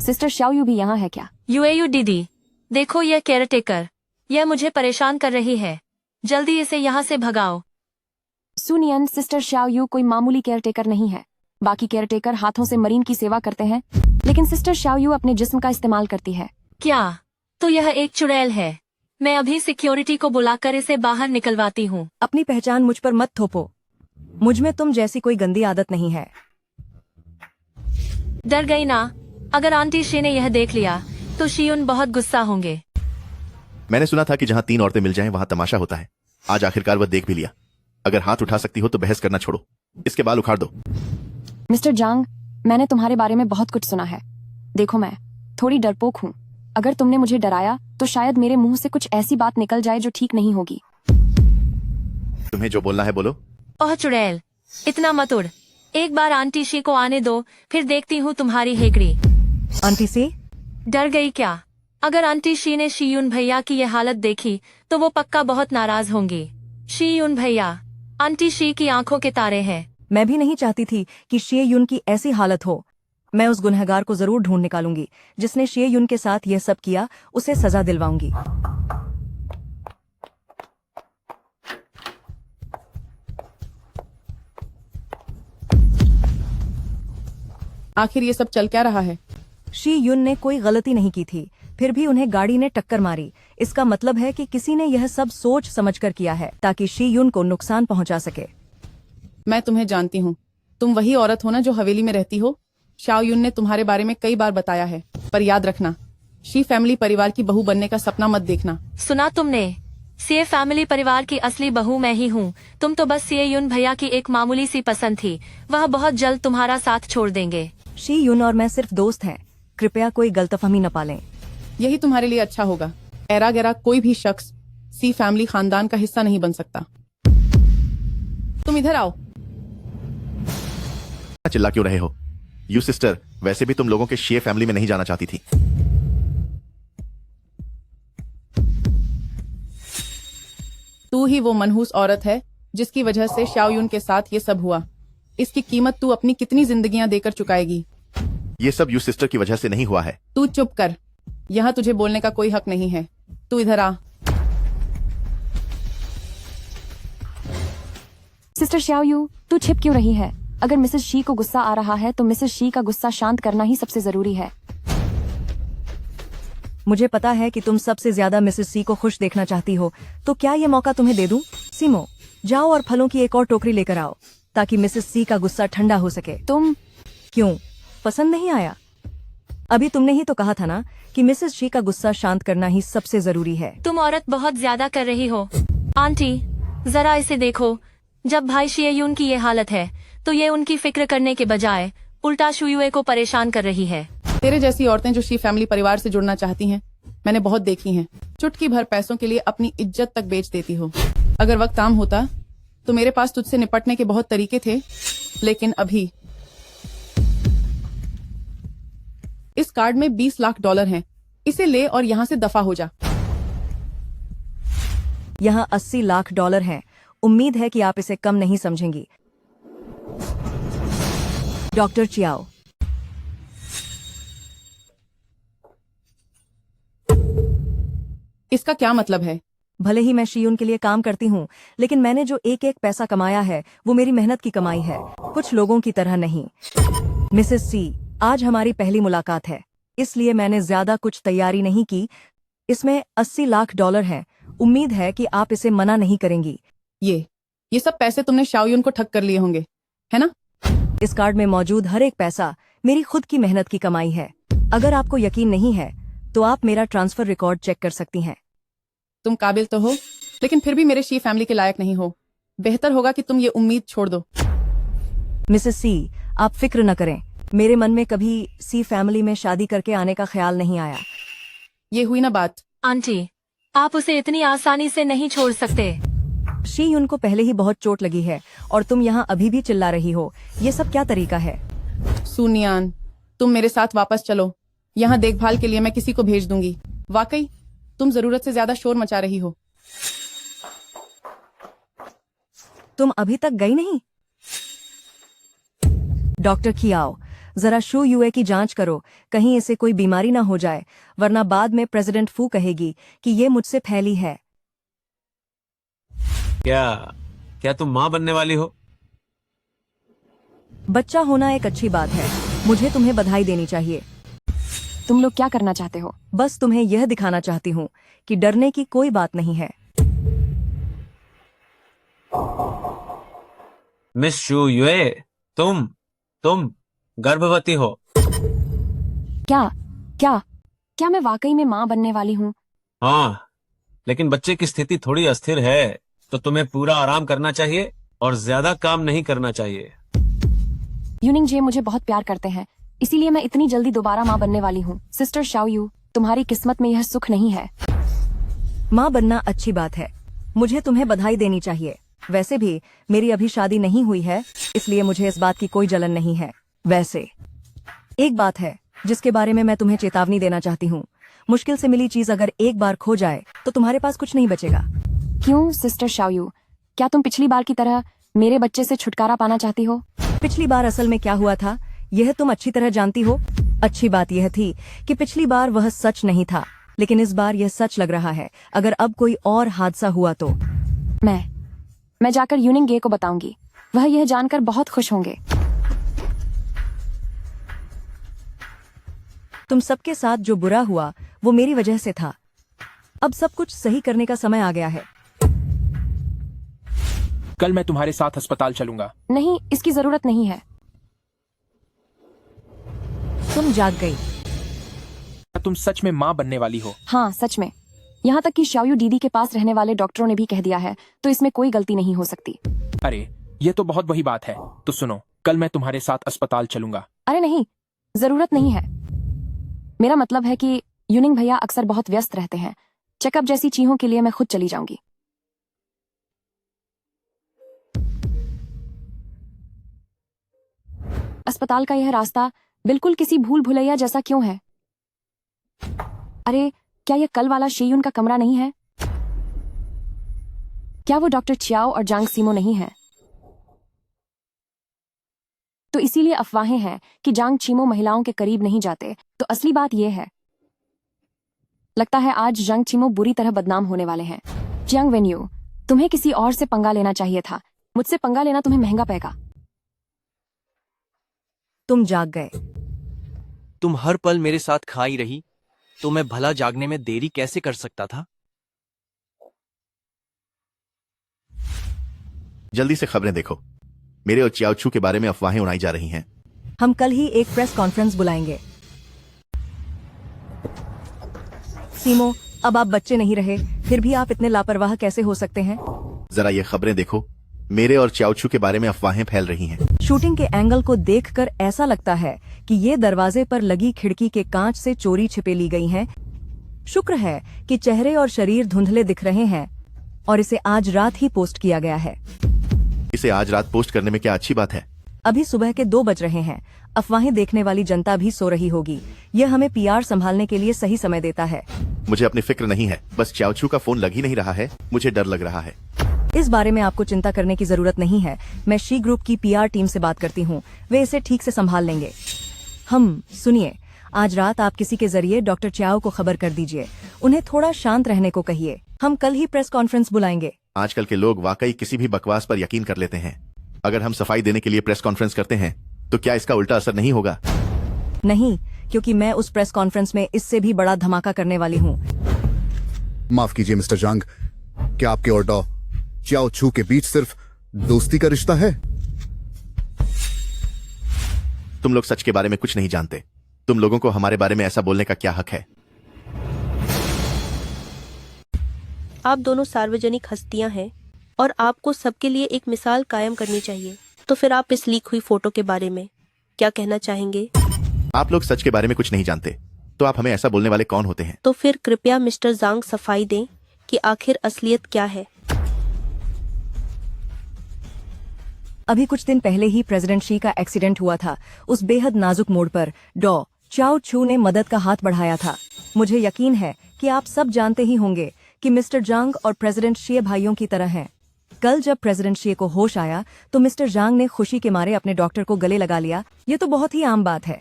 सिस्टर शाओयू भी यहाँ है क्या? यूएयू दीदी, देखो यह केयर टेकर, यह मुझे परेशान कर रही है। जल्दी इसे यहाँ से भगाओ। सुनियन, सिस्टर शाओयू कोई मामूली केयरटेकर नहीं है। बाकी केयरटेकर हाथों से मरीन की सेवा करते हैं, लेकिन सिस्टर शाओयू अपने जिस्म का इस्तेमाल करती है। क्या? तो यह एक चुड़ैल है। मैं अभी सिक्योरिटी को बुलाकर इसे बाहर निकलवाती हूँ। अपनी पहचान मुझ पर मत थोपो। मुझ में तुम जैसी कोई गंदी आदत नहीं है। डर गई ना? अगर आंटी शी ने यह देख लिया तो शीयुन बहुत गुस्सा होंगे। मैंने सुना था कि जहां तीन औरतें मिल जाएं वहां तमाशा होता है। आज आखिरकार वह देख भी लिया। अगर हाथ उठा सकती हो तो बहस करना छोड़ो, इसके बाल उखाड़ दो। मिस्टर जांग, मैंने तुम्हारे बारे में बहुत कुछ सुना है। देखो, मैं थोड़ी डरपोक हूँ। अगर तुमने मुझे डराया तो शायद मेरे मुंह से कुछ ऐसी बात निकल जाए जो ठीक नहीं होगी। तुम्हें जो बोलना है बोलो। ओह चुड़ैल, इतना मत उड़। एक बार आंटी शी को आने दो, फिर देखती हूँ तुम्हारी हेकड़ी। आंटी सी? डर गई क्या? अगर आंटी शी ने शीयुन भैया की यह हालत देखी तो वो पक्का बहुत नाराज होंगी। शीयुन भैया, आंटी शी की आंखों के तारे हैं। मैं भी नहीं चाहती थी कि शी युन की ऐसी हालत हो। मैं उस गुनहगार को जरूर ढूंढ निकालूंगी जिसने शी युन के साथ यह सब किया, उसे सजा दिलवाऊंगी। आखिर ये सब चल क्या रहा है? शी युन ने कोई गलती नहीं की थी, फिर भी उन्हें गाड़ी ने टक्कर मारी। इसका मतलब है कि किसी ने यह सब सोच समझकर किया है ताकि शी युन को नुकसान पहुंचा सके। मैं तुम्हें जानती हूँ। तुम वही औरत हो ना जो हवेली में रहती हो? शाओ युन ने तुम्हारे बारे में कई बार बताया है, पर याद रखना, शी फैमिली परिवार की बहू बनने का सपना मत देखना। सुना तुमने? सीए फैमिली परिवार की असली बहू मैं ही हूँ। तुम तो बस सीए युन भैया की एक मामूली सी पसंद थी। वह बहुत जल्द तुम्हारा साथ छोड़ देंगे। शी युन और मैं सिर्फ दोस्त हैं, कृपया कोई गलतफहमी न पालें। यही तुम्हारे लिए अच्छा होगा। एरा गैरा कोई भी शख्स सी फैमिली खानदान का हिस्सा नहीं बन सकता। तुम इधर आओ। चिल्ला क्यों रहे हो? यू सिस्टर, वैसे भी तुम लोगों के शी फैमिली में नहीं जाना चाहती थी। तू ही वो मनहूस औरत है जिसकी वजह से शाओ युन के साथ ये सब हुआ। इसकी कीमत तू अपनी कितनी जिंदगियां देकर चुकाएगी। ये सब यू सिस्टर की वजह से नहीं हुआ है। तू चुप कर, यहाँ तुझे बोलने का कोई हक नहीं है। तू इधर आ। सिस्टर शाओयू, तू छिप क्यों रही है? अगर मिसेस शी को गुस्सा आ रहा है तो मिसेस शी का गुस्सा शांत करना ही सबसे जरूरी है। मुझे पता है कि तुम सबसे ज्यादा मिसेस सी को खुश देखना चाहती हो, तो क्या ये मौका तुम्हें दे दूं? सीमो, जाओ और फलों की एक और टोकरी लेकर आओ ताकि मिसेस सी का गुस्सा ठंडा हो सके। तुम क्यों, पसंद नहीं आया? अभी तुमने ही तो कहा था ना कि मिसेस शी का गुस्सा शांत करना ही सबसे जरूरी है। तुम औरत बहुत ज्यादा कर रही हो। आंटी, जरा इसे देखो। जब भाई शीयुन की ये हालत है तो ये उनकी फिक्र करने के बजाय उल्टा शुयुए को परेशान कर रही है। तेरे जैसी औरतें जो शी फैमिली परिवार से जुड़ना चाहती हैं, मैंने बहुत देखी हैं। चुटकी भर पैसों के लिए अपनी इज्जत तक बेच देती हो। अगर वक्त आम होता तो मेरे पास तुझसे निपटने के बहुत तरीके थे, लेकिन अभी इस कार्ड में 20 लाख डॉलर हैं। इसे ले और यहाँ से दफा हो जा। यहाँ 80 लाख डॉलर हैं। उम्मीद है कि आप इसे कम नहीं समझेंगी। डॉक्टर चियाओ, इसका क्या मतलब है? भले ही मैं शीयुन के लिए काम करती हूँ, लेकिन मैंने जो एक एक पैसा कमाया है वो मेरी मेहनत की कमाई है, कुछ लोगों की तरह नहीं। मिसेस सी, आज हमारी पहली मुलाकात है, इसलिए मैंने ज्यादा कुछ तैयारी नहीं की। इसमें 80 लाख डॉलर हैं। उम्मीद है कि आप इसे मना नहीं करेंगी। ये सब पैसे तुमने शाओ युन को ठग कर लिए होंगे, है ना? इस कार्ड में मौजूद हर एक पैसा मेरी खुद की मेहनत की कमाई है। अगर आपको यकीन नहीं है तो आप मेरा ट्रांसफर रिकॉर्ड चेक कर सकती हैं। तुम काबिल तो हो, लेकिन फिर भी मेरे शी फैमिली के लायक नहीं हो। बेहतर होगा कि तुम ये उम्मीद छोड़ दो। मिसेस सी, आप फिक्र न करें, मेरे मन में कभी सी फैमिली में शादी करके आने का ख्याल नहीं आया। ये हुई ना बात। आंटी, आप उसे इतनी आसानी से नहीं छोड़ सकते। शी यून को पहले ही बहुत चोट लगी है और तुम यहाँ अभी भी चिल्ला रही हो। ये सब क्या तरीका है? सुनियान, तुम मेरे साथ वापस चलो। यहाँ देखभाल के लिए मैं किसी को भेज दूंगी। वाकई तुम जरूरत से ज्यादा शोर मचा रही हो। तुम अभी तक गई नहीं? डॉक्टर खियाओ, जरा शू यूए की जांच करो, कहीं इसे कोई बीमारी ना हो जाए, वरना बाद में प्रेसिडेंट फू कहेगी कि ये मुझसे फैली है। क्या तुम माँ बनने वाली हो? बच्चा होना एक अच्छी बात है, मुझे तुम्हें बधाई देनी चाहिए। तुम लोग क्या करना चाहते हो? बस तुम्हें यह दिखाना चाहती हूँ कि डरने की कोई बात नहीं है। मिस शू यूए, तुम गर्भवती हो। क्या क्या क्या मैं वाकई में माँ बनने वाली हूँ? हाँ, लेकिन बच्चे की स्थिति थोड़ी अस्थिर है, तो तुम्हें पूरा आराम करना चाहिए और ज्यादा काम नहीं करना चाहिए। यूनिंग जे मुझे बहुत प्यार करते हैं, इसीलिए मैं इतनी जल्दी दोबारा माँ बनने वाली हूँ। सिस्टर शाओयू, तुम्हारी किस्मत में यह सुख नहीं है। माँ बनना अच्छी बात है, मुझे तुम्हें बधाई देनी चाहिए। वैसे भी मेरी अभी शादी नहीं हुई है, इसलिए मुझे इस बात की कोई जलन नहीं है। वैसे एक बात है जिसके बारे में मैं तुम्हें चेतावनी देना चाहती हूँ। मुश्किल से मिली चीज अगर एक बार खो जाए तो तुम्हारे पास कुछ नहीं बचेगा। क्यों सिस्टर शाओयू, क्या तुम पिछली बार की तरह मेरे बच्चे से छुटकारा पाना चाहती हो? पिछली बार असल में क्या हुआ था यह तुम अच्छी तरह जानती हो। अच्छी बात यह थी कि पिछली बार वह सच नहीं था, लेकिन इस बार यह सच लग रहा है। अगर अब कोई और हादसा हुआ तो मैं जाकर यूनिंग गे को बताऊंगी, वह यह जानकर बहुत खुश होंगे। तुम सबके साथ जो बुरा हुआ वो मेरी वजह से था। अब सब कुछ सही करने का समय आ गया है। कल मैं तुम्हारे साथ अस्पताल चलूंगा। नहीं, इसकी जरूरत नहीं है। तुम जाग गई। तुम सच में माँ बनने वाली हो? हाँ, सच में। यहाँ तक कि शाओयू दीदी के पास रहने वाले डॉक्टरों ने भी कह दिया है, तो इसमें कोई गलती नहीं हो सकती। अरे, ये तो बहुत बड़ी बात है। तो सुनो, कल मैं तुम्हारे साथ अस्पताल चलूंगा। अरे नहीं, जरूरत नहीं है। मेरा मतलब है कि यूनिंग भैया अक्सर बहुत व्यस्त रहते हैं। चेकअप जैसी चीजों के लिए मैं खुद चली जाऊंगी। अस्पताल का यह रास्ता बिल्कुल किसी भूल भुलैया जैसा क्यों है? अरे, क्या यह कल वाला शेयुन का कमरा नहीं है? क्या वो डॉक्टर चियाओ और जांग सीमो नहीं है? तो इसीलिए अफवाहें हैं कि जांग चीमो महिलाओं के करीब नहीं जाते। तो असली बात यह है, लगता है आज जांग चीमो बुरी तरह बदनाम होने वाले हैं। जियांग वेन्यू, तुम्हें किसी और से पंगा लेना चाहिए था। मुझसे पंगा लेना तुम्हें महंगा पड़ेगा। तुम जाग गए। तुम हर पल मेरे साथ खाई रही, तो मैं भला जागने में देरी कैसे कर सकता था? जल्दी से खबरें देखो, मेरे और चियाओ के बारे में अफवाहें उड़ाई जा रही हैं। हम कल ही एक प्रेस कॉन्फ्रेंस बुलाएंगे। सीमो, अब आप बच्चे नहीं रहे, फिर भी आप इतने लापरवाह कैसे हो सकते हैं? जरा ये खबरें देखो, मेरे और चियाओ के बारे में अफवाहें फैल रही हैं। शूटिंग के एंगल को देखकर ऐसा लगता है कि ये दरवाजे पर लगी खिड़की के कांच से चोरी छिपे ली गई हैं। शुक्र है कि चेहरे और शरीर धुंधले दिख रहे हैं और इसे आज रात ही पोस्ट किया गया है। इसे आज रात पोस्ट करने में क्या अच्छी बात है? अभी सुबह के 2 बज रहे हैं। अफवाहें देखने वाली जनता भी सो रही होगी। यह हमें पीआर संभालने के लिए सही समय देता है। मुझे अपनी फिक्र नहीं है, बस चियाओ का फोन लग ही नहीं रहा है। मुझे डर लग रहा है। इस बारे में आपको चिंता करने की जरूरत नहीं है। मैं शी ग्रुप की पीआर टीम से बात करती हूँ, वे इसे ठीक से संभाल लेंगे। सुनिए, आज रात आप किसी के जरिए डॉक्टर चियाओ को खबर कर दीजिए। उन्हें थोड़ा शांत रहने को कहिए। हम कल ही प्रेस कॉन्फ्रेंस बुलाएंगे। आजकल के लोग वाकई किसी भी बकवास पर यकीन कर लेते हैं। अगर हम सफाई देने के लिए प्रेस कॉन्फ्रेंस करते हैं तो क्या इसका उल्टा असर नहीं होगा? नहीं, क्योंकि मैं उस प्रेस कॉन्फ्रेंस में इससे भी बड़ा धमाका करने वाली हूँ। माफ कीजिए मिस्टर जांग, क्या आपके और डॉ चियाओ छू के बीच सिर्फ दोस्ती का रिश्ता है? तुम लोग सच के बारे में कुछ नहीं जानते। तुम लोगों को हमारे बारे में ऐसा बोलने का क्या हक है? आप दोनों सार्वजनिक हस्तियां हैं और आपको सबके लिए एक मिसाल कायम करनी चाहिए। तो फिर आप इस लीक हुई फोटो के बारे में क्या कहना चाहेंगे? आप लोग सच के बारे में कुछ नहीं जानते, तो आप हमें ऐसा बोलने वाले कौन होते हैं? तो फिर कृपया मिस्टर जांग सफाई दें कि आखिर असलियत क्या है। अभी कुछ दिन पहले ही प्रेसिडेंट शी का एक्सीडेंट हुआ था। उस बेहद नाजुक मोड़ पर डॉ चाओ छू ने मदद का हाथ बढ़ाया था। मुझे यकीन है कि आप सब जानते ही होंगे कि मिस्टर जांग और प्रेसिडेंट शी भाइयों की तरह हैं। कल जब प्रेसिडेंट शी को होश आया तो मिस्टर जांग ने खुशी के मारे अपने डॉक्टर को गले लगा लिया। ये तो बहुत ही आम बात है।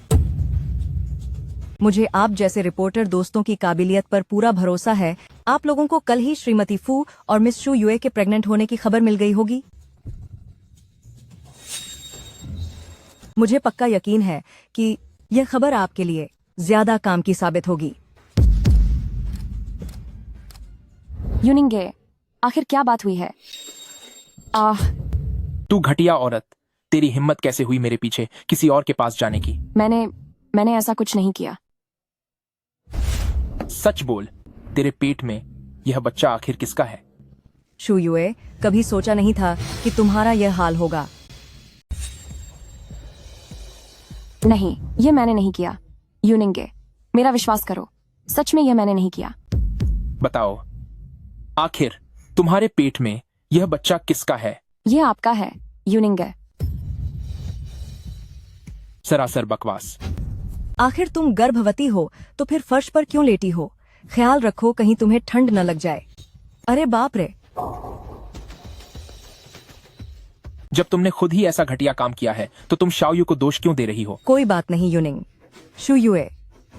मुझे आप जैसे रिपोर्टर दोस्तों की काबिलियत पर पूरा भरोसा है। आप लोगों को कल ही श्रीमती फू और मिस शू यूए के प्रेग्नेंट होने की खबर मिल गई होगी। मुझे पक्का यकीन है कि यह खबर आपके लिए ज्यादा काम की साबित होगी। यूनिंगे, आखिर क्या बात हुई है? तू घटिया औरत, तेरी हिम्मत कैसे हुई मेरे पीछे किसी और के पास जाने की? मैंने ऐसा कुछ नहीं किया। सच बोल, तेरे पेट में यह बच्चा आखिर किसका है? शू यूए, कभी सोचा नहीं था कि तुम्हारा यह हाल होगा। नहीं, ये मैंने नहीं किया। यूनिंगे, मेरा विश्वास करो, सच में यह मैंने नहीं किया। बताओ, आखिर तुम्हारे पेट में यह बच्चा किसका है? ये आपका है यूनिंगे। सरासर बकवास। आखिर तुम गर्भवती हो तो फिर फर्श पर क्यों लेटी हो? ख्याल रखो कहीं तुम्हें ठंड न लग जाए। अरे बाप रे! जब तुमने खुद ही ऐसा घटिया काम किया है तो तुम शाओयू को दोष क्यों दे रही हो? कोई बात नहीं यूनिंग। शू यूए,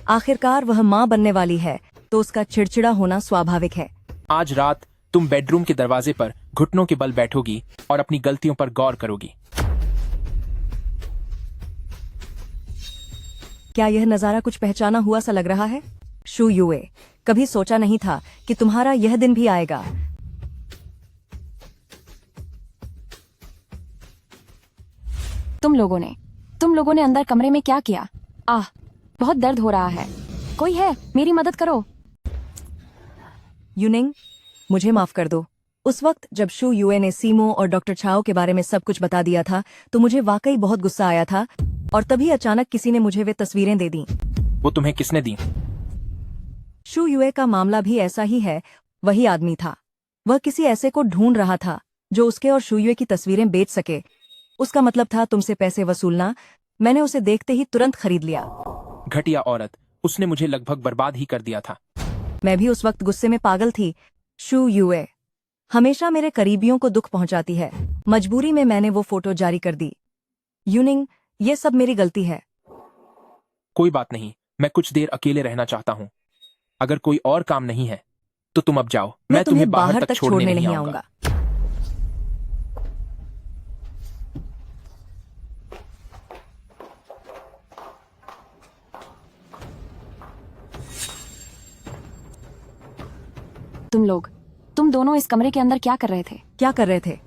आखिरकार वह माँ बनने वाली है तो उसका चिड़चिड़ा होना स्वाभाविक है। आज रात तुम बेडरूम के दरवाजे पर घुटनों के बल बैठोगी और अपनी गलतियों पर गौर करोगी। क्या यह नजारा कुछ पहचाना हुआ सा लग रहा है? शू यूए, कभी सोचा नहीं था कि तुम्हारा यह दिन भी आएगा। तुम लोगों ने अंदर कमरे में क्या किया? बहुत दर्द हो रहा है। कोई है, मेरी मदद करो। यूनिंग, मुझे माफ कर दो। उस वक्त जब शू यूए ने सीमो और डॉक्टर छाओ के बारे में सब कुछ बता दिया था तो मुझे वाकई बहुत गुस्सा आया था और तभी अचानक किसी ने मुझे वे तस्वीरें दे दी। वो तुम्हें किसने दी? शू यूए का मामला भी ऐसा ही है। वही आदमी था। वह किसी ऐसे को ढूंढ रहा था जो उसके और शू यूए की तस्वीरें बेच सके। उसका मतलब था तुमसे पैसे वसूलना। मैंने उसे देखते ही तुरंत खरीद लिया। घटिया औरत, उसने मुझे लगभग बर्बाद ही कर दिया था। मैं भी उस वक्त गुस्से में पागल थी। शू यूए हमेशा मेरे करीबियों को दुख पहुंचाती है। मजबूरी में मैंने वो फोटो जारी कर दी। यूनिंग, ये सब मेरी गलती है। कोई बात नहीं, मैं कुछ देर अकेले रहना चाहता हूँ। अगर कोई और काम नहीं है तो तुम अब जाओ। मैं तुम्हें बाहर तक छोड़ने नहीं आऊंगा। तुम दोनों इस कमरे के अंदर क्या कर रहे थे?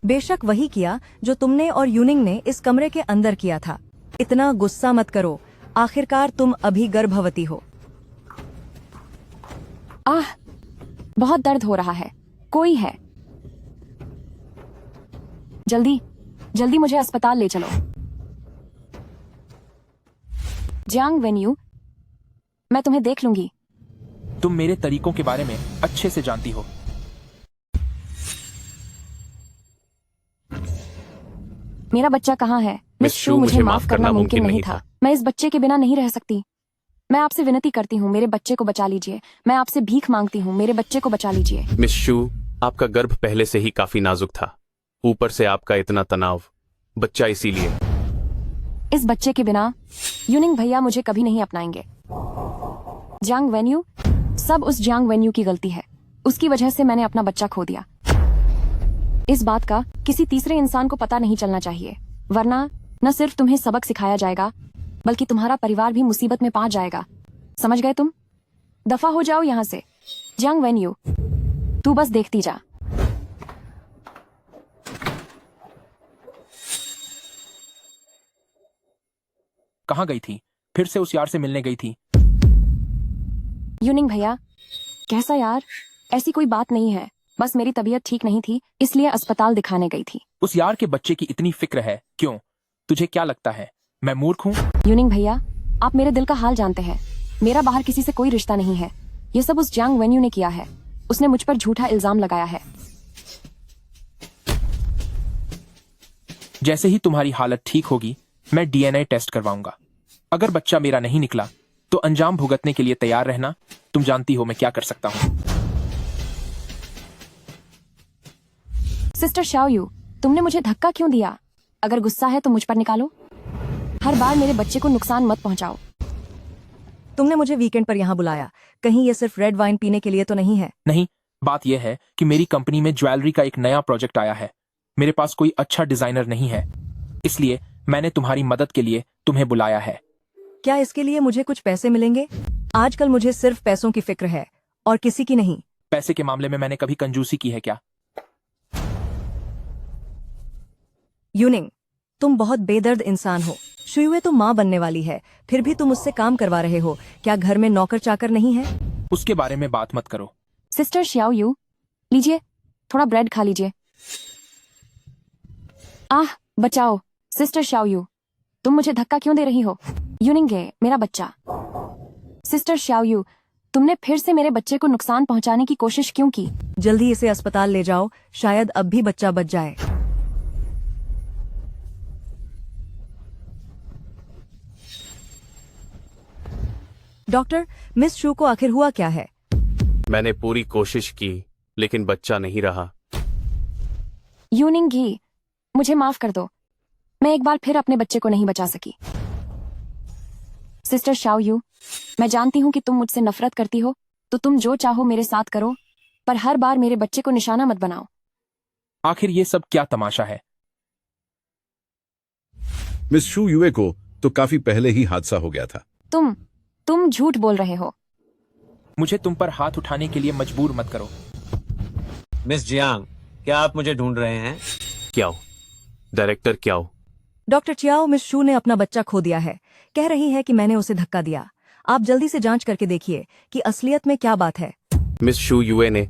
बेशक वही किया जो तुमने और यूनिंग ने इस कमरे के अंदर किया था। इतना गुस्सा मत करो, आखिरकार तुम अभी गर्भवती हो। बहुत दर्द हो रहा है। कोई है? जल्दी मुझे अस्पताल ले चलो। जियांग वेन्यू, मैं तुम्हें देख लूंगी। तुम मेरे तरीकों के बारे में अच्छे से जानती हो। मेरा बच्चा कहाँ है? मिस शू, मुझे माफ करना मुमकिन नहीं था। मैं इस बच्चे के बिना नहीं रह सकती। मैं आपसे विनती करती हूँ, मेरे बच्चे को बचा लीजिए। मैं आपसे भीख मांगती हूँ, मेरे बच्चे को बचा लीजिए। मिस शू, आपका गर्भ पहले से ही काफी नाजुक था। ऊपर से आपका इतना तनाव, बच्चा इसीलिए। इस बच्चे के बिना यूनिंग भैया मुझे कभी नहीं अपनाएंगे। जियांग वेन्यू, सब उस जियांग वेन्यू की गलती है। उसकी वजह से मैंने अपना बच्चा खो दिया। इस बात का किसी तीसरे इंसान को पता नहीं चलना चाहिए, वरना न सिर्फ तुम्हें सबक सिखाया जाएगा बल्कि तुम्हारा परिवार भी मुसीबत में पहुंच जाएगा। समझ गए तुम? दफा हो जाओ यहाँ से। जियांग वेन्यू, तू बस देखती जा। कहाँ गई थी? फिर से उस यार से मिलने गई थी? यूनिंग भैया, कैसा यार? ऐसी कोई बात नहीं है, बस मेरी तबीयत ठीक नहीं थी इसलिए अस्पताल दिखाने गई थी। उस यार के बच्चे की इतनी फिक्र है क्यों? तुझे क्या लगता है मैं मूर्ख हूँ? यूनिंग भैया, आप मेरे दिल का हाल जानते हैं। मेरा बाहर किसी से कोई रिश्ता नहीं है। ये सब उस जियांग वेन्यू ने किया है। उसने मुझ पर झूठा इल्जाम लगाया है। जैसे ही तुम्हारी हालत ठीक होगी मैं डीएनए टेस्ट करवाऊंगा। अगर बच्चा मेरा नहीं निकला तो अंजाम भुगतने के लिए तैयार रहना। तुम जानती हो मैं क्या कर सकता हूँ। सिस्टर शाओयू, तुमने मुझे धक्का क्यों दिया? अगर गुस्सा है तो मुझ पर निकालो। हर बार मेरे बच्चे को नुकसान मत पहुंचाओ। तुमने मुझे वीकेंड पर यहाँ बुलाया, कहीं ये सिर्फ रेड वाइन पीने के लिए तो नहीं है? नहीं, बात यह है कि मेरी कंपनी में ज्वेलरी का एक नया प्रोजेक्ट आया है। मेरे पास कोई अच्छा डिजाइनर नहीं है, इसलिए मैंने तुम्हारी मदद के लिए तुम्हें बुलाया है। क्या इसके लिए मुझे कुछ पैसे मिलेंगे? आजकल मुझे सिर्फ पैसों की फिक्र है और किसी की नहीं। पैसे के मामले में मैंने कभी कंजूसी की है क्या? यूनिंग, तुम बहुत बेदर्द इंसान हो। शुयुए तो माँ बनने वाली है, फिर भी तुम उससे काम करवा रहे हो। क्या घर में नौकर चाकर नहीं है? उसके बारे में बात मत करो। सिस्टर शाओयू, लीजिए, थोड़ा ब्रेड खा लीजिए। आह, बचाओ। सिस्टर शाओयू, तुम मुझे धक्का क्यों दे रही हो? यूनिंगे, मेरा बच्चा। सिस्टर शाओयू, तुमने फिर से मेरे बच्चे को नुकसान पहुंचाने की कोशिश क्यों की? जल्दी इसे अस्पताल ले जाओ, शायद अब भी बच्चा बच जाए। डॉक्टर, मिस शू को आखिर हुआ क्या है? मैंने पूरी कोशिश की लेकिन बच्चा नहीं रहा। यूनिंगी, मुझे माफ कर दो। मैं एक बार फिर अपने बच्चे को नहीं बचा सकी। सिस्टर शाओयू, मैं जानती हूँ कि तुम मुझसे नफरत करती हो, तो तुम जो चाहो मेरे साथ करो, पर हर बार मेरे बच्चे को निशाना मत बनाओ। आखिर ये सब क्या तमाशा है? मिस शू युए को तो काफी पहले ही हादसा हो गया था। तुम झूठ बोल रहे हो। मुझे तुम पर हाथ उठाने के लिए मजबूर मत करो। मिस जियांग, क्या आप मुझे ढूंढ रहे हैं? क्या हो डायरेक्टर, क्या हो? डॉक्टर चियाओ, मिस शू ने अपना बच्चा खो दिया है। कह रही है कि मैंने उसे धक्का दिया। आप जल्दी से जांच करके देखिए कि असलियत में क्या बात है। मिस शू युए ने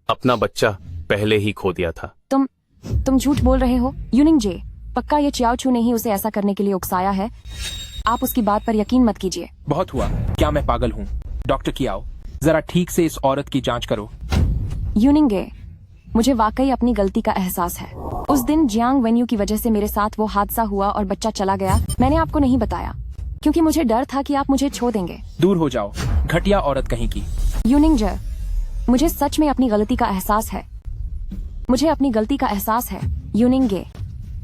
अपना बच्चा पहले ही खो दिया था। तुम झूठ बोल रहे हो। यूनिंग जे, पक्का ये चियाओ चू ने ही उसे ऐसा करने के लिए उकसाया है। आप उसकी बात पर यकीन मत कीजिए। बहुत हुआ, क्या मैं पागल हूँ? डॉक्टर कियाओ, जरा ठीक से इस औरत की जांच करो। यूनिंगे, मुझे वाकई अपनी गलती का एहसास है। उस दिन जियांग वेन्यू की वजह से मेरे साथ वो हादसा हुआ और बच्चा चला गया। मैंने आपको नहीं बताया क्योंकि मुझे डर था कि आप मुझे छोड़ देंगे। दूर हो जाओ, घटिया औरत कहीं की। यूनिंग जे, मुझे सच में अपनी गलती का एहसास है। मुझे अपनी गलती का एहसास है। यूनिंगे,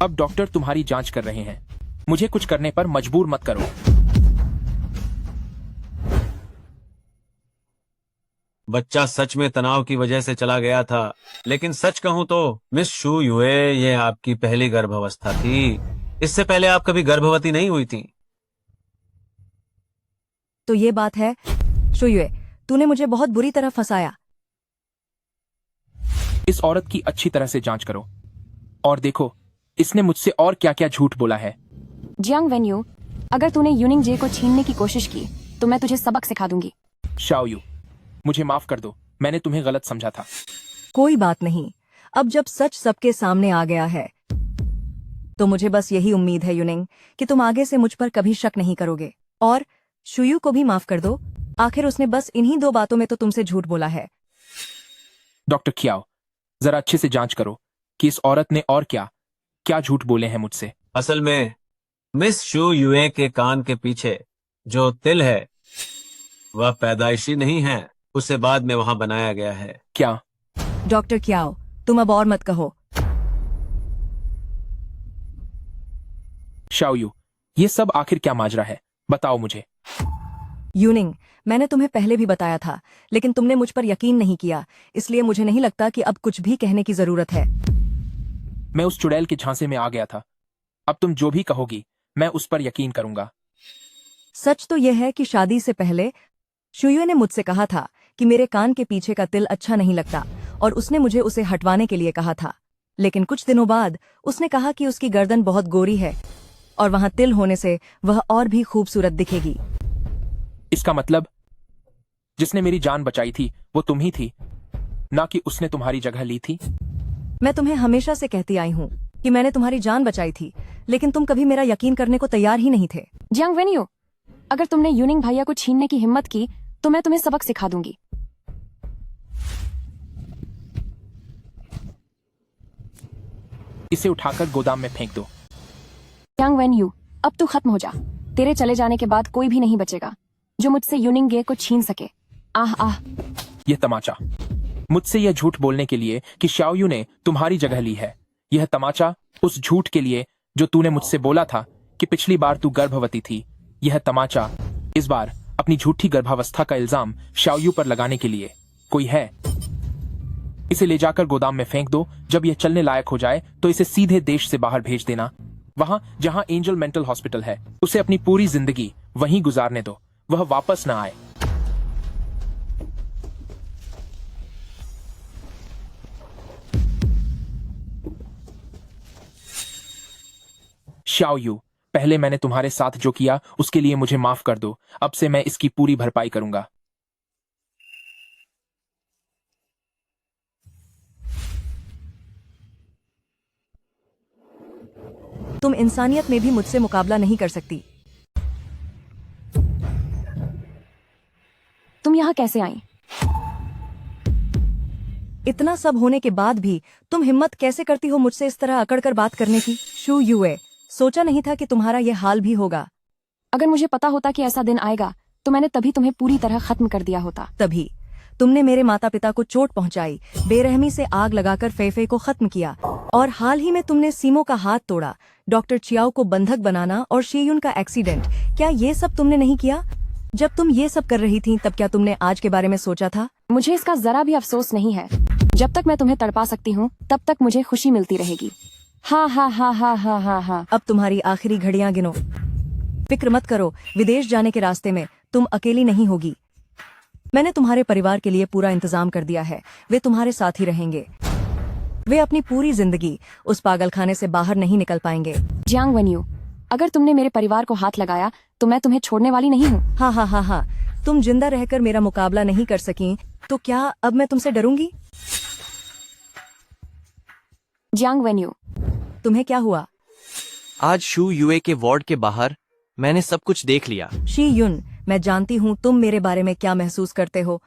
अब डॉक्टर तुम्हारी जांच कर रहे हैं। मुझे कुछ करने पर मजबूर मत करो। बच्चा सच में तनाव की वजह से चला गया था, लेकिन सच कहूं तो मिस शू युए, ये आपकी पहली गर्भावस्था थी। इससे पहले आप कभी गर्भवती नहीं हुई थी। तो ये बात है। शुयुए, तूने मुझे बहुत बुरी तरह फंसाया। इस औरत की अच्छी तरह से जांच करो और देखो इसने मुझसे और क्या क्या झूठ बोला है। जियांग वेन्यू, अगर तूने यूनिंग जे को छीनने की कोशिश की तो मैं तुझे सबक सिखा दूंगी। शाओयू, मुझे माफ कर दो, मैंने तुम्हें गलत समझा था। कोई बात नहीं, अब जब सच सबके सामने आ गया है तो मुझे बस यही उम्मीद है यूनिंग कि तुम आगे से मुझ पर कभी शक नहीं करोगे। और शुयू को भी माफ कर दो, आखिर उसने बस इन्हीं 2 बातों में तो तुमसे झूठ बोला है। डॉक्टर कियाओ, जरा अच्छे से जांच करो कि इस औरत ने और क्या क्या झूठ बोले हैं मुझसे। असल में मिस शू युए के कान के पीछे जो तिल है वह पैदाइशी नहीं है, उसे बाद में वहां बनाया गया है। क्या? डॉक्टर कियाओ, तुम अब और मत कहो। शाओयू, ये सब आखिर क्या माजरा है, बताओ मुझे। यूनिंग, मैंने तुम्हें पहले भी बताया था, लेकिन तुमने मुझ पर यकीन नहीं किया, इसलिए मुझे नहीं लगता कि अब कुछ भी कहने की जरूरत है। मैं उस चुड़ैल के झांसे में आ गया था। अब तुम जो भी कहोगी मैं उस पर यकीन करूंगा। सच तो यह है कि शादी से पहले शुयू ने मुझसे कहा था कि मेरे कान के पीछे का तिल अच्छा नहीं लगता और उसने मुझे उसे हटवाने के लिए कहा था। लेकिन कुछ दिनों बाद उसने कहा कि उसकी गर्दन बहुत गोरी है और वहां तिल होने से वह और भी खूबसूरत दिखेगी। इसका मतलब जिसने मेरी जान बचाई थी वो तुम ही थी, ना कि उसने तुम्हारी जगह ली थी। मैं तुम्हें हमेशा से कहती आई हूँ कि मैंने तुम्हारी जान बचाई थी, लेकिन तुम कभी मेरा यकीन करने को तैयार ही नहीं थे। जियांग वेन्यू, अगर तुमने यूनिंग भैया को छीनने की हिम्मत की तो मैं तुम्हें सबक सिखा दूंगी। इसे उठाकर गोदाम में फेंक दो। जियांग वेन्यू, अब तू खत्म हो जा। तेरे चले जाने के बाद कोई भी नहीं बचेगा जो मुझसे यूनिंग गे को छीन सके। आह आह। यह तमाचा, मुझसे यह झूठ बोलने के लिए कि शाओयू ने तुम्हारी जगह ली है। यह तमाचा उस झूठ के लिए जो तूने मुझसे बोला था कि पिछली बार तू गर्भवती थी। यह तमाचा इस बार अपनी झूठी गर्भावस्था का इल्जाम शाओयू पर लगाने के लिए। कोई है? इसे ले जाकर गोदाम में फेंक दो। जब यह चलने लायक हो जाए तो इसे सीधे देश से बाहर भेज देना, वहां जहां एंजल मेंटल हॉस्पिटल है। उसे अपनी पूरी जिंदगी वहीं गुजारने दो, वह वापस न आए। शाओयू, पहले मैंने तुम्हारे साथ जो किया उसके लिए मुझे माफ कर दो। अब से मैं इसकी पूरी भरपाई करूंगा। तुम इंसानियत में भी मुझसे मुकाबला नहीं कर सकती। तुम यहाँ कैसे आई? इतना सब होने के बाद भी तुम हिम्मत कैसे करती हो मुझसे इस तरह अकड़कर बात करने की? शू यूए, सोचा नहीं था कि तुम्हारा यह हाल भी होगा। अगर मुझे पता होता कि ऐसा दिन आएगा तो मैंने तभी तुम्हें पूरी तरह खत्म कर दिया होता। तभी तुमने मेरे माता पिता को चोट पहुंचाई, बेरहमी से आग लगाकर फेफे को खत्म किया, और हाल ही में तुमने सीमो का हाथ तोड़ा, डॉक्टर चियाओ को बंधक बनाना और शेयुन का एक्सीडेंट। क्या ये सब तुमने नहीं किया? जब तुम ये सब कर रही थी तब क्या तुमने आज के बारे में सोचा था? मुझे इसका जरा भी अफसोस नहीं है। जब तक मैं तुम्हें तड़पा सकती हूँ तब तक मुझे खुशी मिलती रहेगी। हा हा हा हा हा हा हा। अब तुम्हारी आखिरी घड़ियां गिनो। फिक्र मत करो, विदेश जाने के रास्ते में तुम अकेली नहीं होगी। मैंने तुम्हारे परिवार के लिए पूरा इंतजाम कर दिया है। वे तुम्हारे साथ ही रहेंगे। वे अपनी पूरी जिंदगी उस पागलखाने से बाहर नहीं निकल पाएंगे। जियांग वेन्यू, अगर तुमने मेरे परिवार को हाथ लगाया तो मैं तुम्हें छोड़ने वाली नहीं हूँ। हाँ हाँ हाँ हाँ, तुम जिंदा रहकर मेरा मुकाबला नहीं कर सकी तो क्या अब मैं तुमसे डरूंगी? जियांग वेन्यू, तुम्हें क्या हुआ? आज शू यूए के वार्ड के बाहर मैंने सब कुछ देख लिया। शी युन, मैं जानती हूँ तुम मेरे बारे में क्या महसूस करते हो।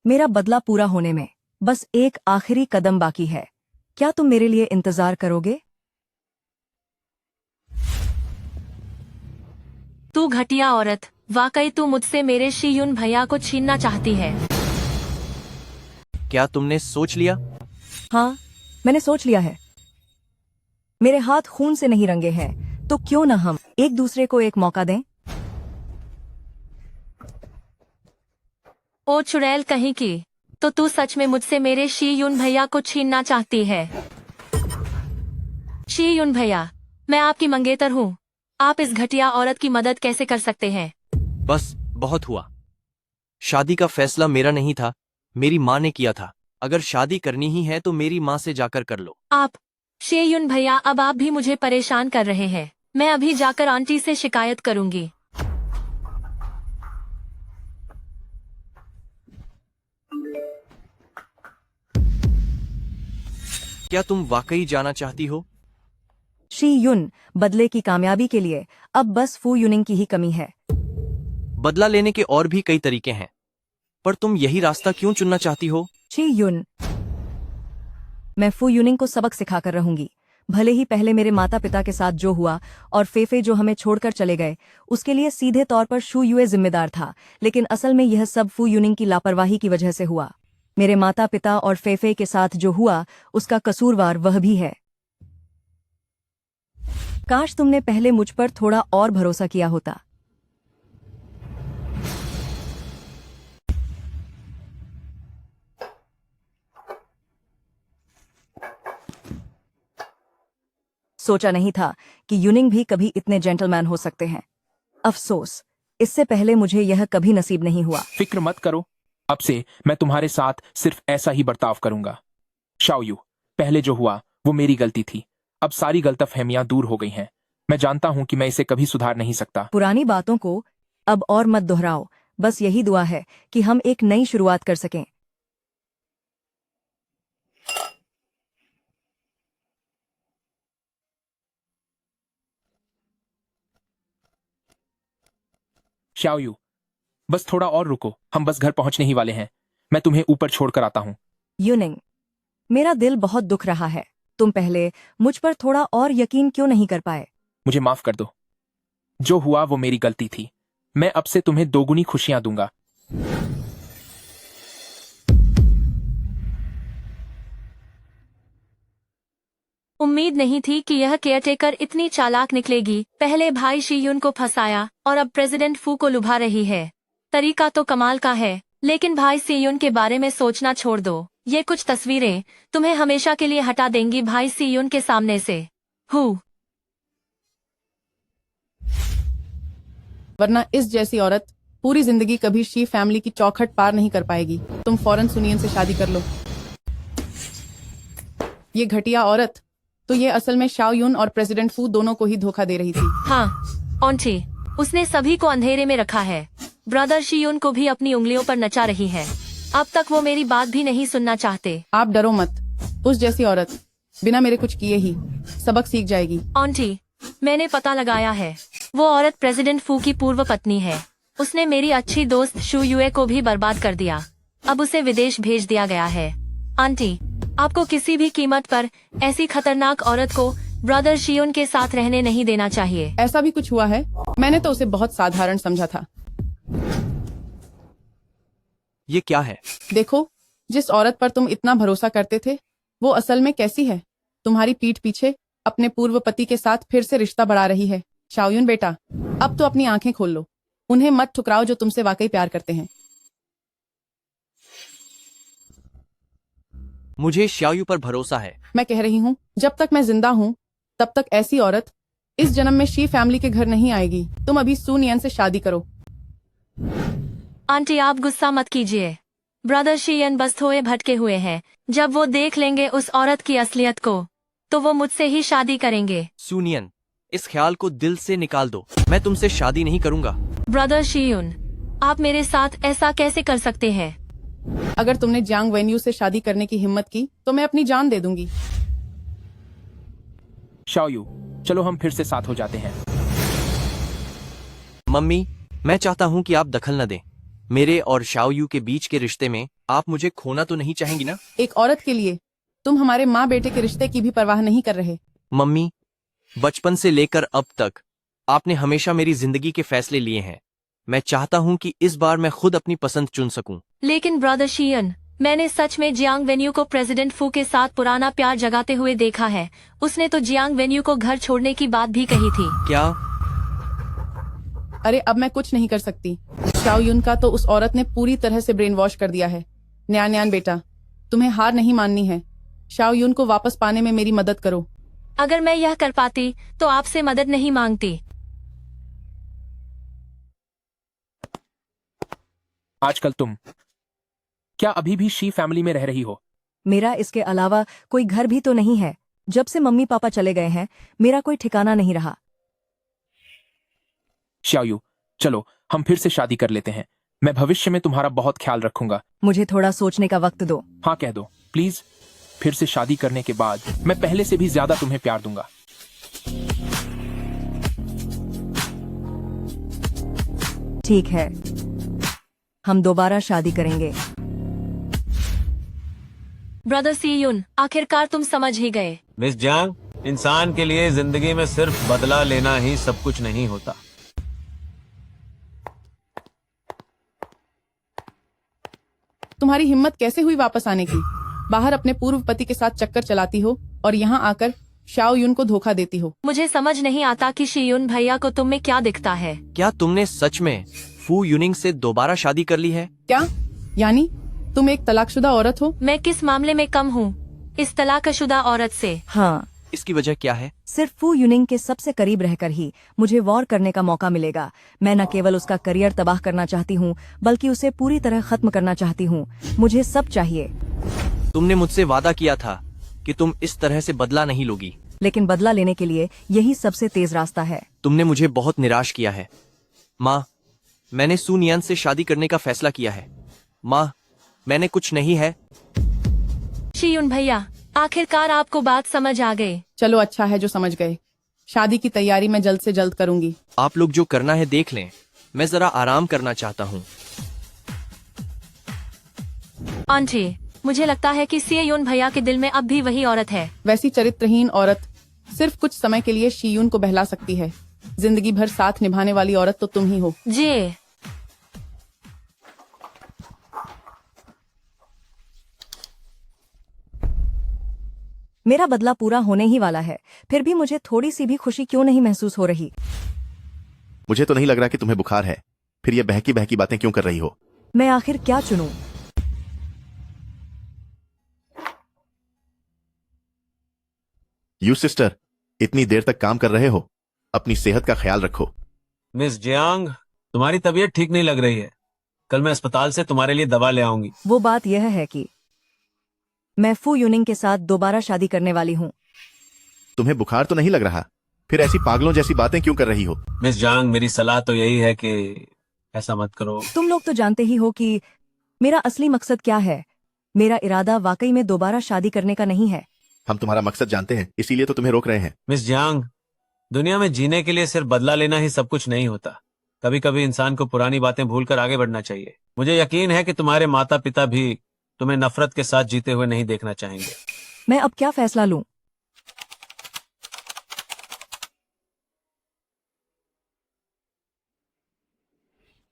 मेरा बदला पूरा होने में बस एक आखिरी कदम बाकी है। क्या तुम मेरे लिए इंतजार करोगे? तू घटिया औरत, वाकई तू मुझसे मेरे शीयुन भैया को छीनना चाहती है। क्या तुमने सोच लिया? हाँ, मैंने सोच लिया है। मेरे हाथ खून से नहीं रंगे हैं, तो क्यों न हम एक दूसरे को एक मौका दें? ओ चुड़ैल कहीं की, तो तू सच में मुझसे मेरे शीयुन भैया को छीनना चाहती है? शीयुन भैया, मैं आपकी मंगेतर हूँ। आप इस घटिया औरत की मदद कैसे कर सकते हैं? बस बहुत हुआ। शादी का फैसला मेरा नहीं था, मेरी माँ ने किया था। अगर शादी करनी ही है तो मेरी माँ से जाकर कर लो। आप शेयुन भैया, अब आप भी मुझे परेशान कर रहे हैं। मैं अभी जाकर आंटी से शिकायत करूंगी। क्या तुम वाकई जाना चाहती हो? शी युन, बदले की कामयाबी के लिए अब बस फू युनिंग की ही कमी है। बदला लेने के और भी कई तरीके हैं, पर तुम यही रास्ता क्यों चुनना चाहती हो? शी युन, मैं फू युनिंग को सबक सिखाकर रहूंगी। भले ही पहले मेरे माता पिता के साथ जो हुआ और फेफे जो हमें छोड़कर चले गए, उसके लिए सीधे तौर पर शू युए जिम्मेदार था, लेकिन असल में यह सब फू युनिंग की लापरवाही की वजह से हुआ। मेरे माता पिता और फेफे के साथ जो हुआ उसका कसूरवार वह भी है। काश तुमने पहले मुझ पर थोड़ा और भरोसा किया होता। सोचा नहीं था कि युनिंग भी कभी इतने जेंटलमैन हो सकते हैं। अफसोस, इससे पहले मुझे यह कभी नसीब नहीं हुआ। फिक्र मत करो, अब से मैं तुम्हारे साथ सिर्फ ऐसा ही बर्ताव करूंगा। शाओयू, पहले जो हुआ वो मेरी गलती थी। अब सारी गलतफहमियां दूर हो गई हैं। मैं जानता हूं कि मैं इसे कभी सुधार नहीं सकता। पुरानी बातों को अब और मत दोहराओ। बस यही दुआ है कि हम एक नई शुरुआत कर सकें। शाओयू, बस थोड़ा और रुको, हम बस घर पहुंचने ही वाले हैं। मैं तुम्हें ऊपर छोड़कर आता हूं। यूनिंग, मेरा दिल बहुत दुख रहा है। तुम पहले मुझ पर थोड़ा और यकीन क्यों नहीं कर पाए? मुझे माफ कर दो। जो हुआ वो मेरी गलती थी। मैं अब से तुम्हें दोगुनी खुशियां दूंगा। उम्मीद नहीं थी कि यह केयरटेकर इतनी चालाक निकलेगी। पहले भाई शीयुन को फंसाया और अब प्रेसिडेंट फू को लुभा रही है। तरीका तो कमाल का है, लेकिन भाई शीयुन के बारे में सोचना छोड़ दो। ये कुछ तस्वीरें तुम्हें हमेशा के लिए हटा देंगी भाई शीयुन के सामने से। हूँ। वरना इस जैसी औरत पूरी जिंदगी कभी शी फैमिली की चौखट पार नहीं कर पाएगी। तुम फौरन सुनियन से शादी कर लो। ये घटिया औरत, तो ये असल में शाओयुन और प्रेसिडेंट फू दोनों को ही धोखा दे रही थी। हाँ आंटी, उसने सभी को अंधेरे में रखा है। ब्रदर शीयुन को भी अपनी उंगलियों पर नचा रही है। अब तक वो मेरी बात भी नहीं सुनना चाहते। आप डरो मत, उस जैसी औरत बिना मेरे कुछ किए ही सबक सीख जाएगी। आंटी, मैंने पता लगाया है, वो औरत प्रेसिडेंट फू की पूर्व पत्नी है। उसने मेरी अच्छी दोस्त शू युए को भी बर्बाद कर दिया। अब उसे विदेश भेज दिया गया है। आंटी, आपको किसी भी कीमत पर ऐसी खतरनाक औरत को ब्रदर शीयुन के साथ रहने नहीं देना चाहिए। ऐसा भी कुछ हुआ है? मैंने तो उसे बहुत साधारण समझा था। ये क्या है? देखो, जिस औरत पर तुम इतना भरोसा करते थे वो असल में कैसी है। तुम्हारी पीठ पीछे अपने पूर्व पति के साथ फिर से रिश्ता बढ़ा रही है। शाओयुन बेटा, अब तो अपनी आंखें खोल लो। उन्हें मत ठुकराओ जो तुमसे वाकई प्यार करते हैं। मुझे शाओयू पर भरोसा है। मैं कह रही हूँ, जब तक मैं जिंदा हूँ तब तक ऐसी औरत इस जन्म में शी फैमिली के घर नहीं आएगी। तुम अभी सुनियन से शादी करो। आंटी, आप गुस्सा मत कीजिए। ब्रदर शीयन बस थोड़े भटके हुए हैं। जब वो देख लेंगे उस औरत की असलियत को, तो वो मुझसे ही शादी करेंगे। सुनियन, इस ख्याल को दिल से निकाल दो। मैं तुमसे शादी नहीं करूंगा। ब्रदर शीयुन, आप मेरे साथ ऐसा कैसे कर सकते हैं? अगर तुमने जियांग वेन्यू से शादी करने की हिम्मत की तो मैं अपनी जान दे दूंगी। शाओयू, चलो हम फिर से साथ हो जाते हैं। मम्मी, मैं चाहता हूँ कि आप दखल न दें। मेरे और शाओयू के बीच के रिश्ते में आप मुझे खोना तो नहीं चाहेंगी ना? एक औरत के लिए तुम हमारे माँ बेटे के रिश्ते की भी परवाह नहीं कर रहे। मम्मी, बचपन से लेकर अब तक आपने हमेशा मेरी जिंदगी के फैसले लिए हैं। मैं चाहता हूँ कि इस बार मैं खुद अपनी पसंद चुन सकूं। लेकिन ब्रदर शीयन, मैंने सच में जियांग वेन्यू को प्रेसिडेंट फू के साथ पुराना प्यार जगाते हुए देखा है। उसने तो जियांग वेन्यू को घर छोड़ने की बात भी कही थी। क्या? अरे अब मैं कुछ नहीं कर सकती। शाओयुन का तो उस औरत ने पूरी तरह से ब्रेन वॉश कर दिया है। न्यान बेटा, तुम्हें हार नहीं माननी है। शाओयुन को वापस पाने में मेरी मदद करो। अगर मैं यह कर पाती तो आपसे मदद नहीं मांगती। आजकल तुम क्या अभी भी शी फैमिली में रह रही हो? मेरा इसके अलावा कोई घर भी तो नहीं है। जब से मम्मी पापा चले गए हैं मेरा कोई ठिकाना नहीं रहा। शाओयू, चलो हम फिर से शादी कर लेते हैं। मैं भविष्य में तुम्हारा बहुत ख्याल रखूंगा। मुझे थोड़ा सोचने का वक्त दो। हाँ कह दो प्लीज। फिर से शादी करने के बाद मैं पहले से भी ज्यादा तुम्हें प्यार दूंगा। ठीक है, हम दोबारा शादी करेंगे। ब्रदर सीयुन, आखिरकार तुम समझ ही गए। मिस जियांग, इंसान के लिए जिंदगी में सिर्फ बदला लेना ही सब कुछ नहीं होता। तुम्हारी हिम्मत कैसे हुई वापस आने की? बाहर अपने पूर्व पति के साथ चक्कर चलाती हो और यहाँ आकर शाओयुन को धोखा देती हो। मुझे समझ नहीं आता कि शीयुन भैया को तुम में क्या दिखता है। क्या तुमने सच में फू यूनिंग से दोबारा शादी कर ली है? क्या? यानी तुम एक तलाकशुदा औरत हो? मैं किस मामले में कम हूँ इस तलाकशुदा औरत से? हाँ, इसकी वजह क्या है? सिर्फ फू यूनिंग के सबसे करीब रहकर ही मुझे वॉर करने का मौका मिलेगा। मैं न केवल उसका करियर तबाह करना चाहती हूँ बल्कि उसे पूरी तरह खत्म करना चाहती हूँ। मुझे सब चाहिए। तुमने मुझसे वादा किया था कि तुम इस तरह से बदला नहीं लोगी। लेकिन बदला लेने के लिए यही सबसे तेज रास्ता है। तुमने मुझे बहुत निराश किया है। माँ, मैंने सुनियान से शादी करने का फैसला किया है। माँ, मैंने कुछ नहीं है। शियुन भैया, आखिरकार आपको बात समझ आ गई। चलो अच्छा है जो समझ गए। शादी की तैयारी मैं जल्द से जल्द करूंगी। आप लोग जो करना है देख लें, मैं जरा आराम करना चाहता हूँ। आंटी, मुझे लगता है कि शियुन भैया के दिल में अब भी वही औरत है। वैसी चरित्रहीन औरत सिर्फ कुछ समय के लिए शियुन को बहला सकती है। जिंदगी भर साथ निभाने वाली औरत तो तुम ही हो। जी। मेरा बदला पूरा होने ही वाला है, फिर भी मुझे थोड़ी सी भी खुशी क्यों नहीं महसूस हो रही। मुझे तो नहीं लग रहा कि तुम्हें बुखार है, फिर ये बहकी बहकी बातें क्यों कर रही हो? मैं आखिर क्या चुनूं? यू सिस्टर, इतनी देर तक काम कर रहे हो, अपनी सेहत का ख्याल रखो। मिस जियांग, तुम्हारी तबीयत ठीक नहीं लग रही है। कल मैं अस्पताल से तुम्हारे लिए दवा ले आऊंगी। वो बात यह है कि मैं फू यूनिंग के साथ दोबारा शादी करने वाली हूँ। तुम्हें बुखार तो नहीं लग रहा, फिर ऐसी पागलों जैसी बातें क्यों कर रही हो? मिस जियांग, मेरी सलाह तो यही है कि ऐसा मत करो। तुम लोग तो जानते ही हो कि मेरा असली मकसद क्या है। मेरा इरादा वाकई में दोबारा शादी करने का नहीं है। हम तुम्हारा मकसद जानते हैं, इसीलिए तो तुम्हें रोक रहे हैं। मिस जियांग, दुनिया में जीने के लिए सिर्फ बदला लेना ही सब कुछ नहीं होता। कभी कभी इंसान को पुरानी बातें भूलकर आगे बढ़ना चाहिए। मुझे यकीन है कि तुम्हारे माता पिता भी तुम्हें नफरत के साथ जीते हुए नहीं देखना चाहेंगे। मैं अब क्या फैसला लूं?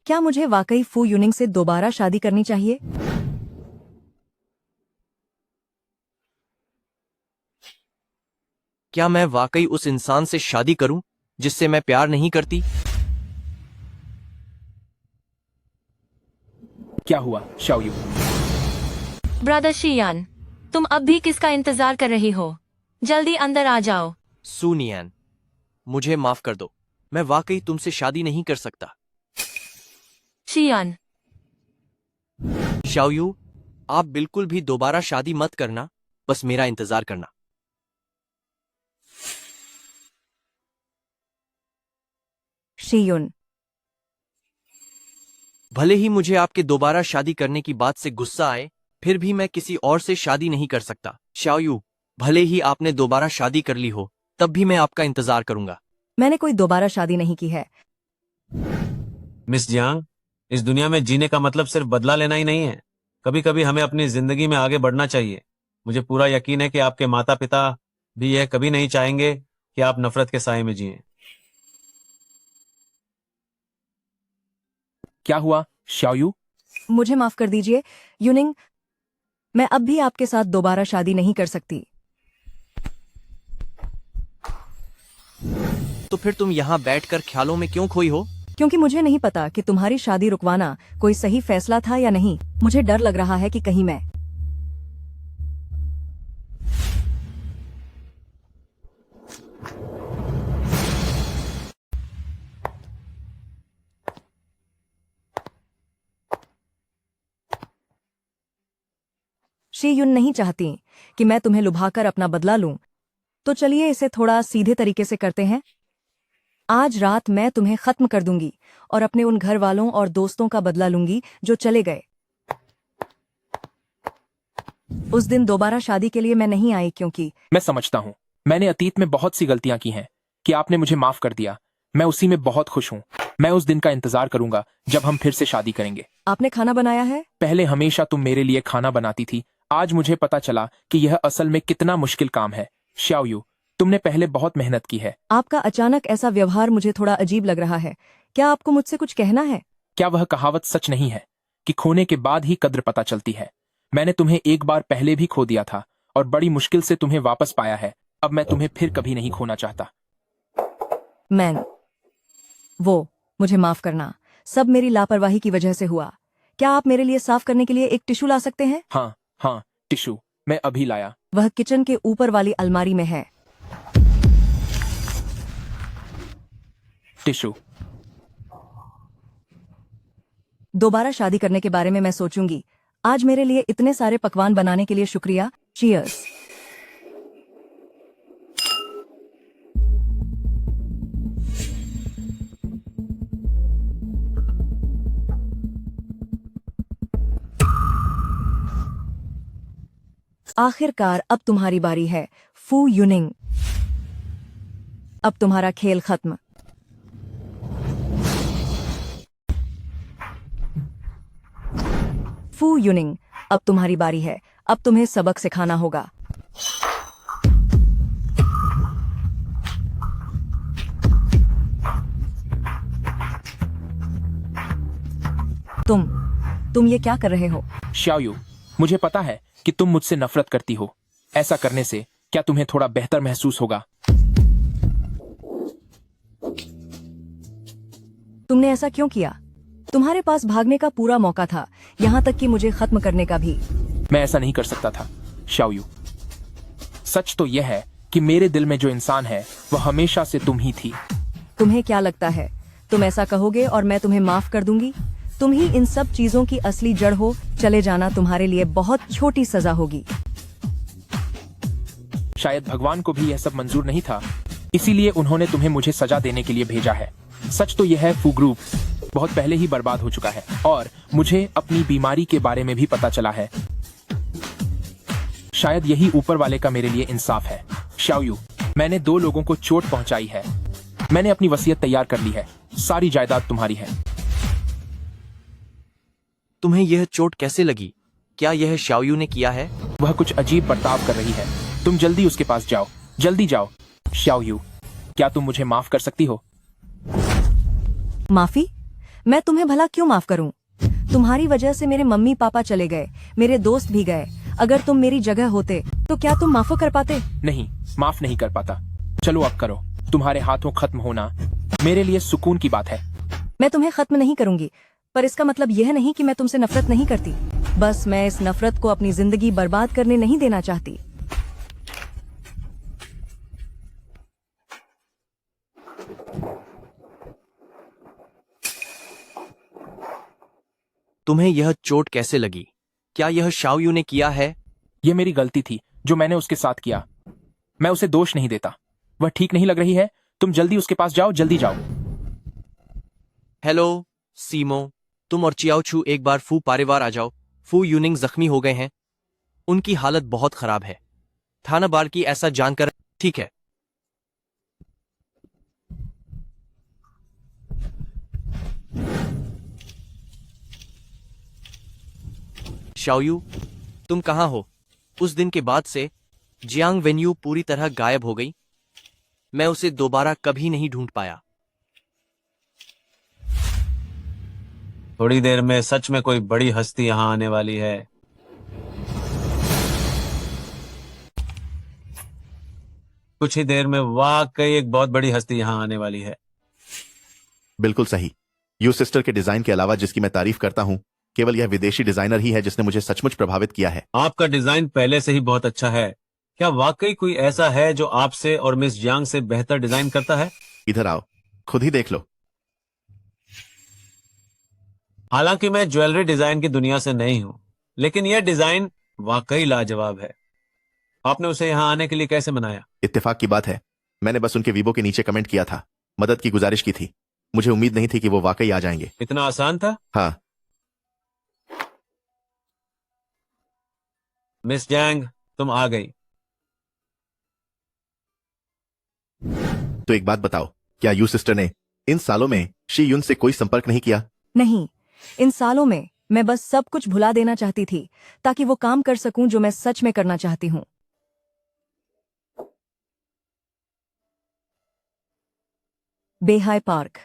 क्या मुझे वाकई फू यूनिंग से दोबारा शादी करनी चाहिए? क्या मैं वाकई उस इंसान से शादी करूं जिससे मैं प्यार नहीं करती? क्या हुआ शाओयू? ब्रदर शियान, तुम अब भी किसका इंतजार कर रही हो? जल्दी अंदर आ जाओ। सुनियान, मुझे माफ कर दो। मैं वाकई तुमसे शादी नहीं कर सकता। शियान, शाओयू, आप बिल्कुल भी दोबारा शादी मत करना, बस मेरा इंतजार करना। शियुन, भले ही मुझे आपके दोबारा शादी करने की बात से गुस्सा आए, फिर भी मैं किसी और से शादी नहीं कर सकता। शाओयू, भले ही आपने दोबारा शादी कर ली हो, तब भी मैं आपका इंतजार करूंगा। मैंने कोई दोबारा शादी नहीं की है। मिस जियांग, इस दुनिया में जीने का मतलब सिर्फ बदला लेना ही नहीं है। कभी कभी हमें अपनी जिंदगी में आगे बढ़ना चाहिए। मुझे पूरा यकीन है कि आपके माता पिता भी यह कभी नहीं चाहेंगे कि आप नफरत के साए में जिएं। क्या हुआ शाओयू? मुझे माफ कर दीजिए यूनिंग, मैं अब भी आपके साथ दोबारा शादी नहीं कर सकती। तो फिर तुम यहाँ बैठकर ख्यालों में क्यों खोई हो? क्योंकि मुझे नहीं पता कि तुम्हारी शादी रुकवाना कोई सही फैसला था या नहीं। मुझे डर लग रहा है कि कहीं मैं शीयुन नहीं चाहती कि मैं तुम्हें लुभाकर अपना बदला लूं, तो चलिए इसे थोड़ा सीधे तरीके से करते हैं। आज रात मैं तुम्हें खत्म कर दूंगी और अपने उन घर वालों और दोस्तों का बदला लूंगी जो चले गए। उस दिन दोबारा शादी के लिए मैं नहीं आई क्योंकि मैं समझता हूँ, मैंने अतीत में बहुत सी गलतियां की हैं कि आपने मुझे माफ कर दिया। मैं उसी में बहुत खुश हूँ। मैं उस दिन का इंतजार करूंगा जब हम फिर से शादी करेंगे। आपने खाना बनाया है? पहले हमेशा तुम मेरे लिए खाना बनाती थी, आज मुझे पता चला कि यह असल में कितना मुश्किल काम है। शाओयू, तुमने पहले बहुत मेहनत की है। आपका अचानक ऐसा व्यवहार मुझे थोड़ा अजीब लग रहा है। क्या आपको मुझसे कुछ कहना है? क्या वह कहावत सच नहीं है कि खोने के बाद ही कद्र पता चलती है? मैंने तुम्हें एक बार पहले भी खो दिया था और बड़ी मुश्किल से तुम्हें वापस पाया है। अब मैं तुम्हें फिर कभी नहीं खोना चाहता। मुझे माफ करना, सब मेरी लापरवाही की वजह से हुआ। क्या आप मेरे लिए साफ करने के लिए एक टिश्यू ला सकते हैं? हाँ, टिश्यू मैं अभी लाया। वह किचन के ऊपर वाली अलमारी में है। टिश्यू। दोबारा शादी करने के बारे में मैं सोचूंगी। आज मेरे लिए इतने सारे पकवान बनाने के लिए शुक्रिया। चीयर्स। आखिरकार अब तुम्हारी बारी है फू यूनिंग। अब तुम्हारा खेल खत्म। फू यूनिंग, अब तुम्हारी बारी है। अब तुम्हें सबक सिखाना होगा। तुम ये क्या कर रहे हो? शाओयू, मुझे पता है कि तुम मुझसे नफरत करती हो। ऐसा करने से क्या तुम्हें थोड़ा बेहतर महसूस होगा? तुमने ऐसा क्यों किया? तुम्हारे पास भागने का पूरा मौका था, यहाँ तक कि मुझे खत्म करने का भी। मैं ऐसा नहीं कर सकता था शाओयू। सच तो यह है कि मेरे दिल में जो इंसान है वह हमेशा से तुम ही थी। तुम्हें क्या लगता है तुम ऐसा कहोगे और मैं तुम्हें माफ कर दूंगी? तुम ही इन सब चीजों की असली जड़ हो। चले जाना तुम्हारे लिए बहुत छोटी सजा होगी। शायद भगवान को भी यह सब मंजूर नहीं था, इसीलिए उन्होंने तुम्हें मुझे सजा देने के लिए भेजा है। सच तो यह है फू ग्रुप बहुत पहले ही बर्बाद हो चुका है और मुझे अपनी बीमारी के बारे में भी पता चला है। शायद यही ऊपर वाले का मेरे लिए इंसाफ है। शाओयू, मैंने 2 लोगों को चोट पहुंचाई है। मैंने अपनी वसीयत तैयार कर ली है। सारी जायदाद तुम्हारी है। तुम्हें यह चोट कैसे लगी? क्या यह शाओयू ने किया है? वह कुछ अजीब बर्ताव कर रही है। तुम जल्दी उसके पास जाओ, जल्दी जाओ। शाओयू, क्या तुम मुझे माफ कर सकती हो? माफी? मैं तुम्हें भला क्यों माफ करूं? तुम्हारी वजह से मेरे मम्मी पापा चले गए, मेरे दोस्त भी गए। अगर तुम मेरी जगह होते तो क्या तुम माफ कर पाते? नहीं, माफ नहीं कर पाता। चलो अब करो। तुम्हारे हाथों खत्म होना मेरे लिए सुकून की बात है। मैं तुम्हें खत्म नहीं करूंगी, पर इसका मतलब यह नहीं कि मैं तुमसे नफरत नहीं करती। बस मैं इस नफरत को अपनी जिंदगी बर्बाद करने नहीं देना चाहती। तुम्हें यह चोट कैसे लगी? क्या यह शाओयू ने किया है? यह मेरी गलती थी जो मैंने उसके साथ किया। मैं उसे दोष नहीं देता। वह ठीक नहीं लग रही है। तुम जल्दी उसके पास जाओ, जल्दी जाओ। हेलो सीमो, तुम और चियाओचू एक बार फू पारिवार आ जाओ। फू यूनिंग जख्मी हो गए हैं। उनकी हालत बहुत खराब है। थाना बार की ऐसा जानकर। ठीक है। शाओयू, तुम कहाँ हो? उस दिन के बाद से जियांग वेन्यू पूरी तरह गायब हो गई। मैं उसे दोबारा कभी नहीं ढूंढ पाया। थोड़ी देर में सच में कोई बड़ी हस्ती यहाँ आने वाली है। कुछ ही देर में वाकई एक बहुत बड़ी हस्ती यहाँ आने वाली है। बिल्कुल सही। यू सिस्टर के डिजाइन के अलावा जिसकी मैं तारीफ करता हूँ, केवल यह विदेशी डिजाइनर ही है जिसने मुझे सचमुच प्रभावित किया है। आपका डिजाइन पहले से ही बहुत अच्छा है। क्या वाकई कोई ऐसा है जो आपसे और मिस जियांग से बेहतर डिजाइन करता है? इधर आओ, खुद ही देख लो। हालांकि मैं ज्वेलरी डिजाइन की दुनिया से नहीं हूं, लेकिन यह डिजाइन वाकई लाजवाब है। आपने उसे यहाँ आने के लिए कैसे मनाया? इत्तेफाक की बात है, मैंने बस उनके वीबो के नीचे कमेंट किया था, मदद की गुजारिश की थी। मुझे उम्मीद नहीं थी कि वो वाकई आ जाएंगे। इतना आसान था? हाँ। मिस जैंग, तुम आ गई। तो एक बात बताओ, क्या यू सिस्टर ने इन सालों में शी युन से कोई संपर्क नहीं किया? नहीं, इन सालों में मैं बस सब कुछ भुला देना चाहती थी ताकि वो काम कर सकूं जो मैं सच में करना चाहती हूं। बेहाय पार्क।